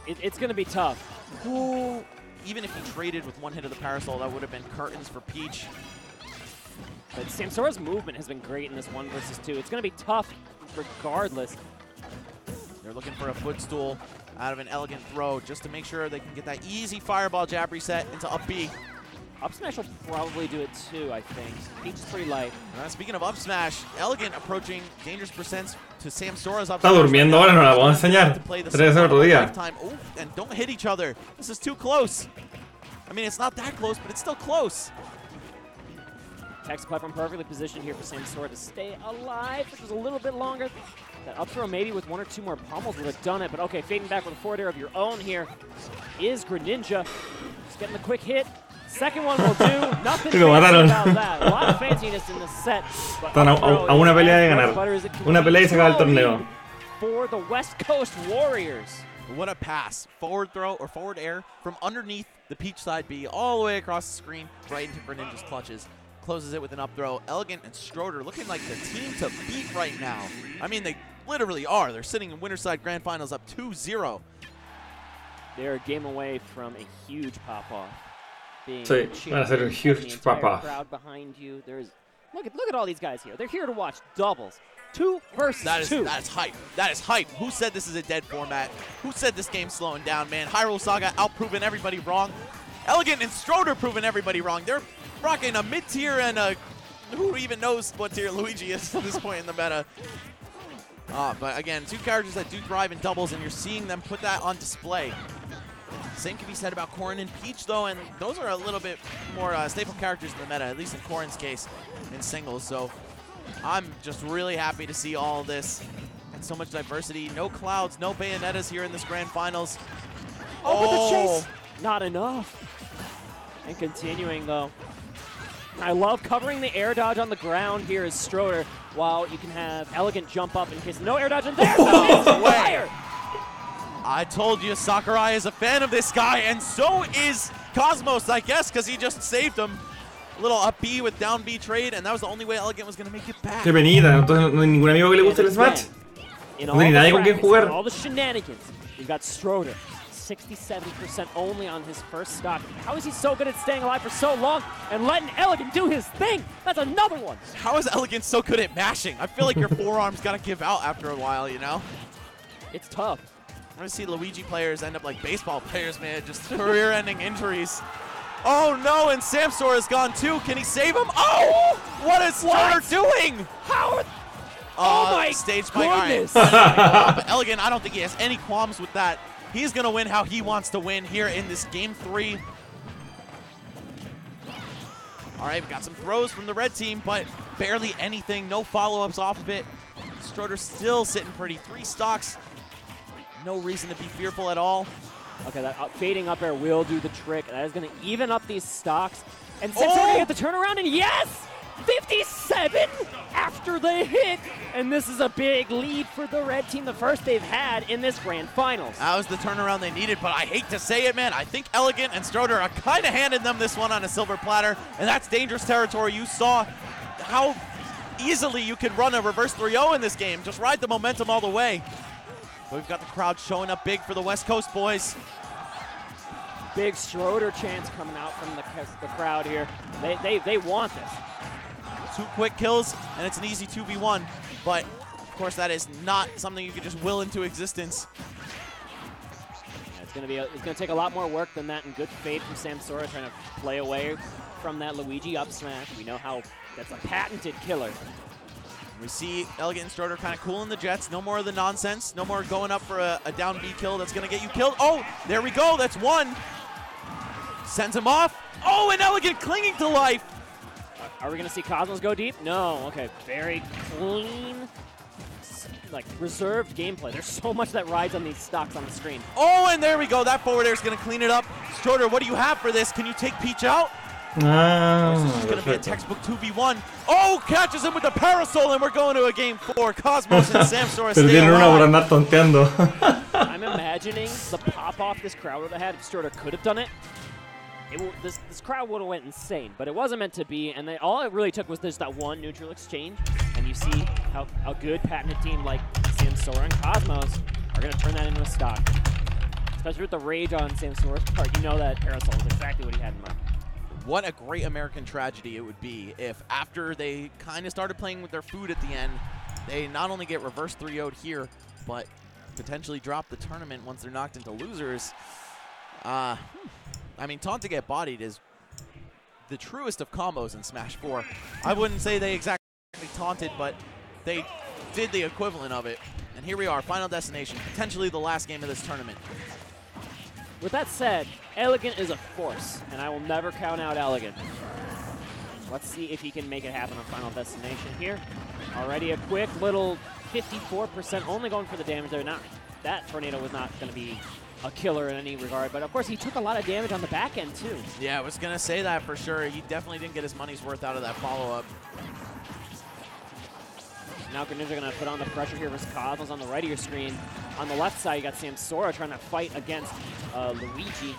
It's going to be tough. Ooh. Even if he traded with one hit of the Parasol, that would have been curtains for Peach. But Samsora's movement has been great in this 1 versus 2. It's going to be tough regardless. They're looking for a footstool out of an elegant throw just to make sure they can get that easy fireball jab reset into up B. Up smash will probably do it too, I think. Peach is pretty light. Speaking of up smash, Elegant approaching dangerous percents to Samsora's up Está smash. durmiendo ahora, no la puedo enseñar. Tres otro día. Oh, and don't hit each other. This is too close. I mean, it's not that close, but it's still close. Text platform perfectly positioned here for Samsora to stay alive, which is a little bit longer. That up throw maybe with 1 or 2 more pummels would have done it, but okay, fading back with a forward air of your own here is Greninja. Just getting the quick hit. Second one will do. Nothing fancy about that. A lot of fanciness in the set. Están a una pelea de ganar. Una pelea y se acaba el torneo. For the West Coast Warriors. What a pass. Forward throw or forward air from underneath the Peach side B all the way across the screen right into Greninja's clutches. Closes it with an up throw. Elegant and Stroder looking like the team to beat right now. I mean, they literally are. They're sitting in Winterside Grand Finals up 2-0. They're a game away from a huge pop-off. Sí, van a hacer un huge pop-off. Crowd behind you. There's look at all these guys here. They're here to watch doubles. 2 versus 2. That is hype. That is hype. Who said this is a dead format? Who said this game's slowing down, man? Hyrule Saga outproving everybody wrong. Elegant and Stroder proving everybody wrong. They're rocking a mid-tier and a who even knows what tier Luigi is at this point in the meta. But again, 2 characters that do thrive in doubles, and you're seeing them put that on display. Same can be said about Corrin and Peach, though, and those are a little bit more staple characters in the meta, at least in Corrin's case, in singles. So I'm just really happy to see all of this and so much diversity. No Clouds, no Bayonettas here in this Grand Finals. Oh, but the chase! Not enough. And continuing, though. I love covering the air dodge on the ground here as Stroder, while you can have Elegant jump up in case no air dodge in there. Fire! I told you Sakurai is a fan of this guy, and so is Cosmos, I guess, because he just saved him. A little up B with down B trade, and that was the only way Elegant was going to make it back. Qué venida, entonces no hay ningún amigo que le guste el Smash. No hay nadie con quien jugar. All the shenanigans. You've got Stroder, 67% only on his first stock. How is he so good at staying alive for so long and letting Elegant do his thing? That's another one. How is Elegant so good at mashing? I feel like your forearm's got to give out after a while, you know? It's tough. I want to see Luigi players end up like baseball players, man. Just career-ending injuries. Oh, no, and Samsora is gone, too. Can he save him? Oh! What is Stroder doing? How? Oh, my stage goodness. But Elegant, I don't think he has any qualms with that. He's going to win how he wants to win here in this Game 3. All right, we got some throws from the red team, but barely anything. No follow-ups off of it. Stroder still sitting pretty. 3 stocks. No reason to be fearful at all. Okay, that fading up air will do the trick. That is going to even up these stocks. And Samsora going to get the turnaround, and yes! 57 after the hit! And this is a big lead for the red team, the first they've had in this Grand Finals. That was the turnaround they needed, but I hate to say it, man. I think Elegant and Stroder are kind of handing them this one on a silver platter, and that's dangerous territory. You saw how easily you could run a reverse 3-0 in this game. Just ride the momentum all the way. But we've got the crowd showing up big for the West Coast boys. Big Stroder chants coming out from the crowd here. They want this. 2 quick kills, and it's an easy 2v1. But, of course, that is not something you can just will into existence. Yeah, it's gonna take a lot more work than that, and good fade from Samsora trying to play away from that Luigi up smash. We know how that's a patented killer. We see Elegant and Stroder kind of cooling the jets. No more of the nonsense. No more going up for a down B kill that's going to get you killed. Oh, there we go. That's 1. Sends him off. Oh, and Elegant clinging to life. Are we going to see Cosmos go deep? No. Okay, very clean, like reserved gameplay. There's so much that rides on these stocks on the screen. Oh, and there we go. That forward air is going to clean it up. Stroder, what do you have for this? Can you take Peach out? This is going to be a textbook 2v1. Oh, catches him with the parasol, and we're going to a Game 4. Cosmos and Samsora stay alive. I'm imagining the pop-off this crowd would have had if Stroder could have done it. this crowd would have went insane, but it wasn't meant to be, and all it really took was just that one neutral exchange, and you see how a good patented team like Samsora and Cosmos are going to turn that into a stock. Especially with the rage on Samsora's part, you know that Aerosol is exactly what he had in mind. What a great American tragedy it would be if after they kind of started playing with their food at the end, they not only get reverse 3-0'd here, but potentially drop the tournament once they're knocked into losers. I mean, taunt to get bodied is the truest of combos in Smash 4. I wouldn't say they exactly taunted, but they did the equivalent of it. And here we are, final destination, potentially the last game of this tournament. With that said, Elegant is a force, and I will never count out Elegant. Let's see if he can make it happen on final destination here. Already a quick little 54%, only going for the damage there. That tornado was not going to be a killer in any regard, but of course he took a lot of damage on the back end too. Yeah, I was going to say that for sure. He definitely didn't get his money's worth out of that follow-up. Now Greninja going to put on the pressure here versus Cosmos on the right of your screen. On the left side, you got Samsora trying to fight against Luigi.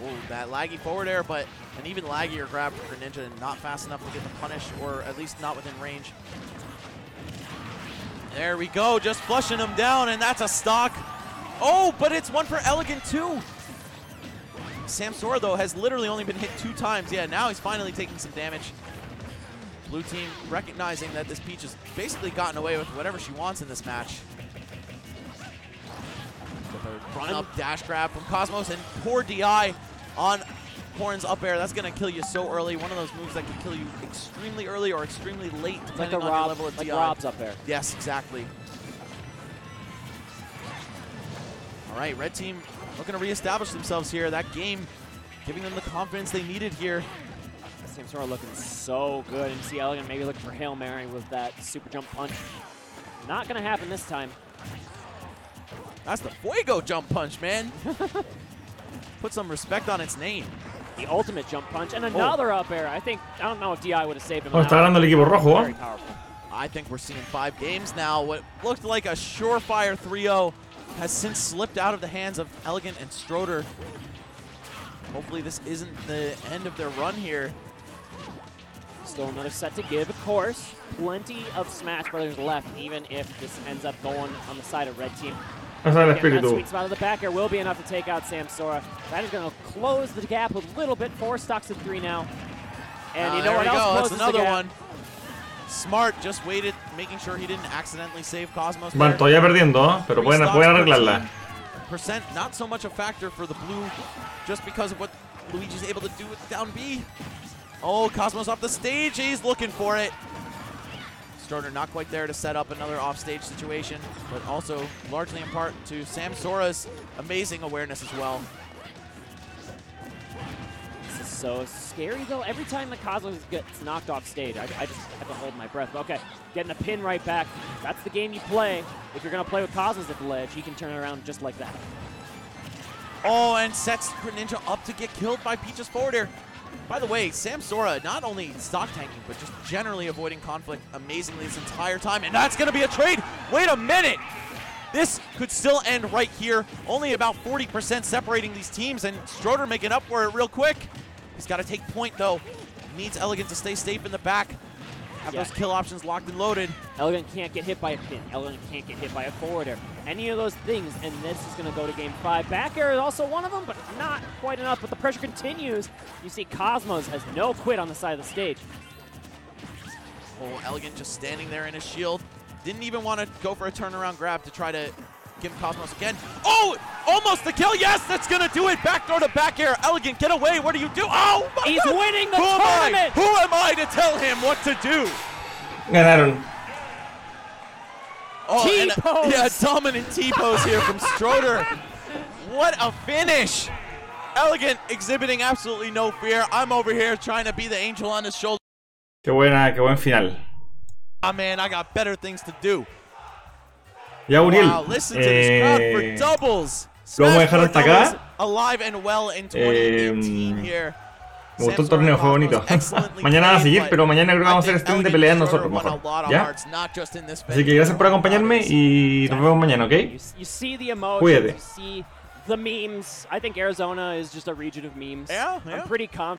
Oh, that laggy forward air, but an even laggier grab for Greninja and not fast enough to get the punish, or at least not within range. There we go, just flushing him down, and that's a stock. Oh, but it's one for Elegant too. Samsora, though, has literally only been hit 2 times. Yeah, now he's finally taking some damage. Blue team recognizing that this Peach has basically gotten away with whatever she wants in this match. Run up dash grab from Cosmos, and poor DI on Horn's up air. That's going to kill you so early. One of those moves that can kill you extremely early or extremely late, depending on your level of DI. Like Rob's up air. Yes, exactly. All right, red team looking to reestablish themselves here. That game giving them the confidence they needed here. Samsora looking so good, and see Elegant maybe looking for Hail Mary with that super jump punch. Not going to happen this time. That's the Fuego jump punch, man. Put some respect on its name. The ultimate jump punch, and another up air. I don't know if DI would have saved him. Está ganando el equipo rojo. Very powerful. I think we're seeing 5 games now. What looked like a surefire 3-0 has since slipped out of the hands of Elegant and Stroder. Hopefully this isn't the end of their run here. Still another set to give, of course. Plenty of Smash Brothers left, even if this ends up going on the side of red team. Esa es el Again, that espíritu. sweet spot of the back air will be enough to take out Samsora. That is going to close the gap a little bit. 4 stocks to 3 now. And you know what else closes That's another the gap? one. Smart just waited, making sure he didn't accidentally save Cosmos. Van todavía perdiendo, pero pueden arreglarla. Percent, not so much a factor for the blue, just because of what Luigi's able to do with down B. Oh, Cosmos off the stage. He's looking for it. Stroder not quite there to set up another offstage situation, but also largely in part to Samsora's amazing awareness as well. This is so scary, though. Every time the Cosmos gets knocked off stage, I just have to hold my breath. Okay, getting a pin right back. That's the game you play. If you're going to play with Cosmos at the ledge, he can turn it around just like that. Oh, and sets Greninja up to get killed by Peach's forward air. By the way, Samsora not only stock tanking, but just generally avoiding conflict amazingly this entire time. And that's going to be a trade. Wait a minute. This could still end right here. Only about 40% separating these teams, and Stroder making up for it real quick. He's got to take point, though. Needs Elegant to stay safe in the back. Have those kill options locked and loaded. Elegant can't get hit by a pin. Elegant can't get hit by a forward air. Any of those things, and this is going to go to game 5. Back air is also one of them, but not quite enough. But the pressure continues. You see Cosmos has no quit on the side of the stage. Oh, Elegant just standing there in his shield. Didn't even want to go for a turnaround grab to try to give Cosmos again. Oh, almost the kill. Yes, that's going to do it. Backdoor to back air. Elegant, get away. What do you do? Oh, my He's God. winning the Who tournament. Who am I to tell him what to do? Ganaron. Oh, T-pose. yeah, dominant T-pose here from Stroder. What a finish. Elegant exhibiting absolutely no fear. I'm over here trying to be the angel on his shoulder. Qué buen final. Ah, man, I got better things to do. Ya, Uriel. Wow, listen to this crowd for doubles. Lo vamos a dejar Smash hasta acá. doubles alive and well in 2018 here. Me gustó el torneo, fue bonito. Mañana va a seguir, pero mañana creo que vamos a hacer stream de peleas nosotros mejor. ¿Ya? Así que gracias por acompañarme y nos vemos mañana, ¿ok? You see the emotions, Cuídate. you see The memes. I think Arizona is just a region of memes. Yeah, I'm pretty confident.